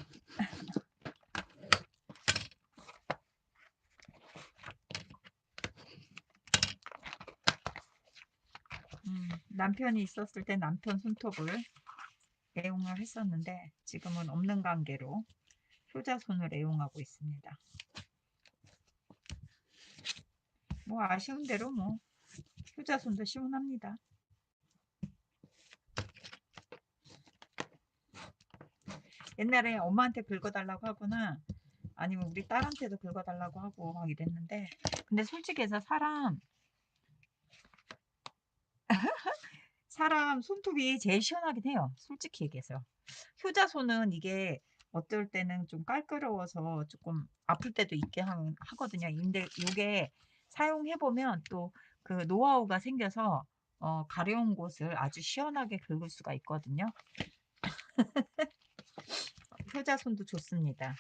남편이 있었을 때 남편 손톱을 애용을 했었는데 지금은 없는 관계로 효자손을 애용하고 있습니다. 뭐 아쉬운 대로 뭐 효자손도 시원합니다. 옛날에 엄마한테 긁어달라고 하거나 아니면 우리 딸한테도 긁어달라고 하고 막 이랬는데 근데 솔직히 해서 사람 손톱이 제일 시원하긴 해요. 솔직히 얘기해서. 효자손은 이게 어떨 때는 좀 깔끄러워서 조금 아플 때도 있게 하거든요. 근데 이게 사용해보면 또 그 노하우가 생겨서 가려운 곳을 아주 시원하게 긁을 수가 있거든요. 효자손도 좋습니다.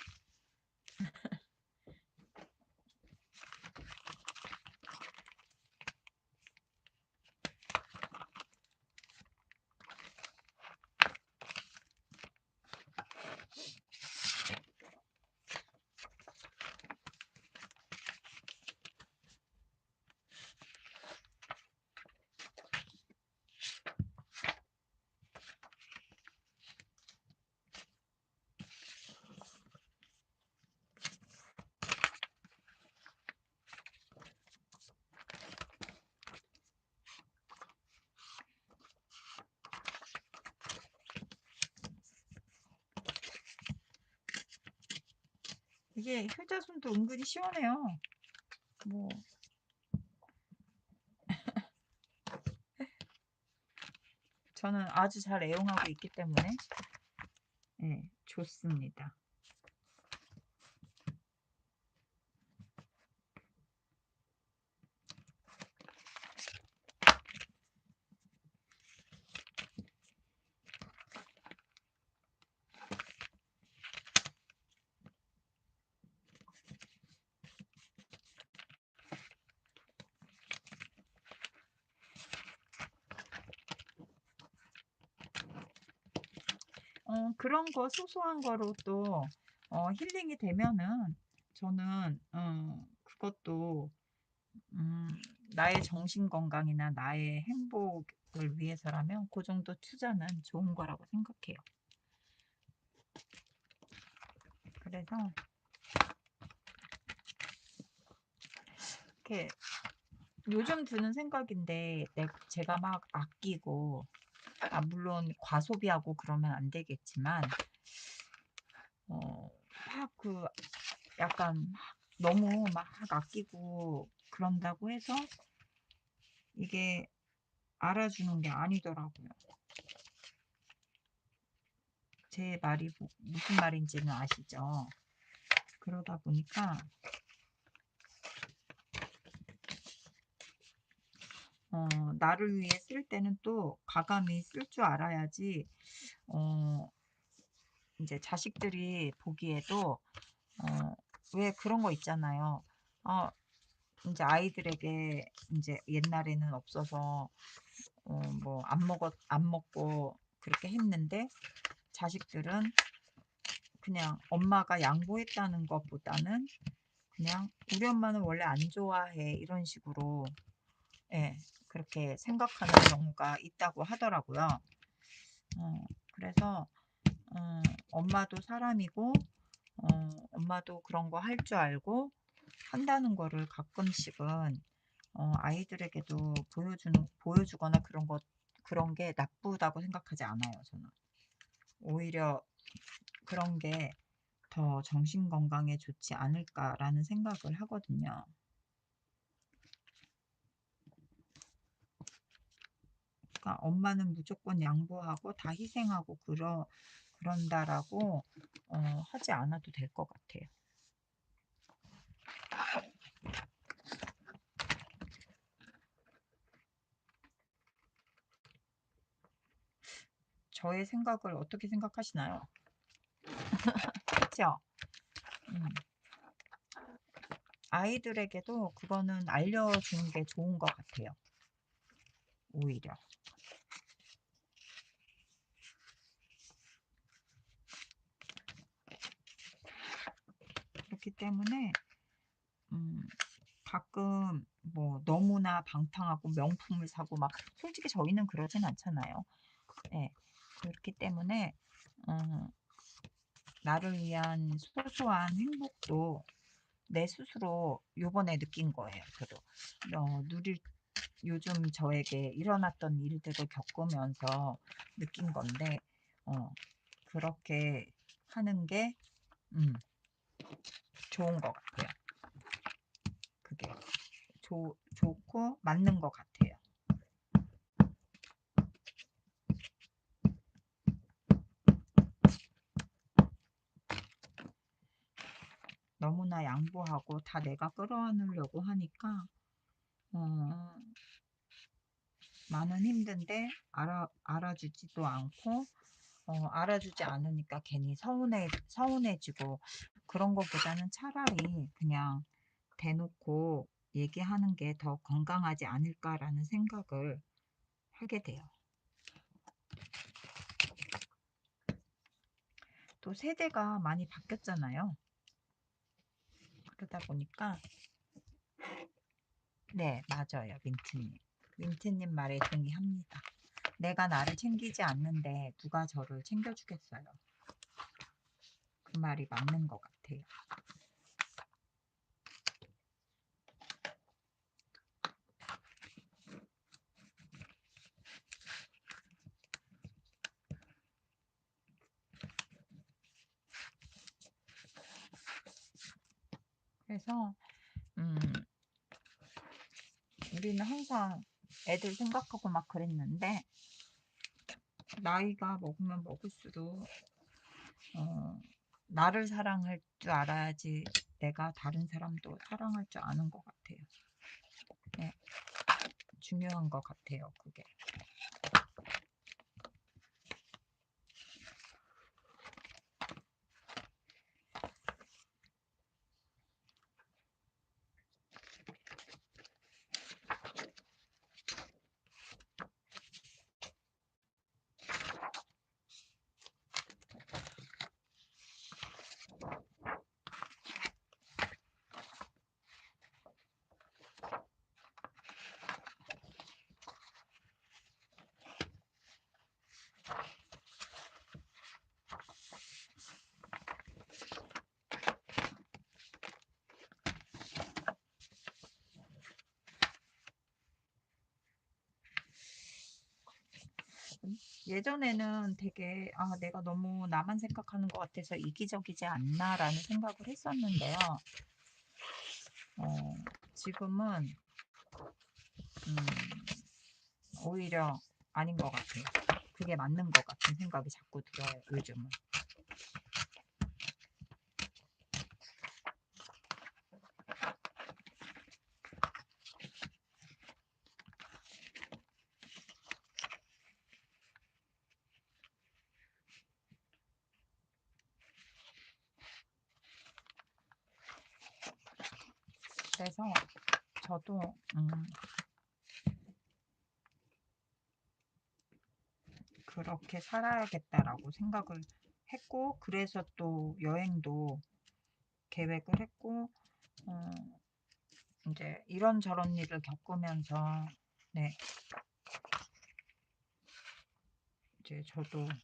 이게 효자손도 은근히 시원해요. 뭐 저는 아주 잘 애용하고 있기 때문에 예, 좋습니다. 그런 거 소소한 거로 또 힐링이 되면은 저는 그것도 음 나의 정신 건강이나 나의 행복을 위해서라면 그 정도 투자는 좋은 거라고 생각해요. 그래서 이렇게 요즘 드는 생각인데 제가 막 아끼고 물론 과소비하고 그러면 안 되겠지만 막 약간 막 너무 막 아끼고 그런다고 해서 이게 알아주는 게 아니더라고요. 제 말이 무슨 말인지는 아시죠? 그러다 보니까 나를 위해 쓸 때는 또 과감히 쓸 줄 알아야지 어 인제 자식들이 보기에도 왜 그런 거 있잖아요. 어 인제 아이들에게 인제 옛날에는 없어서 뭐 안 먹고 그렇게 했는데 자식들은 그냥 엄마가 양보했다는 것보다는 그냥 '우리 엄마는 원래 안 좋아해.' 이런 식으로 예, 그렇게 생각하는 경우가 있다고 하더라고요. 그래서 엄마도 사람이고 엄마도 그런 거 할 줄 알고 한다는 거를 가끔씩은 아이들에게도 보여주거나 그런 게 나쁘다고 생각하지 않아요, 저는. 오히려 그런 게 더 정신 건강에 좋지 않을까라는 생각을 하거든요. 그러니까 엄마는 무조건 양보하고 다 희생하고 그런다라고 하지 않아도 될 것 같아요. 저의 생각을 어떻게 생각하시나요? 그쵸? 음. 아이들에게도 그거는 알려주는 게 좋은 것 같아요, 오히려. 그렇기 때문에 음 가끔 뭐 너무나 방탕하고 명품을 사고 막 솔직히 저희는 그러진 않잖아요. 예. 그렇기 때문에 음 나를 위한 소소한 행복도 내 스스로 요번에 느낀 거예요, 저도. 누릴 요즘 저에게 일어났던 일들을 겪으면서 느낀 건데 어 그렇게 하는 게 음 좋은 것 같아요. 그게 좋고 맞는 것 같아요. 너무나 양보하고 다 내가 끌어안으려고 하니까 어 나는 힘든데 알아주지도 않고 알아주지 않으니까 괜히 서운해지고 그런 것보다는 차라리 그냥 대놓고 얘기하는 게 더 건강하지 않을까라는 생각을 하게 돼요. 또 세대가 많이 바뀌었잖아요. 그러다 보니까 네, 맞아요. 민트님. 민트님 말에 동의합니다. 내가 나를 챙기지 않는데 누가 저를 챙겨주겠어요. 그 말이 맞는 것 같아요. 그래서 음 우리는 항상 애들 생각하고 막 그랬는데 나이가 먹으면 먹을수록 어 나를 사랑할 줄 알아야지 내가 다른 사람도 사랑할 줄 아는 것 같아요. 네. 중요한 것 같아요, 그게. 예전에는 되게 '아 내가 너무 나만 생각하는 것 같아서 이기적이지 않나.'라는 생각을 했었는데요. 어 지금은 음 오히려 아닌 것 같아요. 그게 맞는 것 같은 생각이 자꾸 들어요, 요즘은. 그래서 저도 그렇게 살아야겠다라고 생각을 했고, 그래서 또 여행도 계획을 했고, 어 인제 이런저런 일을 겪으면서 네 이제 저도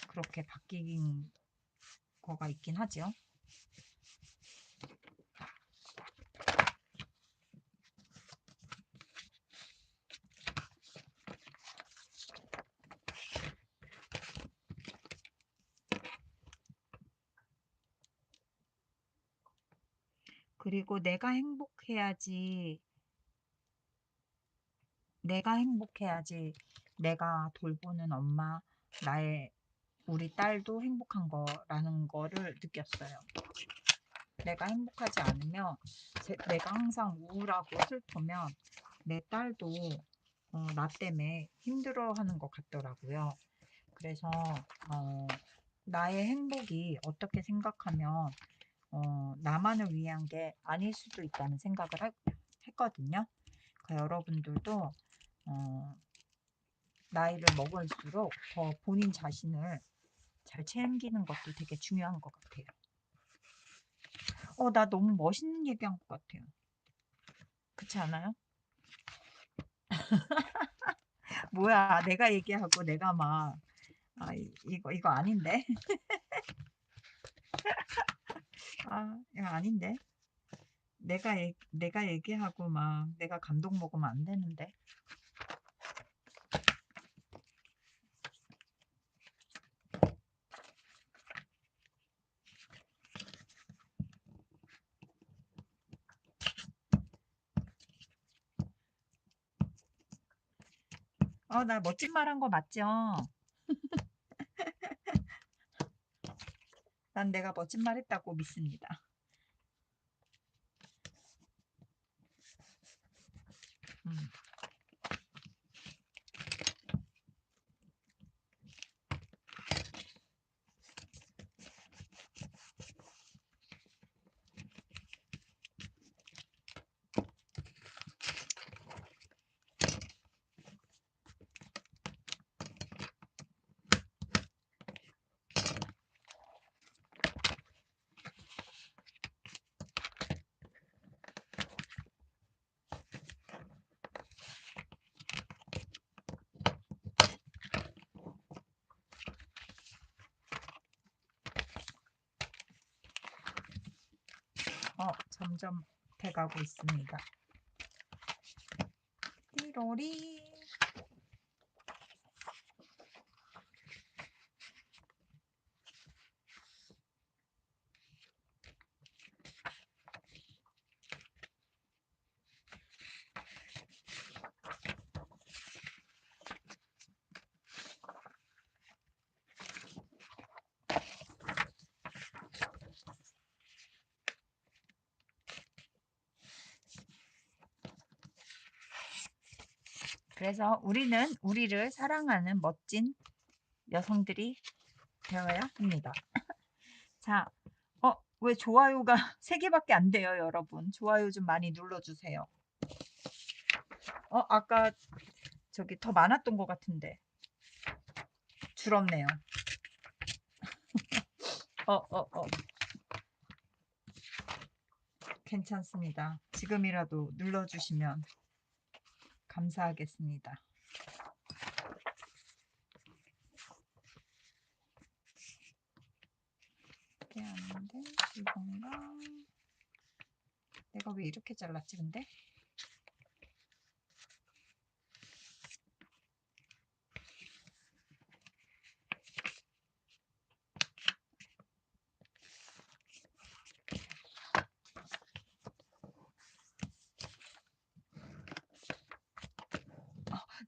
그렇게 바뀐 거가 있긴 하죠. 그리고 내가 행복해야지 내가 돌보는 엄마, 나의 우리 딸도 행복한 거라는 거를 느꼈어요. 내가 행복하지 않으면 내가 항상 우울하고 슬프면 내 딸도 나 때문에 힘들어하는 것 같더라고요. 그래서 어, 나의 행복이 어떻게 생각하면 나만을 위한 게 아닐 수도 있다는 생각을 했거든요. 그러니까 여러분들도 어, 나이를 먹을수록 더 본인 자신을 잘 챙기는 것도 되게 중요한 것 같아요. 나 너무 멋있는 얘기한 것 같아요. 그렇지 않아요? 뭐야, 내가 얘기하고 내가 막, 이거 아닌데? 이거 아닌데? 내가 얘기하고 막 내가 감동 먹으면 안 되는데? 나 멋진 말 한 거 맞죠? 난 내가 멋진 말 했다고 믿습니다. 음. 점점 돼가고 있습니다. 띠로리. 그래서 우리는 우리를 사랑하는 멋진 여성들이 되어야 합니다. 자, 왜 좋아요가 3개밖에 안 돼요, 여러분. 좋아요 좀 많이 눌러주세요. 아까 저기 더 많았던 것 같은데. 줄었네요. 괜찮습니다. 지금이라도 눌러주시면 감사하겠습니다. 이게 아닌데, 이건가? 내가 왜 이렇게 잘랐지, 근데?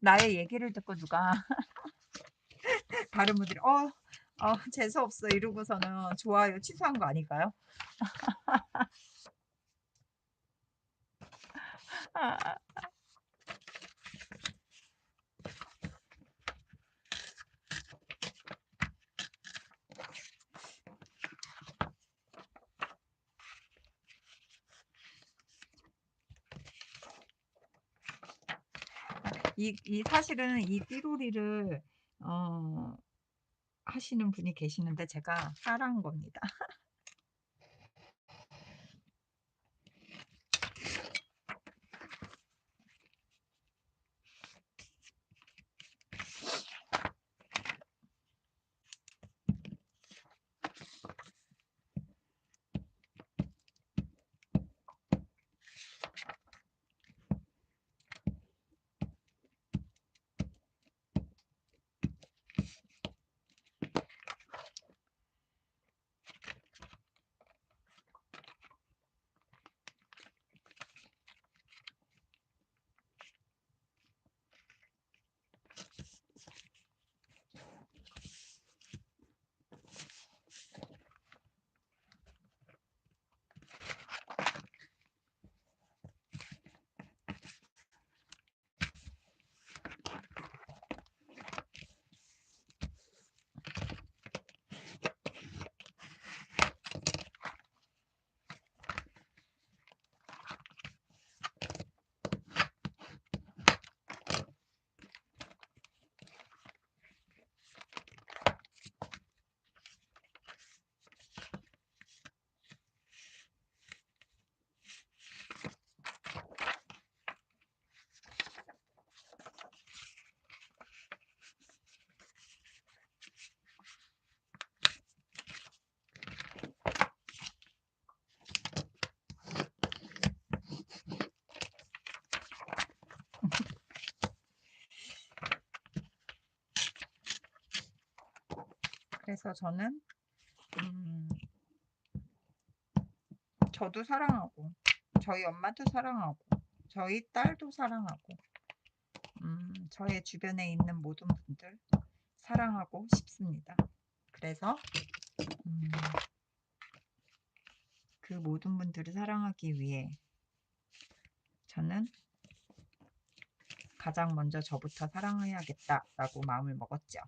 나의 얘기를 듣고 누가 다른 분들이 재수없어 이러고서는 좋아요 취소한 거 아닐까요? 사실은 이 띠로리를 하시는 분이 계시는데 제가 따라한 겁니다. 그래서 저는 저도 사랑하고 저희 엄마도 사랑하고 저희 딸도 사랑하고 저의 주변에 있는 모든 분들 사랑하고 싶습니다. 그래서 그 모든 분들을 사랑하기 위해 저는 가장 먼저 저부터 사랑해야겠다라고 마음을 먹었죠.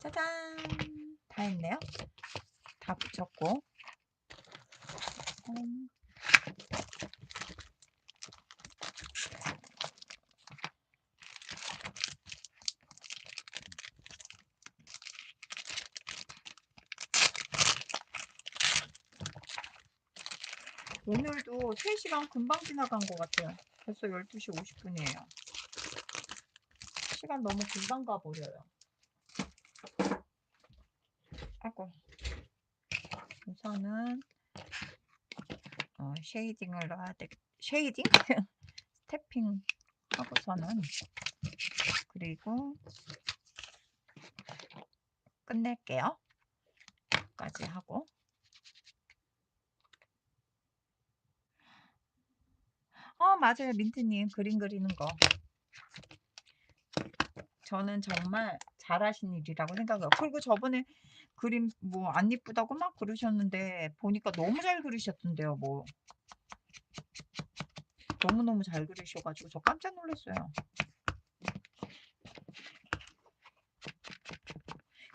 짜잔! 다 했네요. 다 붙였고 오늘도 3시간 금방 지나간 것 같아요. 벌써 12시 50분이에요. 시간 너무 금방 가버려요. 아이고. 우선은 쉐이딩을 넣어야 돼. 쉐이딩? 스태핑 하고서는 그리고 끝낼게요. 까지 하고 맞아요. 민트님 그림 그리는 거 저는 정말 잘하신 일이라고 생각해요. 그리고 저번에 그림 뭐 안 이쁘다고 막 그러셨는데 보니까 너무 잘 그리셨던데요 뭐. 너무너무 잘 그리셔 가지고 저 깜짝 놀랐어요.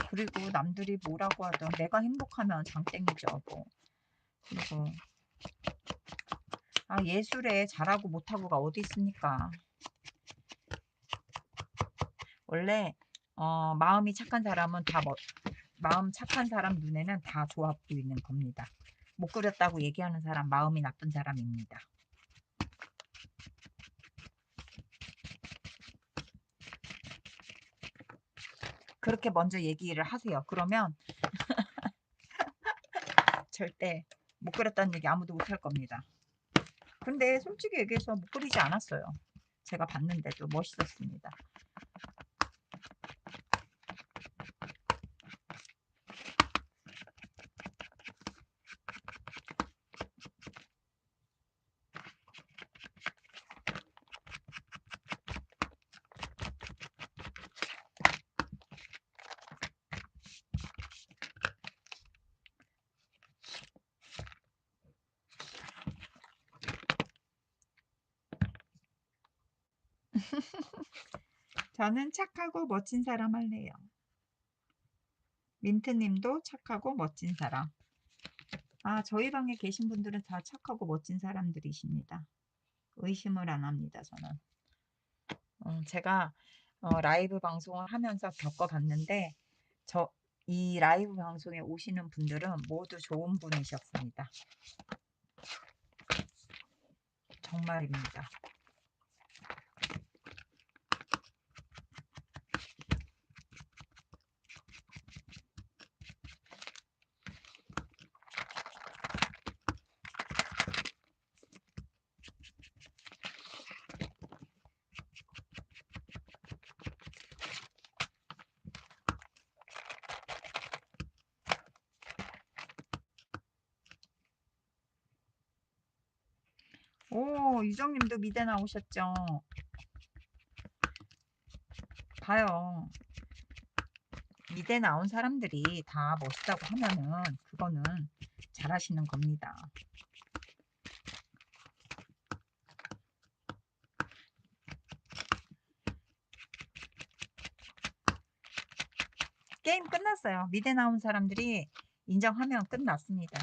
그리고 남들이 뭐라고 하든 내가 행복하면 장땡이죠 뭐. 그래서 예술에 잘하고 못하고가 어디 있습니까. 원래 마음이 착한 사람은 마음 착한 사람 눈에는 다 좋아 보이는 겁니다. 못 그렸다고 얘기하는 사람 마음이 나쁜 사람입니다. 그렇게 먼저 얘기를 하세요. 그러면 절대 못 그렸다는 얘기 아무도 못 할 겁니다. 근데 솔직히 얘기해서 못 그리지 않았어요. 제가 봤는데도 멋있었습니다. 저는 착하고 멋진 사람 할래요. 민트님도 착하고 멋진 사람. 저희 방에 계신 분들은 다 착하고 멋진 사람들이십니다. 의심을 안 합니다, 저는. 제가 라이브 방송을 하면서 겪어봤는데, 이 라이브 방송에 오시는 분들은 모두 좋은 분이셨습니다. 정말입니다. 오, 유정님도 미대 나오셨죠? 봐요. 미대 나온 사람들이 다 멋있다고 하면은 그거는 잘하시는 겁니다. 게임 끝났어요. 미대 나온 사람들이 인정하면 끝났습니다.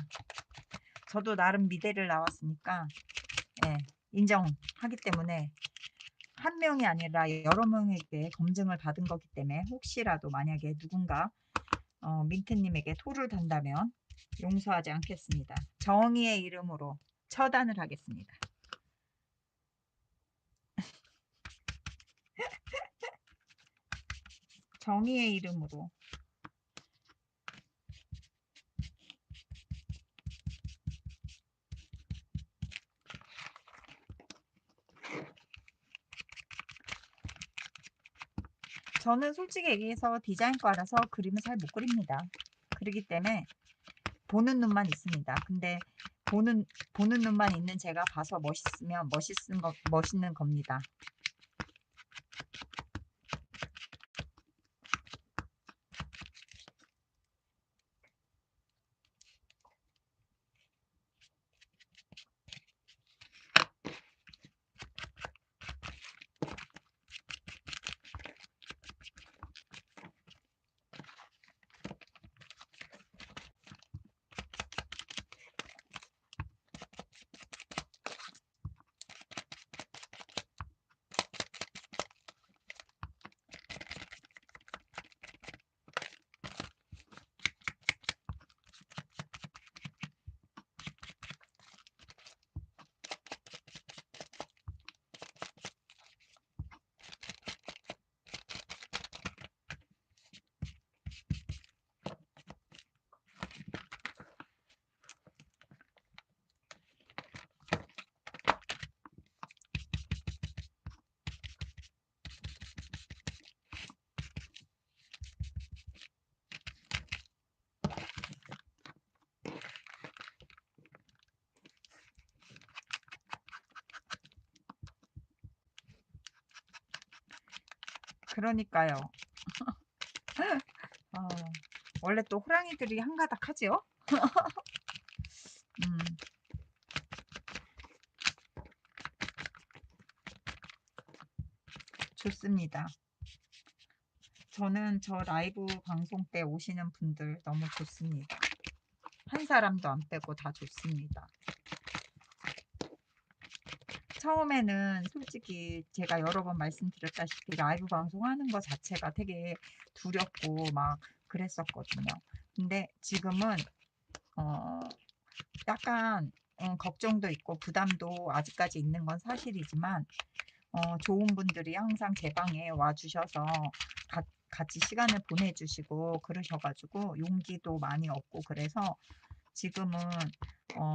저도 나름 미대를 나왔으니까 인정하기 때문에 한 명이 아니라 여러 명에게 검증을 받은 거기 때문에 혹시라도 만약에 누군가 민트님에게 토를 단다면 용서하지 않겠습니다. 정의의 이름으로 처단을 하겠습니다. 정의의 이름으로. 저는 솔직히 얘기해서 디자인과라서 그림을 잘 못 그립니다. 그렇기 때문에 보는 눈만 있습니다. 근데 보는 눈만 있는 제가 봐서 멋있으면 멋있는 겁니다. 그러니까요. 어, 원래 또 호랑이들이 한가닥 하지요? 음, 좋습니다. 저는 저 라이브 방송 때 오시는 분들 너무 좋습니다. 한 사람도 안 빼고 다 좋습니다. 처음에는 솔직히 제가 여러 번 말씀드렸다시피 라이브 방송하는 거 자체가 되게 두렵고 막 그랬었거든요. 근데 지금은 어, 약간 걱정도 있고 부담도 아직까지 있는 건 사실이지만 좋은 분들이 항상 제 방에 와주셔서 같이 시간을 보내주시고 그러셔가지고 용기도 많이 얻고 그래서 지금은 어,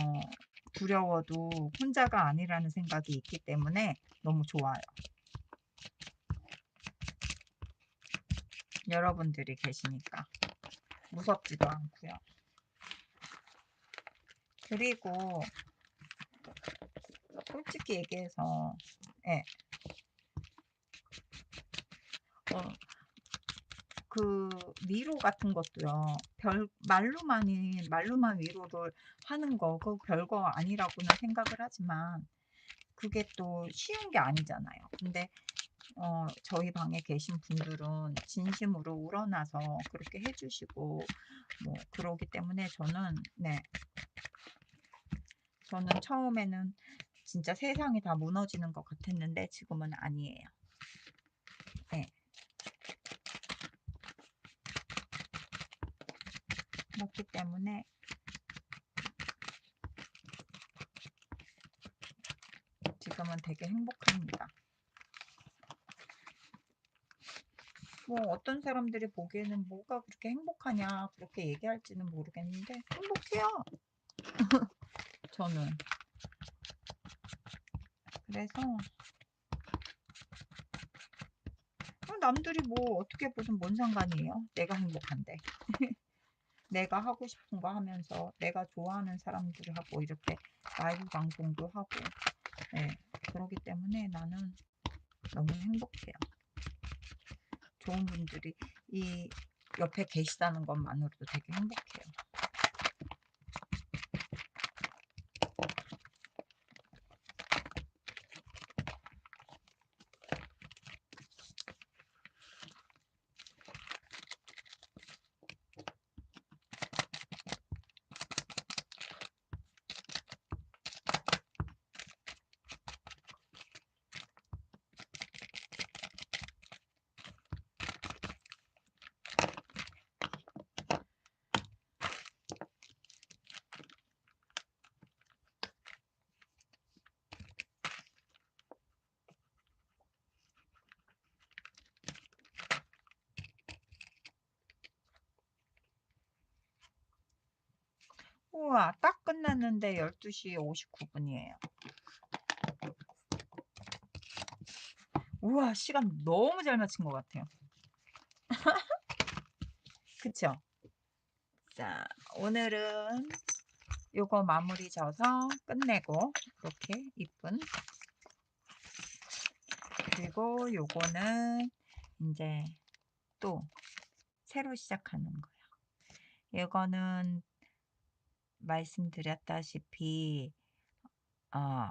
두려워도 혼자가 아니라는 생각이 있기 때문에 너무 좋아요. 여러분들이 계시니까 무섭지도 않고요. 그리고 솔직히 얘기해서 예, 어, 그 위로 같은 것도요. 말로만 위로를 하는 거 그거 별거 아니라고는 생각을 하지만 그게 또 쉬운 게 아니잖아요. 근데 저희 방에 계신 분들은 진심으로 우러나서 그렇게 해주시고 뭐 그러기 때문에 저는 처음에는 진짜 세상이 다 무너지는 것 같았는데 지금은 아니에요. 네, 그렇기 때문에 지금은 되게 행복합니다. 뭐 어떤 사람들이 보기에는 뭐가 그렇게 행복하냐 그렇게 얘기할지는 모르겠는데 행복해요. 저는 그래서 남들이 뭐 어떻게 보든 뭔 상관이에요. 내가 행복한데 내가 하고 싶은 거 하면서 내가 좋아하는 사람들하고 이렇게 라이브 방송도 하고 네, 그러기 때문에 나는 너무 행복해요. 좋은 분들이 이 옆에 계시다는 것만으로도 되게 행복해요. 우와, 딱 끝났는데 12시 59분이에요. 우와, 시간 너무 잘 맞춘 것 같아요. 그쵸? 자, 오늘은 요거 마무리 져서 끝내고 이렇게 이쁜 그리고 요거는 이제 또 새로 시작하는 거예요. 이거는 말씀드렸다시피 어,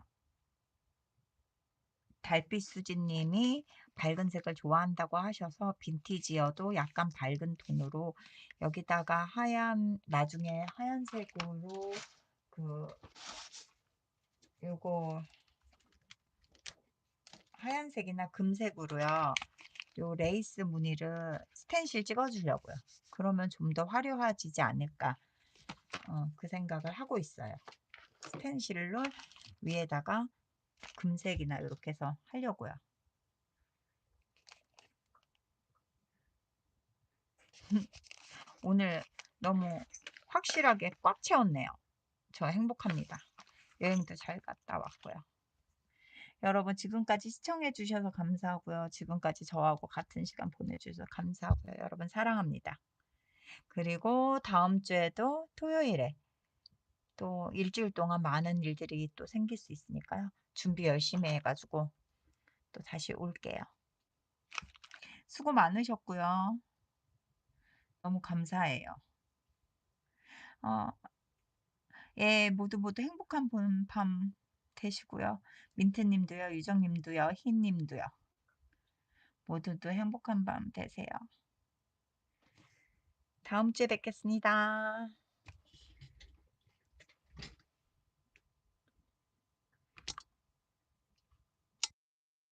달빛 수지님이 밝은 색을 좋아한다고 하셔서 빈티지여도 약간 밝은 톤으로 여기다가 나중에 하얀색으로 그 요거 하얀색이나 금색으로요. 요 레이스 무늬를 스텐실 찍어주려고요. 그러면 좀 더 화려해지지 않을까 그 생각을 하고 있어요. 스텐실로 위에다가 금색이나 이렇게 해서 하려고요. 오늘 너무 확실하게 꽉 채웠네요. 저 행복합니다. 여행도 잘 갔다 왔고요. 여러분 지금까지 시청해 주셔서 감사하고요. 지금까지 저하고 같은 시간 보내주셔서 감사하고요. 여러분 사랑합니다. 그리고 다음 주에도 토요일에 또 일주일 동안 많은 일들이 또 생길 수 있으니까요. 준비 열심히 해가지고 또 다시 올게요. 수고 많으셨고요. 너무 감사해요. 어 예. 모두 모두 행복한 본 밤 되시고요. 민트 님도요, 유정 님도요, 희 님도요. 모두도 행복한 밤 되세요. 다음 주에 뵙겠습니다.